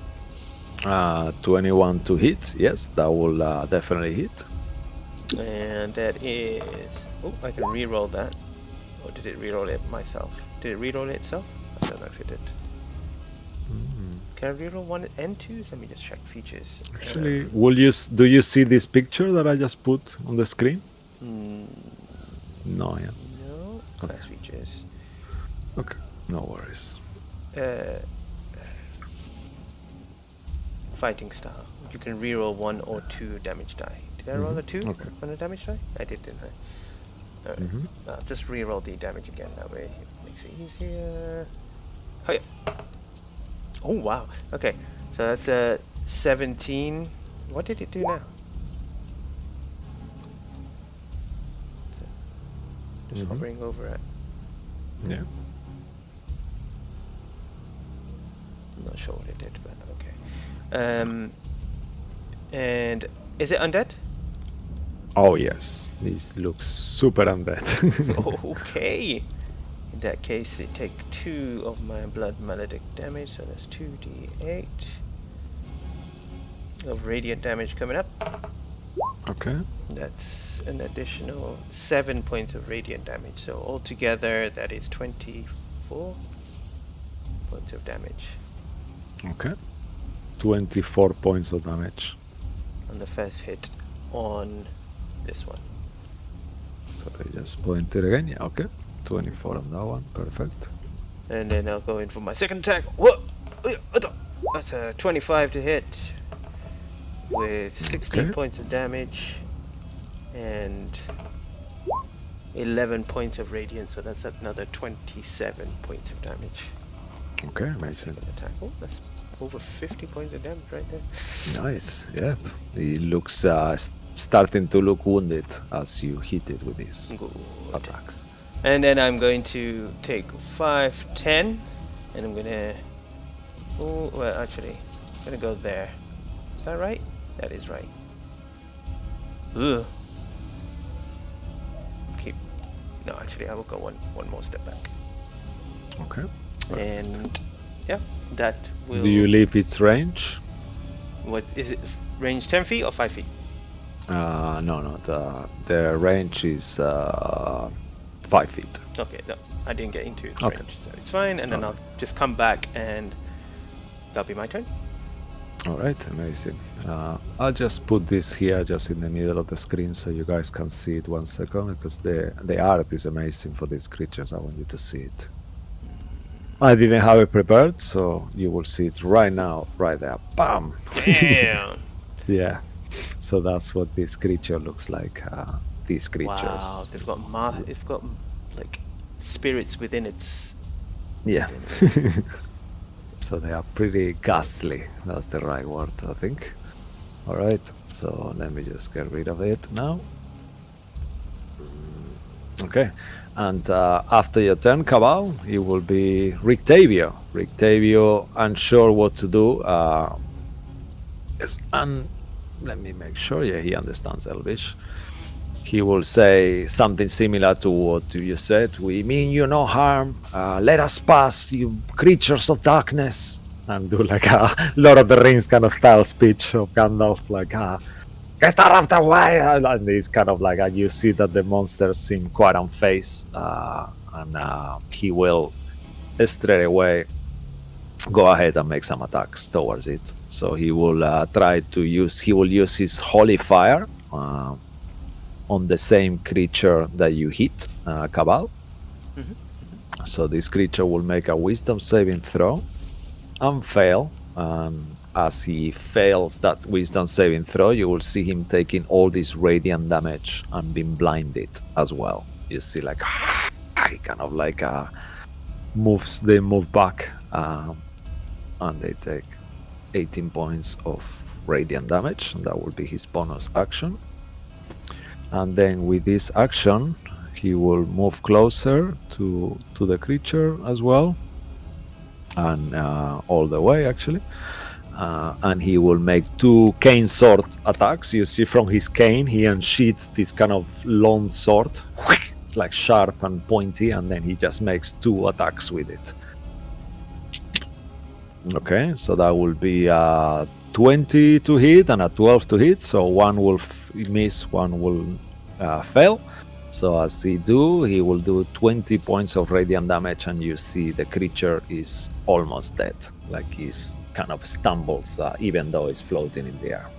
21 to hit. Yes, that will definitely hit. And that is... Oh, I can re-roll that. Or did it re-roll it myself? Did it re-roll it itself? I don't know if it did. Can I re-roll 1 and 2s? Let me just check features. Actually, do you see this picture that I just put on the screen? No, yeah. No. Class features. Okay, no worries. Fighting style. You can re-roll 1 or 2 damage die. Did I roll a 2 Okay. on a damage die? I did, didn't I? Alright. Just re-roll the damage again. That way it makes it easier. Oh yeah. Oh wow. Okay. So that's a 17. What did it do now? Just hovering over it. Yeah. I'm not sure what it did, but okay. And is it undead? Oh yes, this looks super undead. Okay. In that case, they take 2 of my blood maledict damage, so that's 2d8 of radiant damage coming up. Okay. That's an additional 7 points of radiant damage. So altogether, that is 24 points of damage Okay. 24 points of damage. on the first hit on this one. So I just point it again. Yeah, okay. 24 on that one. Perfect. And then I'll go in for my second attack. Whoa! That's a 25 to hit with 16 Okay. points of damage and 11 points of radiant, so that's another 27 points of damage. Okay, amazing. Second attack. Oh, that's over 50 points of damage right there. Nice. Yeah. He looks starting to look wounded as you hit it with these Good. attacks. And then I'm going to take 5, 10, and I'm gonna... Oh, well, actually, I'm gonna go there. Is that right? That is right. Ugh. Keep... No, actually, I will go one more step back. Okay. And, yeah, that will... Do you leave its range? What, is it range 10 feet or 5 feet? No. The range is 5 feet. Okay, no, I didn't get into its Okay. range, so it's fine, and then I'll just come back and that'll be my turn. All right, amazing. I'll just put this here, just in the middle of the screen, so you guys can see it 1 second, because the art is amazing for these creatures. I want you to see it. I didn't have it prepared, so you will see it right now, right there. Bam! Damn! Yeah. So that's what this creature looks like. These creatures. Wow, they've got like spirits within its. Yeah. So they are pretty ghastly. That's the right word, I think. All right. So let me just get rid of it now. Okay. And after your turn, Cabal, it will be Rictavio. Rictavio, unsure what to do. Yes, and let me make sure. Yeah, he understands Elvish. he will say something similar to what you said. We mean you no harm. Let us pass, you creatures of darkness. And do like a Lord of the Rings kind of style speech of Gandalf, like, get out of the way. And it's kind of like, you see that the monsters seem quite unfazed. And he will straight away go ahead and make some attacks towards it. So he will he will use his holy fire on the same creature that you hit, Cabal. So this creature will make a wisdom saving throw and fail. As he fails that wisdom saving throw, you will see him taking all this radiant damage and being blinded as well. You see, like, he kind of like they move back, and they take 18 points of radiant damage, and that will be his bonus action. And then with this action, he will move closer to the creature as well, and all the way actually. And he will make 2 cane sword attacks. You see from his cane, he unsheaths this kind of long sword, like sharp and pointy, and then he just makes 2 attacks with it. Okay, so that will be 20 to hit and a 12 to hit. So one will miss, one will fail. So as he will do 20 points of radiant damage, and you see the creature is almost dead. Like he's kind of stumbles, even though he's floating in the air.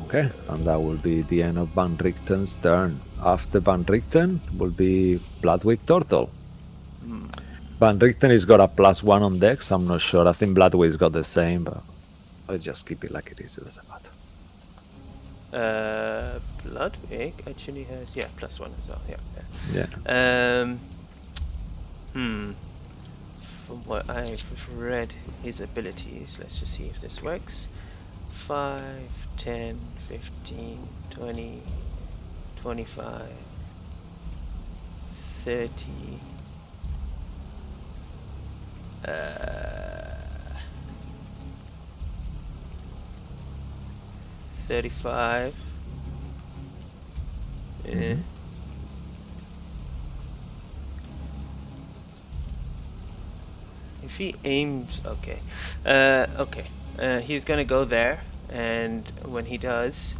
Okay, and that will be the end of Van Richten's turn. After Van Richten will be Bloodwig Turtle. Van Richten has got a +1 on Dex. I'm not sure. I think Bloodwig's got the same, but I'll just keep it like it is. It doesn't matter. Bloodwig actually has +1 as well. Yeah. From what I've read his abilities, let's just see if this works. 5, 10, 15, 20, 25, 30. 35. If he aims, okay. He's gonna go there, and when he does,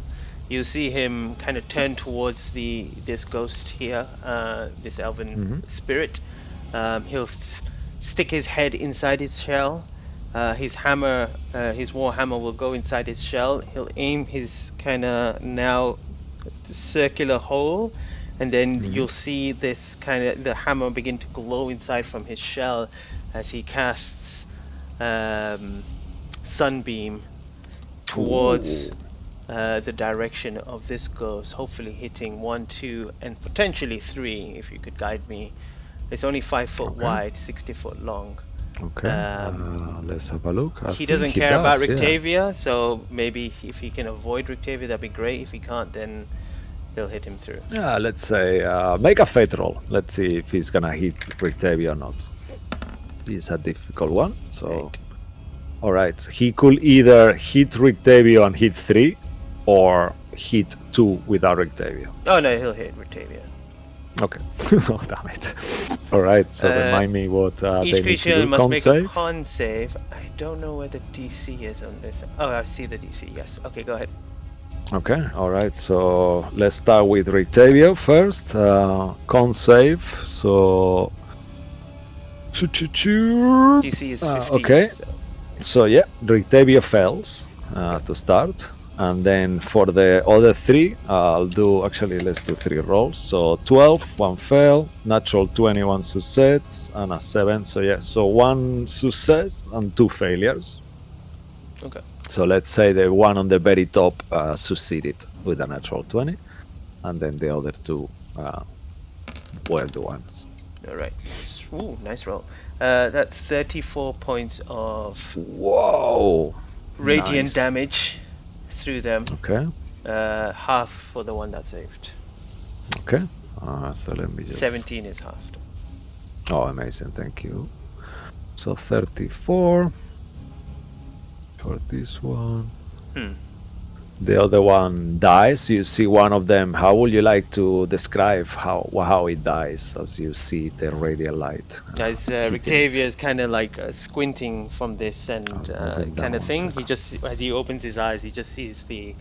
you see him kind of turn towards this ghost here, this elven spirit. He'll stick his head inside its shell. His hammer, his war hammer will go inside his shell. He'll aim his kind of now circular hole, and then you'll see this kind of the hammer begin to glow inside from his shell as he casts sunbeam towards the direction of this ghost, hopefully hitting 1, 2, and potentially 3 if you could guide me. It's only 5 foot wide, 60 foot long. Okay, let's have a look. He doesn't care about Rictavia, so maybe if he can avoid Rictavia, that'd be great. If he can't, then he'll hit him through. Yeah, let's say make a fate roll. Let's see if he's gonna hit Rictavia or not. It's a difficult one, so... Alright, he could either hit Rictavia and hit 3, or hit 2 without Rictavia. Oh no, he'll hit Rictavia. Okay. Oh, damn it. Alright, so remind me what they each need to creature do. must Con make save? a con save. I don't know where the DC is on this. Oh, I see the DC, yes. Okay, go ahead. Okay, alright, so let's start with Rictavia first. Con save, so... DC is 15. Okay. So yeah, Rictavia fails to start, and then for the other 3, I'll do, actually let's do 3 rolls. So 12, 1 fail, natural 20, 1 success, and a 7. So yeah, so 1 success and 2 failures. Okay. So let's say the one on the very top succeeded with a natural 20, and then the other 2 were the ones. Alright. Ooh, nice roll. That's 34 points of radiant damage through them. Okay. Half for the one that saved. Okay. So let me just... 17 is halved. Oh, amazing. Thank you. So 34 for this one. The other one dies. You see one of them. How would you like to describe how it dies as you see the radial light? As hitting Rictavia it? is kind of like squinting from this and I'll move him kind down of one thing, he sec. just, as he opens his eyes, he just sees the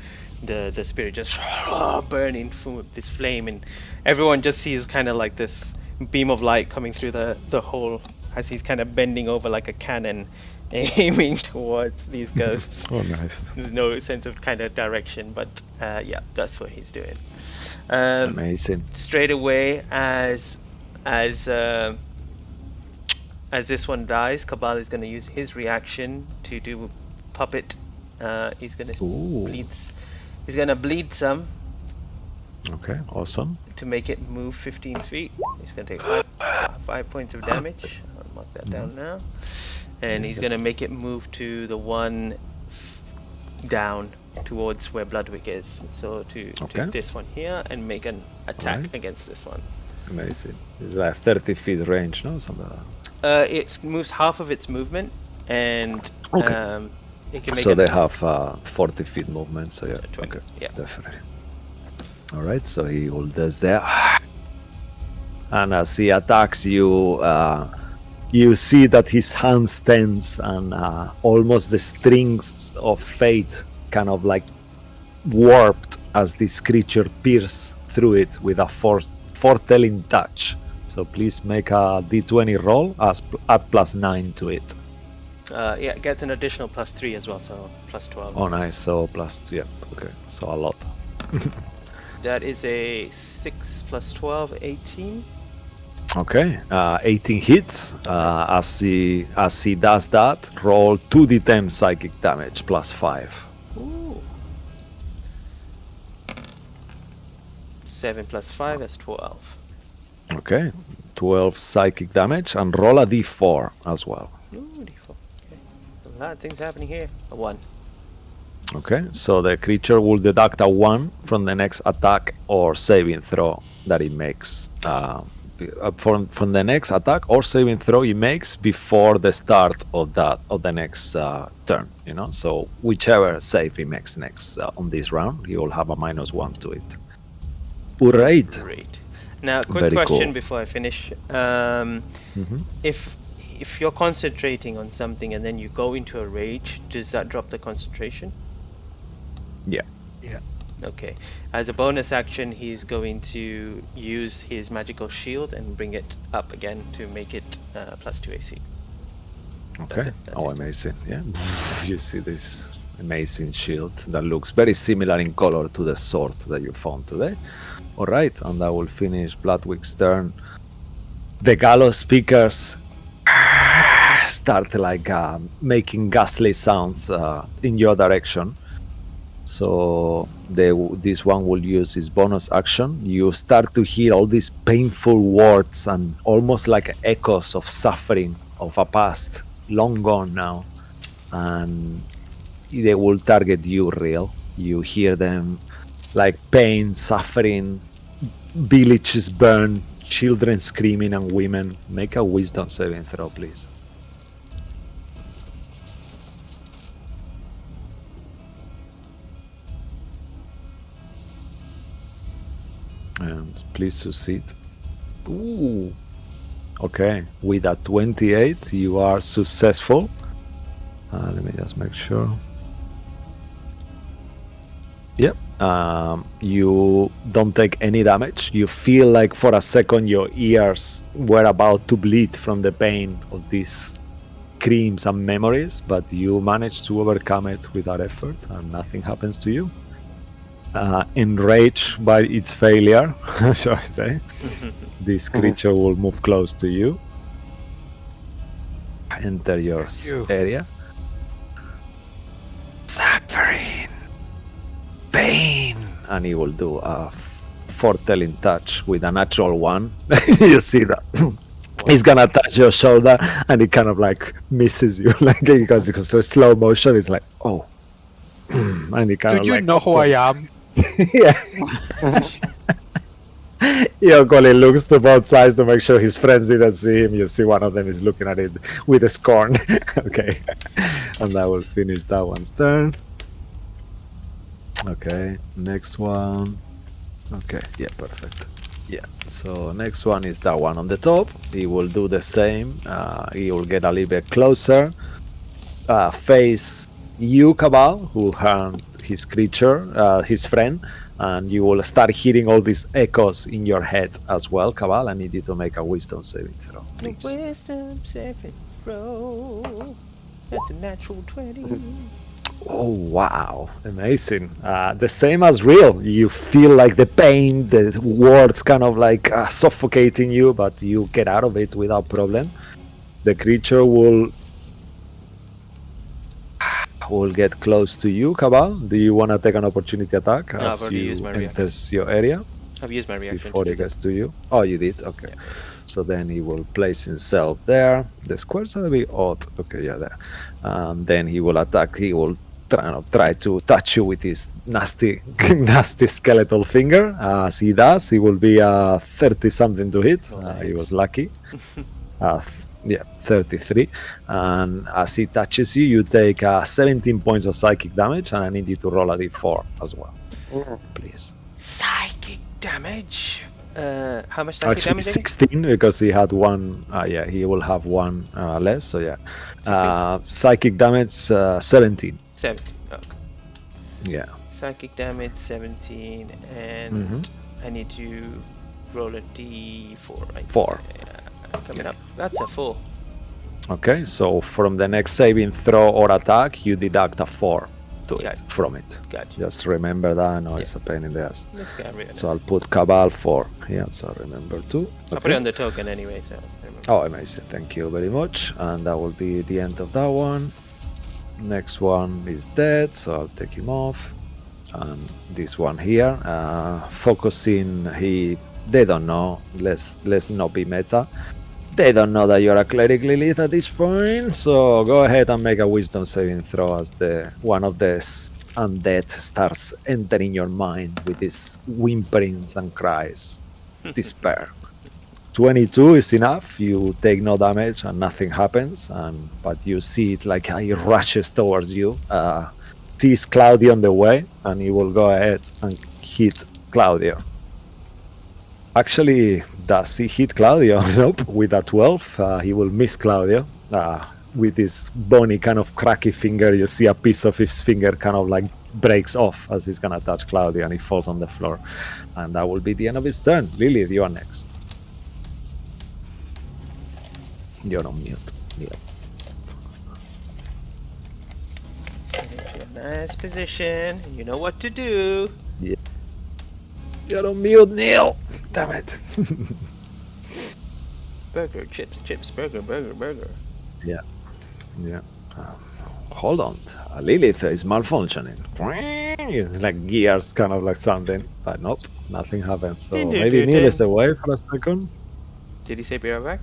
spirit just burning through this flame, and everyone just sees kind of like this beam of light coming through the hole as he's kind of bending over like a cannon, aiming towards these ghosts. Oh, nice. There's no sense of kind of direction, but yeah, that's what he's doing. Amazing. Straight away, as this one dies, Cabal is going to use his reaction to do puppet. He's going to Ooh. bleed. He's going to bleed some Okay, awesome. to make it move 15 feet. He's going to take 5 points of damage. I'll mark that down now. And he's going to make it move to the one down towards where Bloodwick is. So to this one here and make an attack Alright. against this one. Amazing. It's like 30 feet range, no? Something like that. It moves half of its movement, and Okay. it can make So an they have 40 feet movement, so yeah, 20, okay, yeah. definitely. All right, so he will does there, and as he attacks you, you see that his hands tense, and almost the strings of fate kind of like warped as this creature pierces through it with a foretelling touch. So please make a d20 roll, add +9 to it. Yeah, it gets an additional +3 as well, so +12. Oh, nice. So plus, yeah, okay. So a lot. That is a 6 + 12, 18. Okay, 18 hits. As he does that, roll 2d10 psychic damage +5. Ooh. 7 + 5, that's 12. Okay, 12 psychic damage, and roll a d4 as well. Ooh, D4. Okay. A lot of things happening here. A 1. Okay, so the creature will deduct a 1 from the next attack or saving throw that it makes. From the next attack or saving throw it makes before the start of the next turn. You know, so whichever save he makes next on this round, he will have a -1 to it. Alright. Great. Now, quick Very question cool. before I finish. Mhm. If you're concentrating on something and then you go into a rage, does that drop the concentration? Yeah. Okay. As a bonus action, he's going to use his magical shield and bring it up again to make it +2 AC. Okay. That's Oh, it. amazing. Yeah. You see this amazing shield that looks very similar in color to the sword that you found today. All right, and that will finish Bloodwick's turn. The gallows speakers start like making ghastly sounds in your direction. So this one will use his bonus action. You start to hear all these painful words and almost like echoes of suffering of a past long gone now, and they will target you real. You hear them like pain, suffering, villages burn, children screaming, and women. Make a wisdom saving throw, please. And please succeed. Ooh. Okay, with a 28, you are successful. Let me just make sure. Yep. You don't take any damage. You feel like for a second your ears were about to bleed from the pain of these screams and memories, but you managed to overcome it without effort, and nothing happens to you. Enraged by its failure, shall I say, this creature will move close to you, enter your area. Suffering, pain, and he will do a foretelling touch with a natural one. You see that? He's gonna touch your shoulder, and he kind of like misses you, like because it's so slow motion. It's like, oh, and he kind Do of you like, know who I am? yeah. Yokoli looks to both sides to make sure his friends didn't see him. You see one of them is looking at it with a scorn. Okay. And that will finish that one's turn. Okay, next one. Okay, yeah, perfect. Yeah, so next one is that one on the top. He will do the same. He will get a little bit closer. Face you, Cabal, who harmed his creature, his friend, and you will start hearing all these echoes in your head as well, Cabal. I need you to make a wisdom saving throw, please. Wisdom saving throw. That's a natural 20. Oh wow, amazing. The same as real. You feel like the pain, the words kind of like suffocating you, but you get out of it without problem. The creature will get close to you, Cabal. Do you want to take an opportunity attack No, I've as already you used my reaction. enters your area I've used my reaction before to he do gets to you? Oh, you did? Okay. Yeah. So then he will place himself there. The squares are a bit odd. Okay, yeah, there. Then he will attack. He will try to touch you with his nasty, nasty skeletal finger. As he does, he will be 30 something to hit. Oh, He nice. was lucky. Yeah, 33. And as he touches you, you take 17 points of psychic damage, and I need you to roll a d4 as well, please. Psychic damage. How much psychic Actually, damage? 16 because he had one. Yeah, he will have one less. So yeah, psychic damage 17. 17. Okay. Yeah. Psychic damage 17, and I need to roll a d4. Right? 4. Yeah, coming up. That's a full. Okay, so from the next saving throw or attack, you deduct a 4 to Got it it. from it. Gotcha. Just remember that. I know it's a pain in the ass. Let's get rid of So I'll put Cabal 4 here. So I remember 2. I'll put it on the token anyway, so I remember. Oh, amazing. Thank you very much. And that will be the end of that one. Next one is dead, so I'll take him off. And this one here, focusing, they don't know. Let's not be meta. They don't know that you're a cleric, Lilith, at this point. So go ahead and make a wisdom saving throw as one of the undead starts entering your mind with these whimperings and cries. Despair. 22 is enough. You take no damage and nothing happens. But you see it like he rushes towards you. Sees Claudio on the way, and he will go ahead and hit Claudio. Actually, does he hit Claudio? Nope. With a 12, he will miss Claudio. With his bony kind of cracky finger, you see a piece of his finger kind of like breaks off as he's gonna touch Claudio, and he falls on the floor. And that will be the end of his turn. Lilith, you are next. You're on mute. Yeah. Get into a nice position. You know what to do. You're on mute, Neil. Damn it. Burger, chips, chips, burger, burger, burger. Yeah. Hold on. Lilith is malfunctioning. It's like gears, kind of like something. But nope, nothing happens. So maybe Neil is away for a second. Did he say be right back?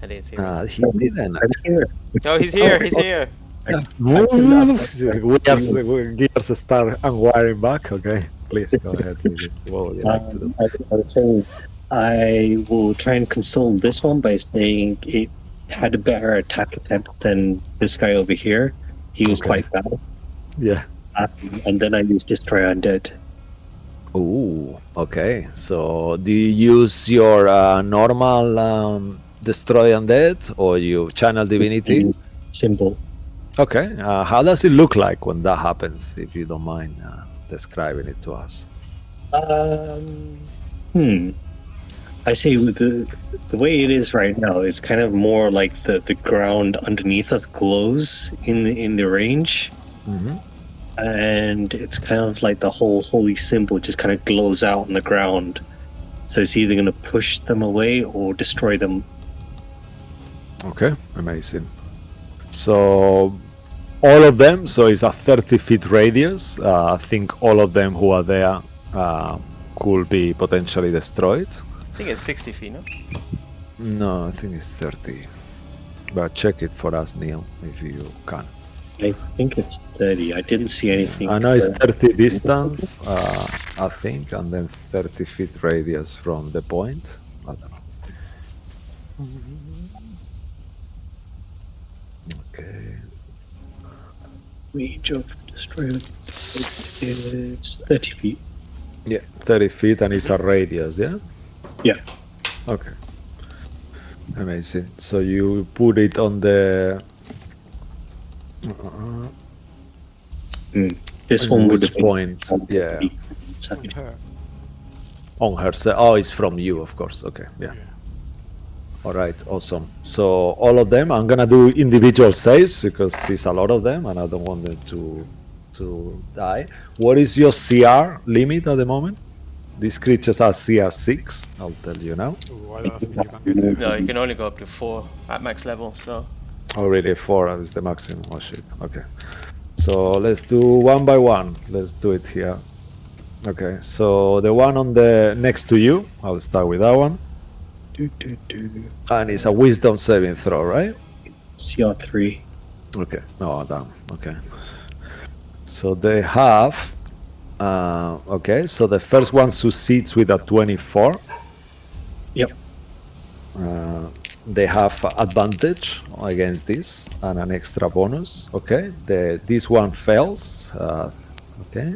I didn't see him. He didn't. I'm here. Oh, he's here. He's here. Gears start unwiring back. Okay, please go ahead. What would you like to do? I was saying I will try and console this one by saying it had a better attack attempt than this guy over here. He was quite bad. Yeah. And then I used Destroy Undead. Ooh, okay. So do you use your normal Destroy Undead or you channel Divinity? Symbol. Okay. How does it look like when that happens, if you don't mind describing it to us? I see with the way it is right now, it's kind of more like the ground underneath us glows in the range. Mm-hmm. And it's kind of like the whole holy symbol just kind of glows out on the ground. So it's either going to push them away or destroy them. Okay, amazing. So all of them, so it's a 30 feet radius. I think all of them who are there could be potentially destroyed. I think it's 60 feet, no? No, I think it's 30. But check it for us, Neil, if you can. I think it's 30. I didn't see anything. I know it's 30 distance, I think, and then 30 feet radius from the point. I don't know. Okay. Range of destroyer is 30 feet. Yeah, 30 feet, and it's a radius, yeah? Yeah. Okay. Amazing. So you put it on the... This on one would which have been point? Yeah. On her. On her. Oh, it's from you, of course. Okay, yeah. All right, awesome. So all of them, I'm gonna do individual saves because it's a lot of them, and I don't want them to die. What is your CR limit at the moment? These creatures are CR 6. I'll tell you now. Ooh, I don't think you can get there. No, you can only go up to 4 at max level. So Already 4 is the maximum. Oh shit. Okay. So let's do one by one. Let's do it here. Okay. So the one on the next to you, I'll start with that one. And it's a wisdom saving throw, right? CR3. Okay. Oh, damn. Okay. So they have. Okay. So the first one succeeds with a 24. Yep. They have advantage against this and an extra bonus. Okay. This one fails. Okay.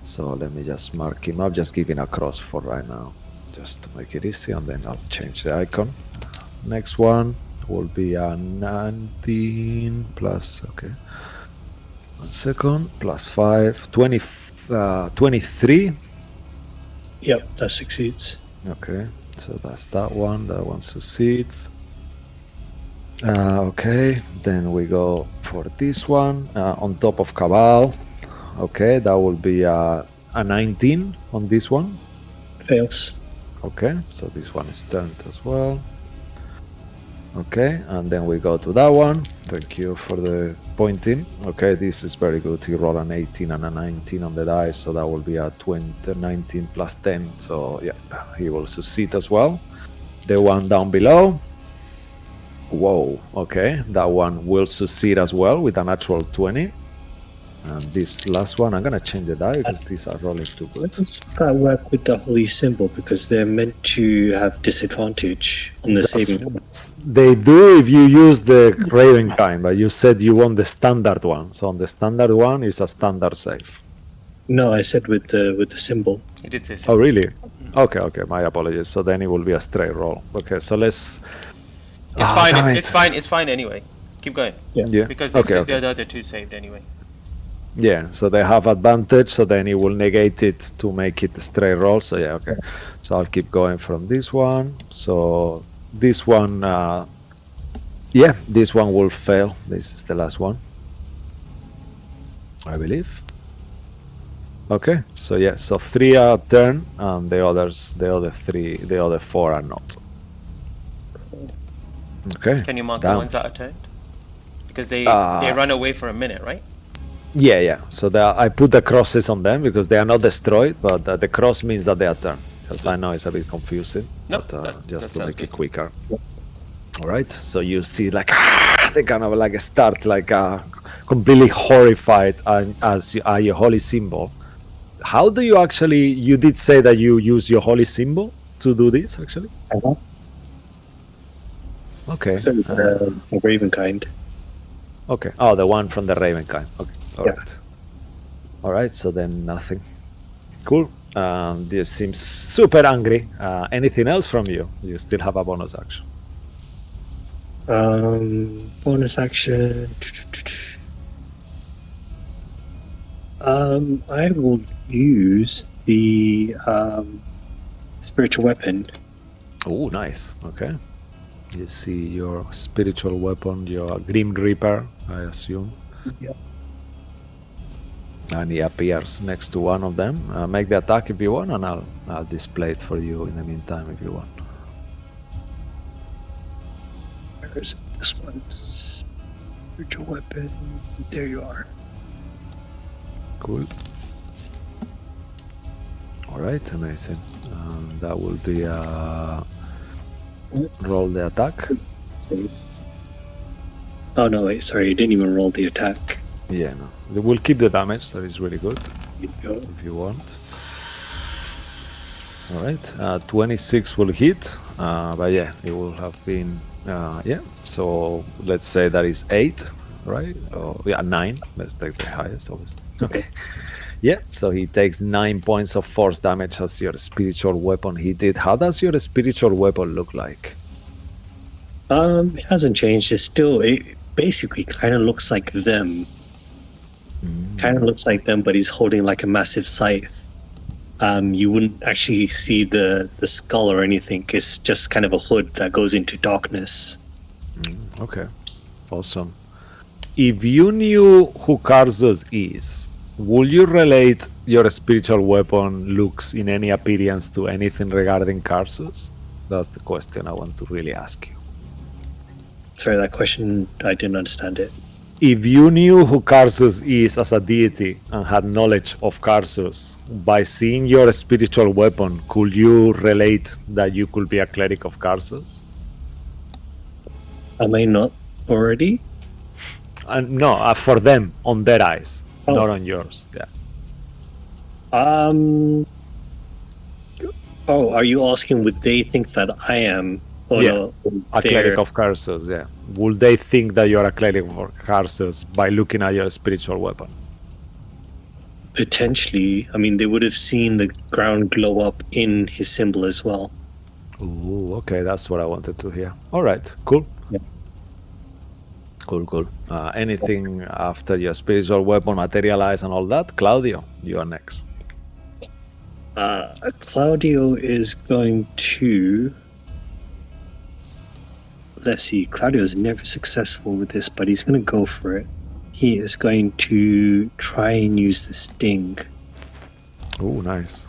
So let me just mark him up. Just giving a cross for right now, just to make it easy, and then I'll change the icon. Next one will be a 19 plus, okay, 1 second, plus 5, 20, 23. Yep, that succeeds. Okay, so that's that one succeeds. Okay, then we go for this one, on top of Cabal. Okay, that will be a 19 on this one. Fails. Okay, so this one is turned as well. Okay, and then we go to that one. Thank you for the pointing. Okay, this is very good. He rolled an 18 and a 19 on the dice, so that will be a 19 plus 10. So yeah, he will succeed as well. The one down below. Whoa, okay, that one will succeed as well with a natural 20. And this last one, I'm gonna change the die because these are rolling too How good. does that work with the holy symbol? Because they're meant to have disadvantage on the saving throw. They do if you use the Raven kind, but you said you want the standard one. So on the standard one is a standard save. No, I said with the symbol. you did say so. Oh really? Okay, my apologies. So then it will be a straight roll. Okay, so let's... It's Ah, fine. damn it. It's fine. It's fine anyway. Keep going Yeah. because Okay. the other two saved anyway. Yeah, so they have advantage, so then it will negate it to make it a straight roll. So yeah, okay. So I'll keep going from this one. So this one, yeah, this one will fail. This is the last one, I believe. Okay, so yeah, so 3 are turn, and the other 4 are not. Okay. Can you mark Damn. the ones that are turned? Because they Uh, run away for a minute, right? Yeah. So I put the crosses on them because they are not destroyed, but the cross means that they are turned. Because I know it's a bit confusing, Nope, but that just to sounds make it good. quicker. All right. So you see, like they kind of like start like completely horrified as your holy symbol. How do you actually? You did say that you use your holy symbol to do this, actually. Okay. So Raven kind. Okay. Oh, the one from the Raven kind. Okay. All Yeah. right. All right. So then nothing. Cool. This seems super angry. Anything else from you? You still have a bonus action. Bonus action. I will use the spiritual weapon. Oh, nice. Okay. You see your spiritual weapon, your Grim Reaper, I assume. Yep. And he appears next to one of them. Make the attack if you want, and I'll display it for you in the meantime if you want. Where is it? This one. Spiritual weapon. There you are. Cool. All right, amazing. That will be roll the attack. Oh no, wait, sorry, you didn't even roll the attack. Yeah, no. We'll keep the damage. That is really good You go. if you want. All right, 26 will hit, but yeah, it will have been yeah. So let's say that is 8 right? Oh, yeah, 9. Let's take the highest, obviously. Okay. Yeah, so he takes 9 points of force damage as your spiritual weapon hit it. How does your spiritual weapon look like? It hasn't changed. It basically kind of looks like them. Kind of looks like them, but he's holding like a massive scythe. You wouldn't actually see the skull or anything. It's just kind of a hood that goes into darkness. Okay, awesome. If you knew who Karsus is, would you relate your spiritual weapon looks in any appearance to anything regarding Karsus? That's the question I want to really ask you. Sorry, that question, I didn't understand it. If you knew who Karsus is as a deity and had knowledge of Karsus, by seeing your spiritual weapon, could you relate that you could be a cleric of Karsus? Am I not already? No, for them, on their eyes, Oh. not on yours. Yeah. Oh, are you asking would they think that I am? Or Yeah, no, a cleric of Karsus, yeah. Will they think that you're a cleric of Karsus by looking at your spiritual weapon? Potentially. I mean, they would have seen the ground glow up in his symbol as well. Ooh, okay, that's what I wanted to hear. All right, cool. Yeah. Cool. Anything after your spiritual weapon materialize and all that? Claudio, you are next. Claudio is going to... Let's see, Claudio's never successful with this, but he's going to go for it. He is going to try and use the sting. Ooh, nice.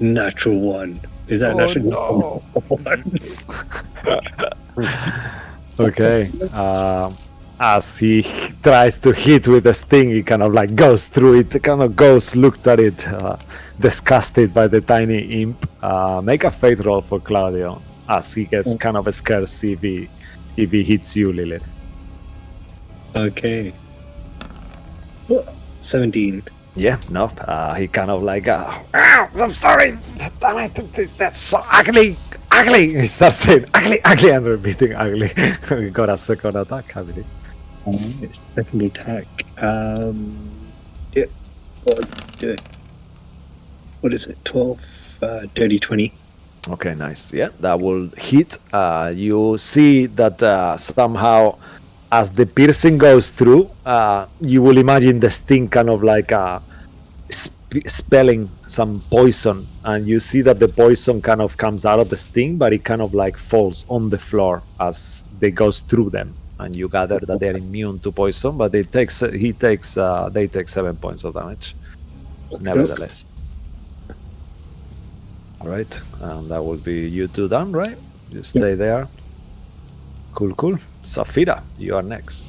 Natural 1. Is that natural 1? Okay. As he tries to hit with the sting, he kind of like goes through it, kind of goes, looked at it, disgusted by the tiny imp. Make a fate roll for Claudio as he gets kind of scared, see if he hits you, Lilith. Okay. 17. Yeah, no, he kind of like, I'm sorry, damn it, that's so ugly. He starts saying, ugly, and repeating ugly. He got a second attack, I believe. Second attack. Yeah. What is it? 12, dirty 20. Okay, nice. Yeah, that will hit. You see that somehow, as the piercing goes through, you will imagine the sting kind of like spelling some poison, and you see that the poison kind of comes out of the sting, but it kind of like falls on the floor as they goes through them, and you gather that they're immune to poison, but they take 7 points of damage, nevertheless. All right, and that will be you two done, right? You stay there. Cool. Saphira, you are next.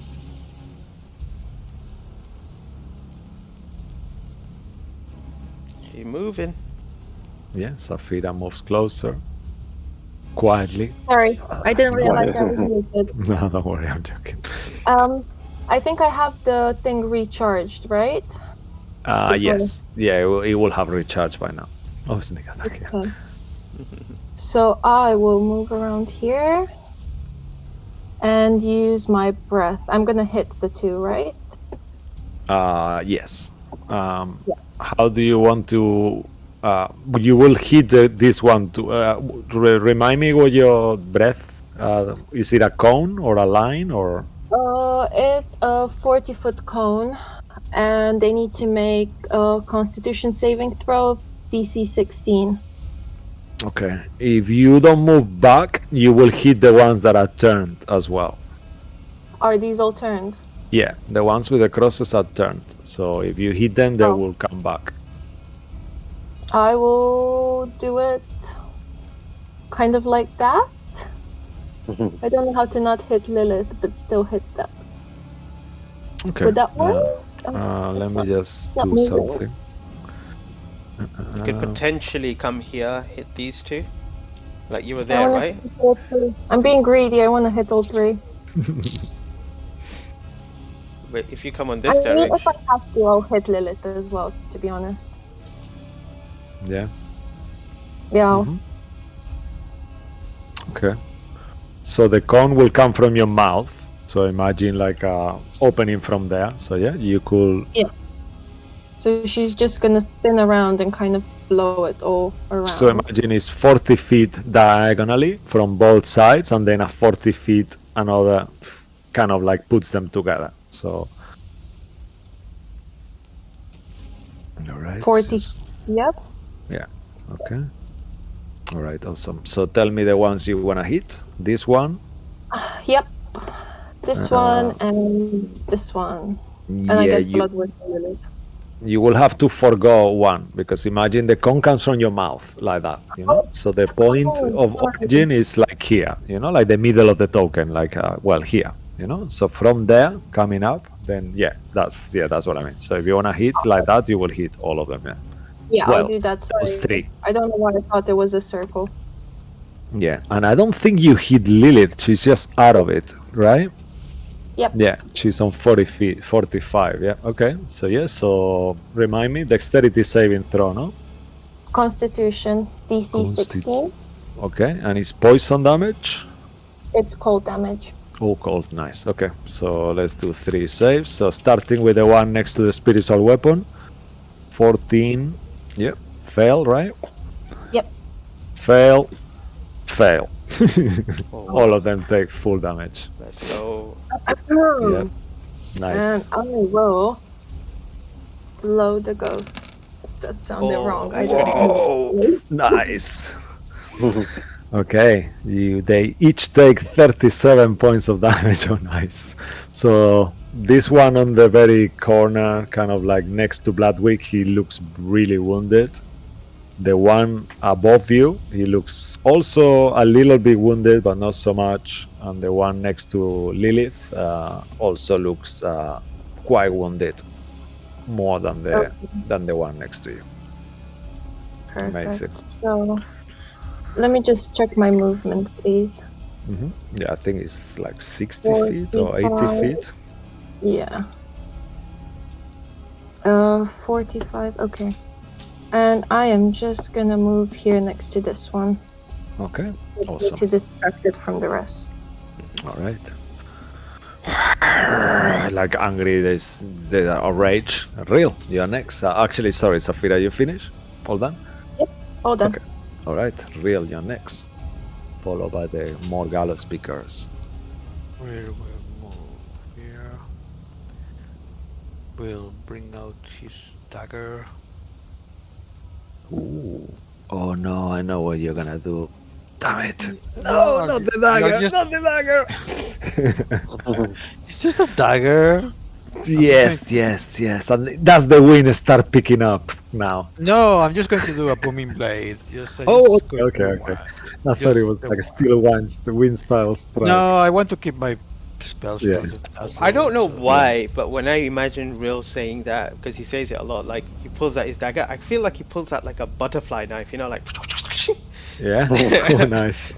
She moving. Yeah, Saphira moves closer. Quietly. Sorry, I didn't realize I was muted. No, don't worry, I'm joking. I think I have the thing recharged, right? Yes. Yeah, it will have recharged by now. Oh, sneak attack. Yeah. Okay. So I will move around here and use my breath. I'm gonna hit the 2, right? Yes. How do you want to? You will hit this one to remind me what your breath. Is it a cone or a line or? It's a 40-foot cone, and they need to make a Constitution saving throw, DC 16. Okay. If you don't move back, you will hit the ones that are turned as well. Are these all turned? Yeah, the ones with the crosses are turned. So if you hit them, they will come back. I will do it kind of like that. I don't know how to not hit Lilith, but still hit that. Okay. Would that work? Let me just not do moving. something. You could potentially come here, hit these 2. Like you were I there, wanna right? hit all 3. I'm being greedy. I want to hit all 3. But if you come on I this mean, direction, if I have to, I'll hit Lilith as well, to be honest. Yeah. Yeah. Mhm. Okay. So the cone will come from your mouth. So imagine like a opening from there. So yeah, you could. So she's just gonna spin around and kind of blow it all around. So imagine it's 40 feet diagonally from both sides, and then a 40 feet another kind of like puts them together. So. All right. 40. Yep. Yeah. Okay. All right. Awesome. So tell me the ones you wanna hit. This one. Yep. This one and this one. And I guess Bloodwood Lilith. You will have to forgo one because imagine the cone comes from your mouth like that, you know. So the point of origin is like here, you know, like the middle of the token, like well here, you know. So from there coming up, then that's what I mean. So if you wanna hit like that, you will hit all of them. Yeah. Yeah, Well, I'll do that. those Sorry. three. I don't know why I thought there was a circle. Yeah, and I don't think you hit Lilith. She's just out of it, right? Yep. Yeah, she's on 40 feet, 45. Yeah, okay. So yeah, so remind me, dexterity saving throw, no? Constitution, DC 16. Okay, and it's poison damage. It's cold damage. Oh, cold, nice. Okay, so let's do 3 saves. So starting with the one next to the spiritual weapon, 14. Yep, fail, right? Yep. Fail. Oh, All of them take full damage. let's go. Yeah, nice. And I will blow the ghost. That sounded wrong. I don't know. Nice. Okay, they each take 37 points of damage. Oh, nice. So this one on the very corner, kind of like next to Bloodwick, he looks really wounded. The one above you, he looks also a little bit wounded, but not so much. And the one next to Lilith also looks quite wounded, more than the one next to you. Perfect. Amazing. So let me just check my movement, please. Yeah, I think it's like 60 feet or 80 feet. Yeah. 45. Okay. And I am just gonna move here next to this one. Okay, To awesome. distract it from the rest. All right. Like angry, they are rage. Real, you're next. Actually, sorry, Safira, you finish? All done? Hold on. Okay. All right, Real, you're next. Followed by the more Gala speakers. We'll move here. We'll bring out his dagger. Ooh. Oh no, I know what you're gonna do. Damn it! No, No, not the dagger! just- Not the dagger! It's just a dagger. Yes. And that's the wind start picking up now. No, I'm just going to do a booming blade. Oh, just going okay. to- I thought it Just was the like one. steel winds, the wind style strike. No, I want to keep my spells. Yeah. to the castle, I don't know so- why, but when I imagine Real saying that, because he says it a lot, like he pulls out his dagger, I feel like he pulls out like a butterfly knife, you know, like. Yeah. Oh, nice.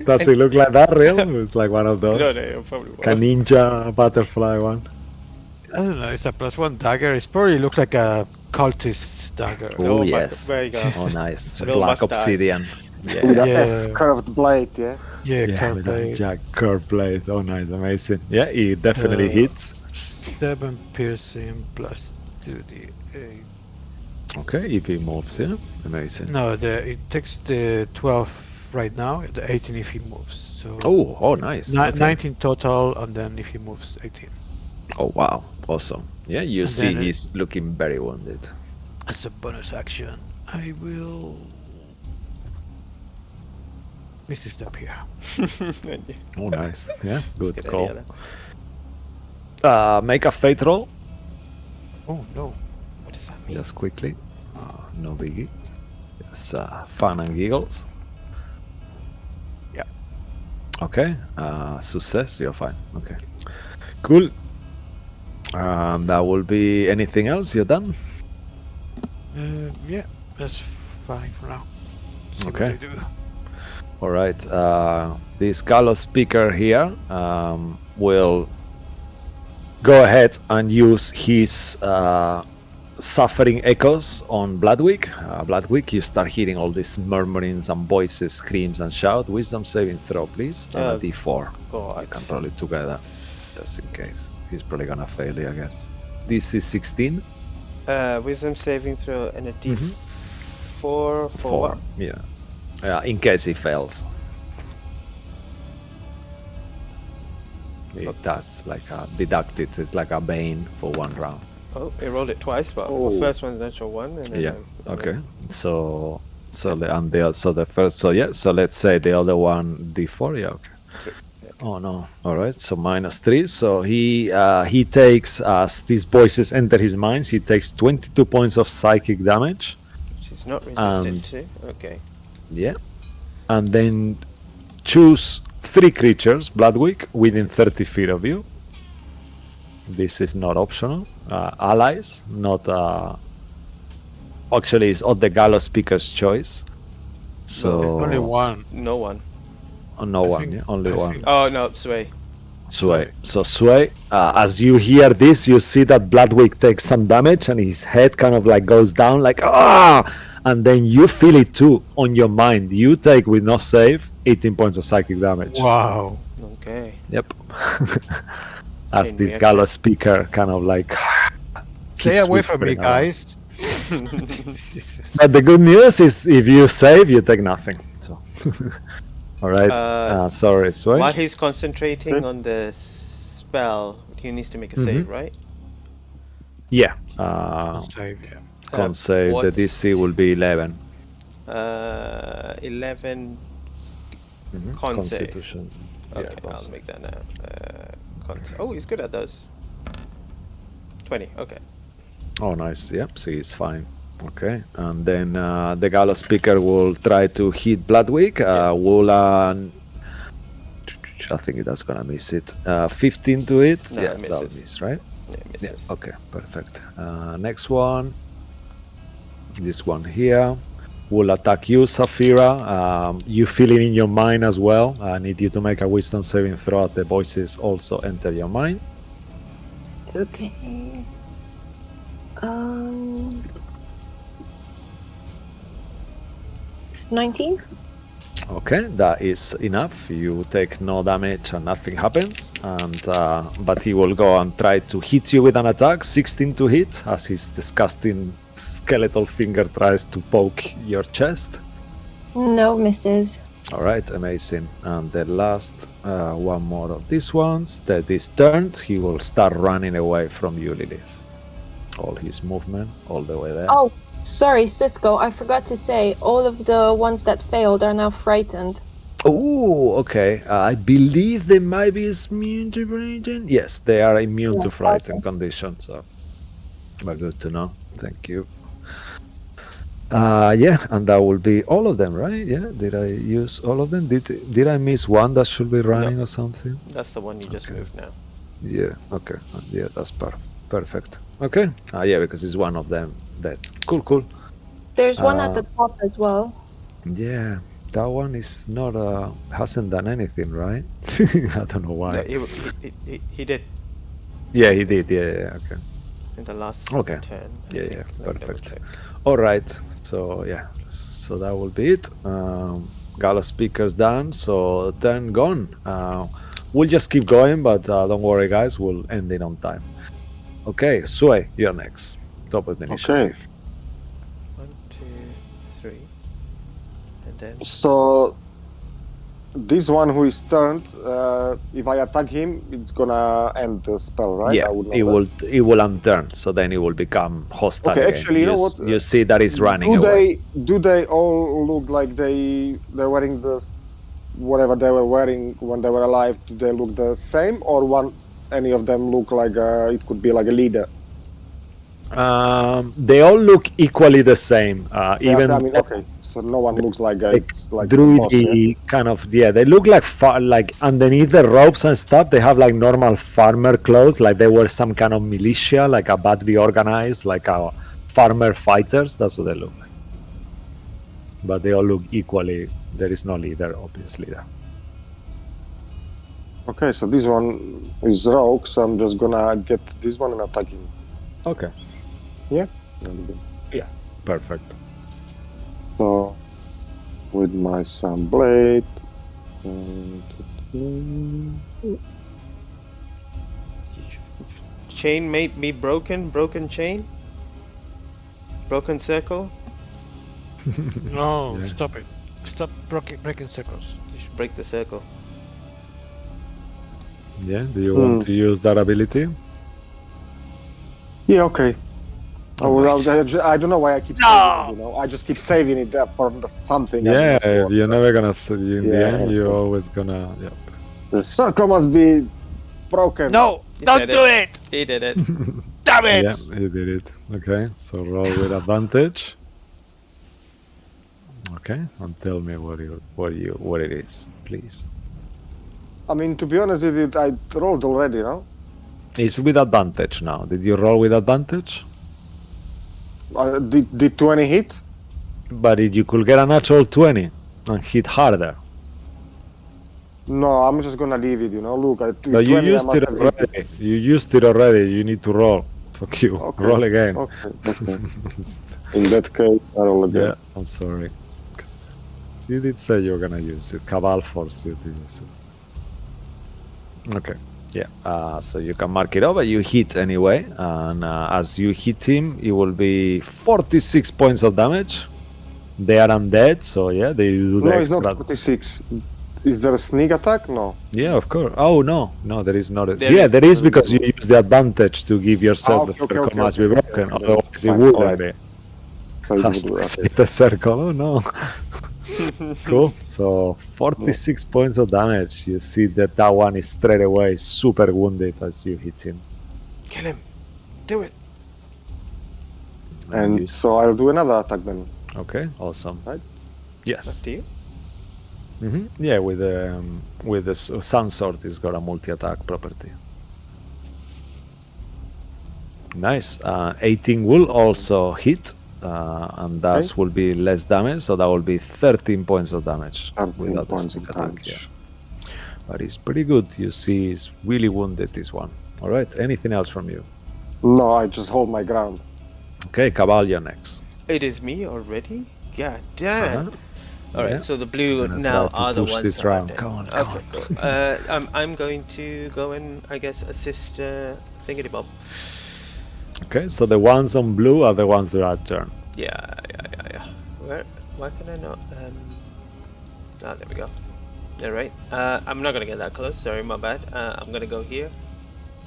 Does it look like that, real? It's like one of those. No, probably Like a ninja butterfly one. I don't know. It's a +1 dagger. It probably looks like a cultist's dagger. Oh, my- yes. there you go. Oh, nice. Little Black mustache. obsidian. With Yeah. a Yeah. S-curved blade, yeah? Yeah, Yeah, curved with that blade. jack curved blade. Oh, nice, amazing. Yeah, it definitely hits. 7 piercing plus 2d8. Okay, if he moves, yeah, amazing. No, it takes the 12 right now. The 18 if he moves. So Oh, nice. Okay. 19 total, and then if he moves, 18. Oh, wow, awesome. Yeah, you And see then he's looking very wounded. As a bonus action, I will. Misty step here. Oh, nice. Yeah, good Good call. idea there. Make a fate roll, Oh no. What does that mean? just quickly. No biggie. Just fun and giggles. Yeah. Okay, success, you're fine. Okay, cool. That will be anything else, you're done? Yeah, that's fine for now. See what Okay. they do. All right. This Gallows speaker here will go ahead and use his suffering echoes on Bloodwick. Bloodwick, you start hearing all these murmurings and voices, screams and shout. Wisdom saving throw, please. And a D4. God. You can roll it together, just in case. He's probably gonna fail it, I guess. This is 16. Wisdom saving throw and a D4 Mhm. for what? Yeah. In case he fails. It does like a deducted. It's like a bane for 1 round. Oh, he rolled it twice, but Oh. the first one's natural 1. And then Yeah. Okay. So the first. So let's say the other one D4. Yeah. Okay. Oh no! All right, so -3. So he takes, as these voices enter his mind, he takes 22 points of psychic damage. She's not resistant to. Okay. Yeah, and then choose 3 creatures, Bloodwick, within 30 feet of you. This is not optional. Allies, not. Actually, it's not the gallows speaker's choice. So Only one. No one. no I one, think- yeah, only I one. think- Oh no, Sway. Sway. So Sway, as you hear this, you see that Bloodwick takes some damage and his head kind of like goes down, like ah, and then you feel it too on your mind. You take, with no save, 18 points of psychic damage. Wow. Okay. Yep. As In this reaction. gallows speaker kind of like Stay keeps away from me, whispering around. guys. But the good news is, if you save, you take nothing. So, all right. Sorry, Sway. While he's concentrating on the spell, he needs to make a save, right? Yeah. Save, yeah. Con save. The what's- DC will be 11. 11 Mhm. Con save. Constitution. Okay, Yeah, con I'll save. make that now. Oh, he's good at those. 20, okay. Oh, nice. Yep, so he's fine. Okay, and then the gallows speaker will try to hit Bloodwick. Will I think that's gonna miss it. 15 to it. No, Yeah, it that'll misses. miss, right? Yeah, Yeah. misses. Okay, perfect. Next one. This one here will attack you, Saphira. You feel it in your mind as well. I need you to make a wisdom saving throw. The voices also enter your mind. Okay. 19? Okay, that is enough. You take no damage and nothing happens. And but he will go and try to hit you with an attack. 16 to hit, as his disgusting skeletal finger tries to poke your chest. No, misses. All right, amazing. And the last one more of these ones that is turned. He will start running away from you, Lilith. All his movement, all the way there. Oh, sorry, Cisco. I forgot to say, all of the ones that failed are now frightened. Oh, okay. I believe they might be immune to frighten. Yes, they are immune to Yeah, frighten conditions. So, but good to know. Thank you. Yeah, and that will be all of them, right? Yeah. Did I use all of them? Did I miss one that should be running or something? That's the one you just moved now. Yeah. Okay. Yeah, that's perfect. Okay. Yeah, because it's one of them. That cool. There's one at the top as well. Yeah. That one is not hasn't done anything, right? I don't know why. No, he did Yeah, he did. Yeah. Okay. in the last Okay. turn. I Yeah, think. yeah, Let me double perfect. check. All right. So yeah. So that will be it. Gala speakers done. So turn gone. We'll just keep going, but don't worry, guys. We'll end it on time. Okay, Sway, you're next. Top of the initiative. 1, 2, 3. And then So this one who is turned, if I attack him, it's gonna end the spell, right? Yeah, I would know it that. will unturn. So then it will become hostile. Okay, again. actually, you know what? You see that it's running Do away. they all look like they're wearing the whatever they were wearing when they were alive? Do they look the same, or any of them look like it could be like a leader? They all look equally the same. Even I mean, okay, so no one looks like it's like druidy kind of, yeah, they look like like underneath the ropes and stuff they have like normal farmer clothes, like they were some kind of militia, like a badly organized, like a farmer fighters. That's what they look like, but they all look equally. There is no leader, obviously, there. Okay, so this one is rogue, so I'm just gonna get this one and attack him. Okay. Yeah. Perfect. So, with my sun blade. Chain may be broken. Broken chain. Broken circle. No, Yeah. stop it. Stop breaking circles. You should break the circle. Yeah. Do you want to use that ability? Yeah, okay. I don't know why I keep saving it, you know. I just keep saving it for something. and Yeah. it's work. You're never gonna. In the Yeah, end, of you're course. always gonna. Yep. The circle must be broken. No, He don't did do it. it. He did it. Damn it. Yeah, he did it. Okay, so roll with advantage. Okay, and tell me what it is, please. I mean, to be honest with you, I rolled already, no? It's with advantage now. Did you roll with advantage? Did 20 hit? But you could get a natural 20 and hit harder. No, I'm just gonna leave it, you know. Look, But you 20, I used must it have hit already. You used it already. You need to roll. Fuck you. Okay. Roll again. Okay. In that case, I roll again. Yeah, I'm sorry. 'Cause you did say you were gonna use it. Cabal forced you to use it. Okay. Yeah. So you can mark it up, but you hit anyway. And as you hit him, it will be 46 points of damage. They are undead, so yeah, they do the No, it's extra. not 46. Is there a sneak attack? No. Yeah, of course. Oh no, there is not. There There is. is because you use the advantage to give yourself the circle must be broken. Okay, Otherwise, that's it fine. wouldn't Alright. be. So it Has would to be save the circle. Oh no. Cool. So 46 points of damage. You see that one is straight away super wounded as you hit him. Kill him. Do it. And you- so I'll do another attack then. okay, awesome. Right. Up Yes. to you. Yeah, with the sun sword, it's got a multi-attack property. Nice. 18 will also hit, and that Okay. will be less damage, so that will be 13 points of damage 13 without the points sneak of attack. damage. Yeah. But it's pretty good. You see, he's really wounded. This one. All right. Anything else from you? No, I just hold my ground. Okay, Cabal, you're next. It is me already? God damn. Uh-huh. Alright, Yeah. so the blue Gonna now try to are the push ones this that are round. dead. Come on, Okay, cool. I'm going to go and, I guess, assist Thingy Bob. Okay, so the ones on blue are the ones that are turned. Yeah. Why can I not? There we go. Alright. I'm not gonna get that close. Sorry, my bad. I'm gonna go here,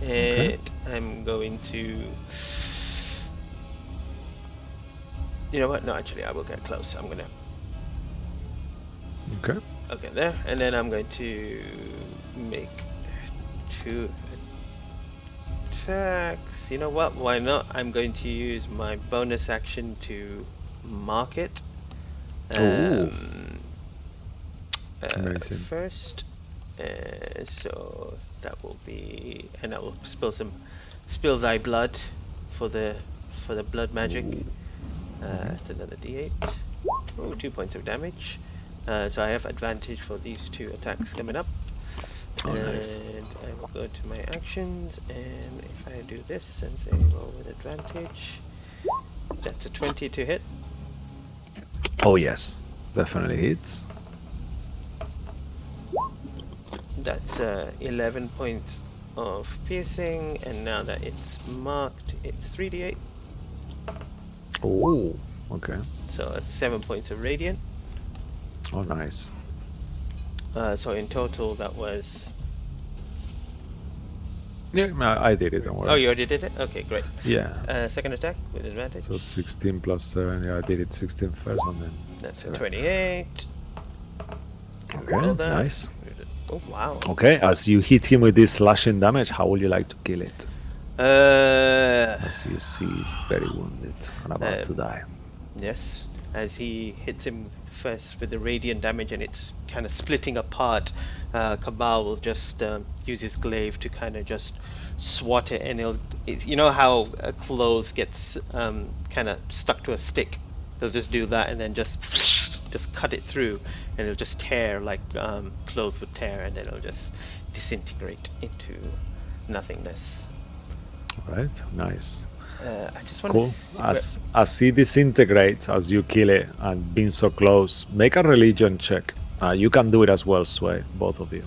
and I'm going to. You know what? No, actually, I will get close. I'm gonna. Okay. Okay, there, and then I'm going to make 2 attacks. You know what? Why not? I'm going to use my bonus action to mark it. Amazing. First, so that will be, and I will spill thy blood for the blood magic. It's another D8. Oh, 2 points of damage. So I have advantage for these 2 attacks coming up. Oh, nice. And I will go to my actions, and if I do this and say roll with advantage, that's a 20 to hit. Oh yes, definitely hits. That's 11 points of piercing, and now that it's marked, it's 3d8. Oh, okay. So it's 7 points of radiant. Oh, nice. So in total, that was. Yeah, I did it. Don't worry. Oh, you already did it? Okay, great. Yeah. Second attack with advantage. So 16 plus 7. Yeah, I did it 16 first, and then. That's a 7. 28. Okay, Roll that. nice. Oh, wow. Okay, as you hit him with this slashing damage, how would you like to kill it? As you see, he's very wounded and about to die. Yes, as he hits him first with the radiant damage and it's kind of splitting apart, Cabal will just use his glaive to kind of just swat it, and you know how clothes gets kind of stuck to a stick? He'll just do that and then just cut it through, and it'll just tear like clothes would tear, and then it'll just disintegrate into nothingness. All right, nice. I just want Cool. to see As he disintegrates, as you kill it and being so close, make a religion check. You can do it as well, Sway, both of you.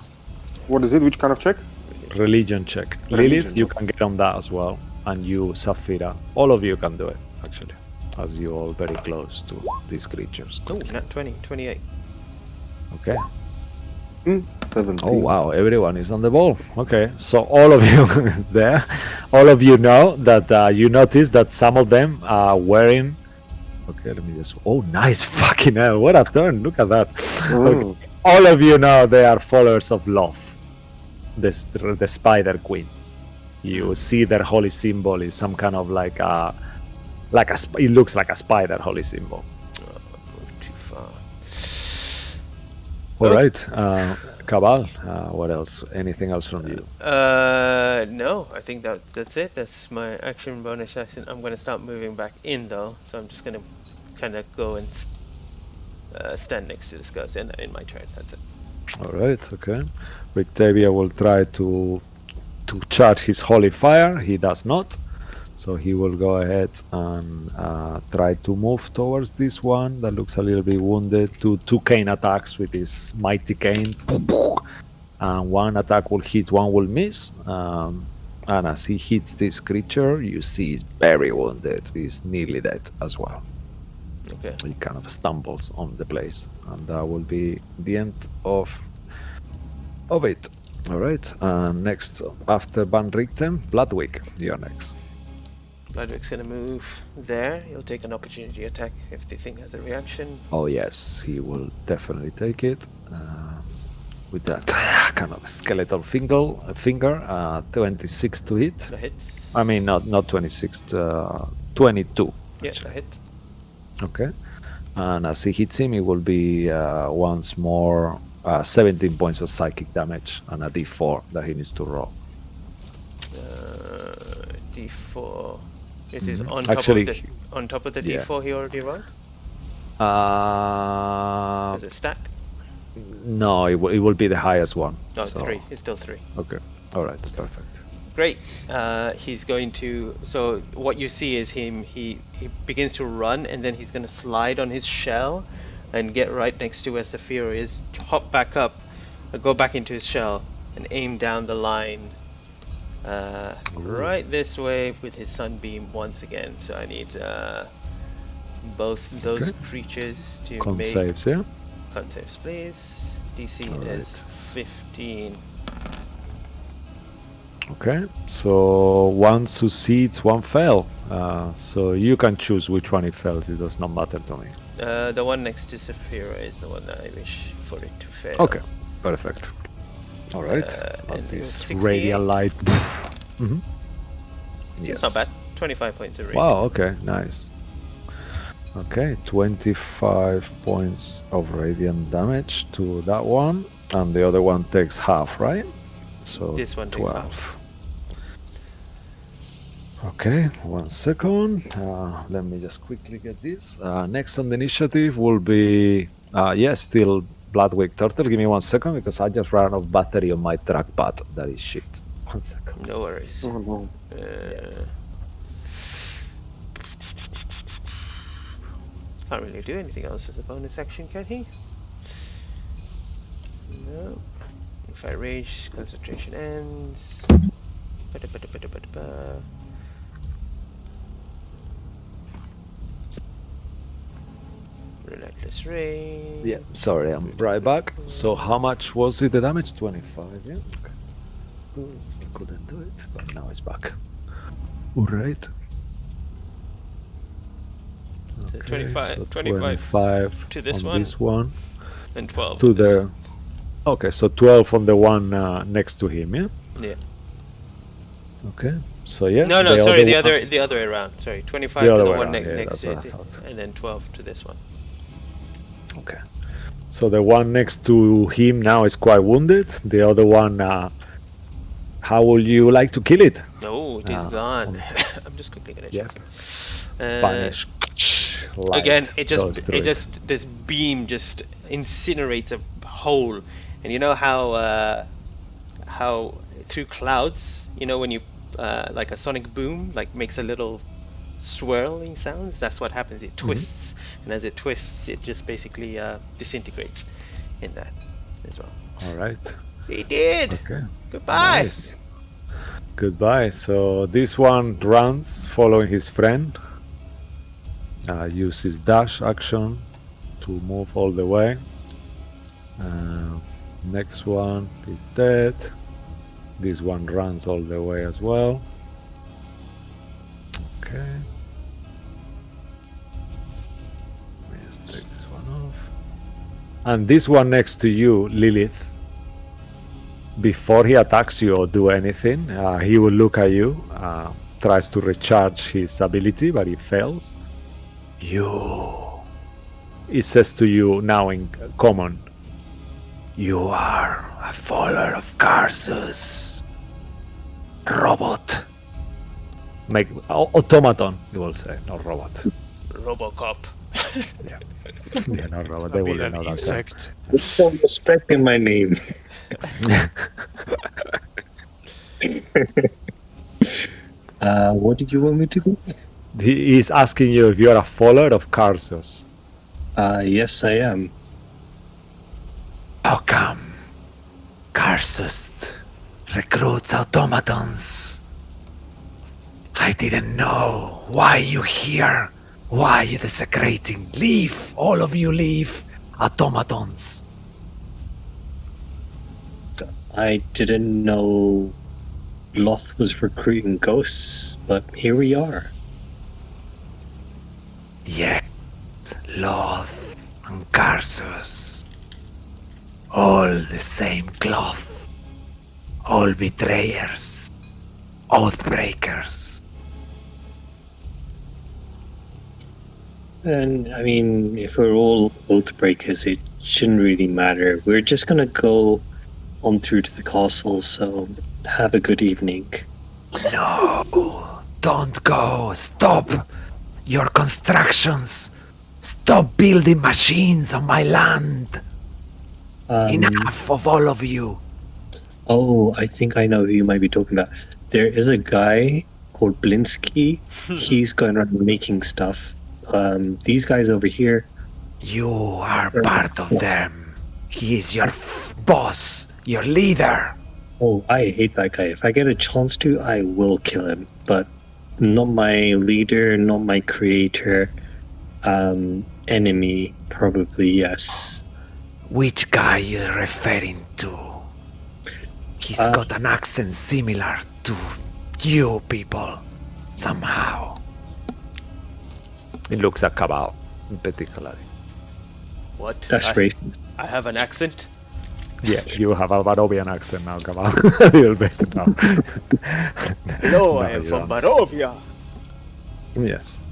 What is it? Which kind of check? Religion check. Religion, Lilith, you okay. can get on that as well. And you, Saphira. All of you can do it, actually. As you're all very close to these creatures. Oh, not 20, 28. Okay. 17. Oh wow, everyone is on the ball. Okay, so all of you there, all of you know that you notice that some of them are wearing. Okay, let me just. Oh, nice fucking hell! What a turn! Look at that. Okay. All of you know they are followers of Loth, the Spider Queen. You see their holy symbol is some kind of like a it looks like a spider holy symbol. Moved too far. All right, Cabal. What else? Anything else from you? No, I think that's it. That's my action bonus action. I'm gonna start moving back in though, so I'm just gonna kind of go and stand next to this guy in my turn. That's it. All right. Okay. Rictavia will try to charge his holy fire. He does not. So he will go ahead and try to move towards this one that looks a little bit wounded. Two cane attacks with his mighty cane. And one attack will hit, one will miss. And as he hits this creature, you see he's very wounded. He's nearly dead as well. Okay. He kind of stumbles on the place. And that will be the end of it. All right. Next, after Van Richten, Bloodwick, you're next. Bloodwick's gonna move there. He'll take an opportunity attack if the thing has a reaction. Oh yes, he will definitely take it with that kind of skeletal finger. 26 to hit. That hits. I mean, not 26, 22. Yeah, that hit. Okay. And as he hits him, it will be once more 17 points of psychic damage and a D4 that he needs to roll. D4. This is on Actually, top of the yeah. D4 he already rolled. Uh, Does it stack? no, it will be the highest one. No, so. 3. It's still 3. Okay. All right. Perfect. Great. He's going to. So what you see is him. He begins to run, and then he's going to slide on his shell, and get right next to where Saphira is. Hop back up, go back into his shell, and aim down the line. Right this way with his sunbeam once again. So I need both those creatures to Con make saves, yeah? con saves, please. DC is 15. Okay, so one succeeds, one fail. So you can choose which one it fails. It does not matter to me. The one next to Saphira is the one that I wish for it to fail. Okay, perfect. All right, so and this 68. radial light. It's Yes. not bad. 25 points of radiant. Wow. Okay. Nice. Okay, 25 points of radiant damage to that one, and the other one takes half, right? So This one takes 12. Okay, 1 second. Let me just quickly get this. Next on the initiative will be still Bloodwick Turtle. Give me 1 second because I just ran off battery on my trackpad. That is shit. 1 second. No worries. Oh, no. Can't really do anything else as a bonus action, can he? No. If I rage, concentration ends. Ba-da-ba-da-ba-da-ba-da-ba. Relentless rage. Yeah, sorry, I'm right back. So how much was it, the damage? 25, yeah? Okay. Oops, I couldn't do it, but now it's back. Alright. So 25 so 25 to this on one. this one. And 12. To on this the... Okay, so 12 on the one next to him, yeah? Yeah. Okay, so yeah. No, sorry, the one- other way around. Sorry, 25 The to other the way one around, yeah, next that's to what I it, thought. and then 12 to this one. Okay. So the one next to him now is quite wounded. The other one, how would you like to kill it? No, it is Ah, gone. I'm just quickly gonna check. Yep. Vanish. Light Again, goes through this beam just incinerates a hole, and you know how through clouds, you know when you like a sonic boom like makes a little swirling sounds. That's what happens. It twists, and as it twists, it just basically disintegrates in that as well. All right. He did. Okay. Goodbye. Nice. Goodbye. So this one runs, following his friend. Uses dash action to move all the way. Next one is dead. This one runs all the way as well. Okay. Let me just take this one off. And this one next to you, Lilith, before he attacks you or do anything, he will look at you, tries to recharge his ability, but he fails. He says to you now in common, you are a follower of Garzus. Robot. Make automaton, you will say, not robot. Robocop. Yeah, not robot. They I mean, wouldn't an know that. insect. Put some respect in my name. What did you want me to do? He is asking you if you are a follower of Garzus. Yes, I am. How come Garzus recruits automatons? I didn't know. Why you here? Why you desecrating? Leave, all of you leave, automatons. I didn't know Loth was recruiting ghosts, but here we are. Yes, Loth and Garzus. All the same cloth. All betrayers. Oathbreakers. And I mean, if we're all oathbreakers, it shouldn't really matter. We're just gonna go on through to the castle, so have a good evening. No, don't go. Stop your constructions. Stop building machines on my land. Enough of all of you. Oh, I think I know who you might be talking about. There is a guy called Blinsky. He's going around making stuff. These guys over here. You are part of them. He is your boss, your leader. Oh, I hate that guy. If I get a chance to, I will kill him. But not my leader, not my creator. Enemy, probably, yes. Which guy you referring to? He's got an accent similar to you people, somehow. He looks at Cabal, in particular. What? That's racist. I have an accent? Yeah, you have a Barovian accent now, Cabal. A little bit now. Hello, No, I am you from don't. Barovia. Yes.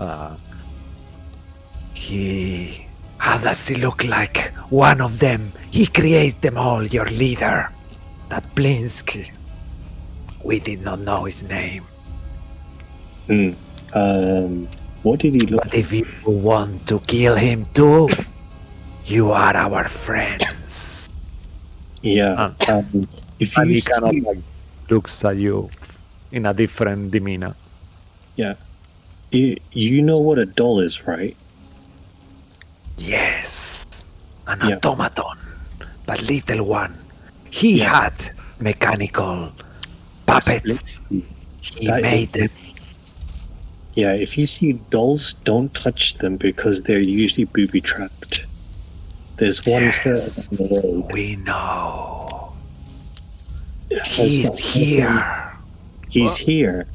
How does he look like? One of them. He creates them all, your leader. That Blinsky. We did not know his name. What did he look But if you want to kill him too, you are our friends. Yeah. If And you he kind of see, like looks at you in a different demeanor. yeah, you know what a doll is, right? Yes, an Yeah. automaton, but little one. He Yeah. had mechanical puppets. He That is- made them. Yeah, if you see dolls, don't touch them because they're usually booby trapped. There's one here Yes, on the road. we know. Has He's that- here. He's here.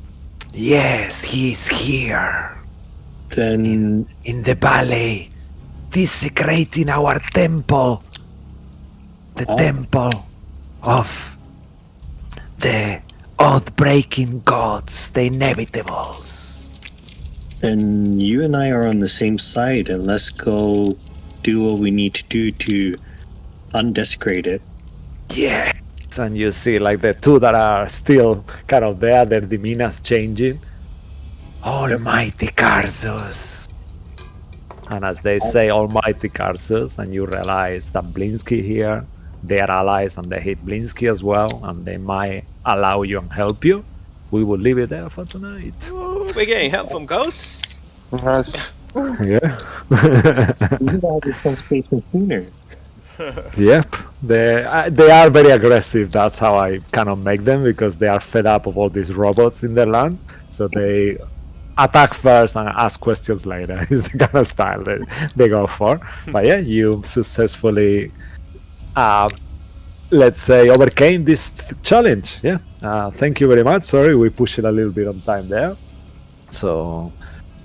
Yes, he's here. Then In the valley, desecrating our temple. The Oh. temple of the oath-breaking gods, the inevitables. then you and I are on the same side, and let's go do what we need to do to undesecrate it. Yes, and you see like the two that are still kind of there, their demeanors changing. Almighty Garzus. And as they say Almighty Garzus, and you realize that Blinsky here, they are allies and they hate Blinsky as well, and they might allow you and help you, we will leave it there for tonight. Ooh, we're getting help from ghosts? Nice. Yeah. You should have this conversation sooner. Yep, they are very aggressive. That's how I kind of make them, because they are fed up of all these robots in their land. So they attack first and ask questions later. Is the kind of style that they go for. But yeah, you successfully, let's say, overcame this challenge. Yeah, thank you very much. Sorry, we pushed it a little bit on time there. So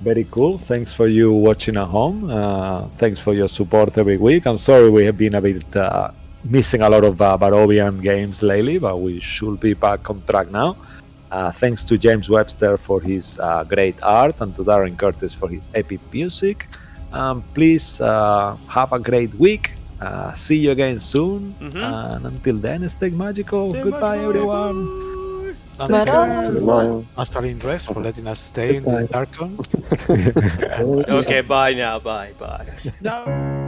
very cool. Thanks for you watching at home. Thanks for your support every week. I'm sorry we have been a bit missing a lot of Barovian games lately, but we should be back on track now. Thanks to James Webster for his great art, and to Darren Curtis for his epic music. Please have a great week. See you again soon. And until then, stay magical. Stay Goodbye, magical. everyone. And Bye. thank you Bye. to Master Rest for letting us stay in the Goodbye. Darkon. Okay, bye now. Bye. No.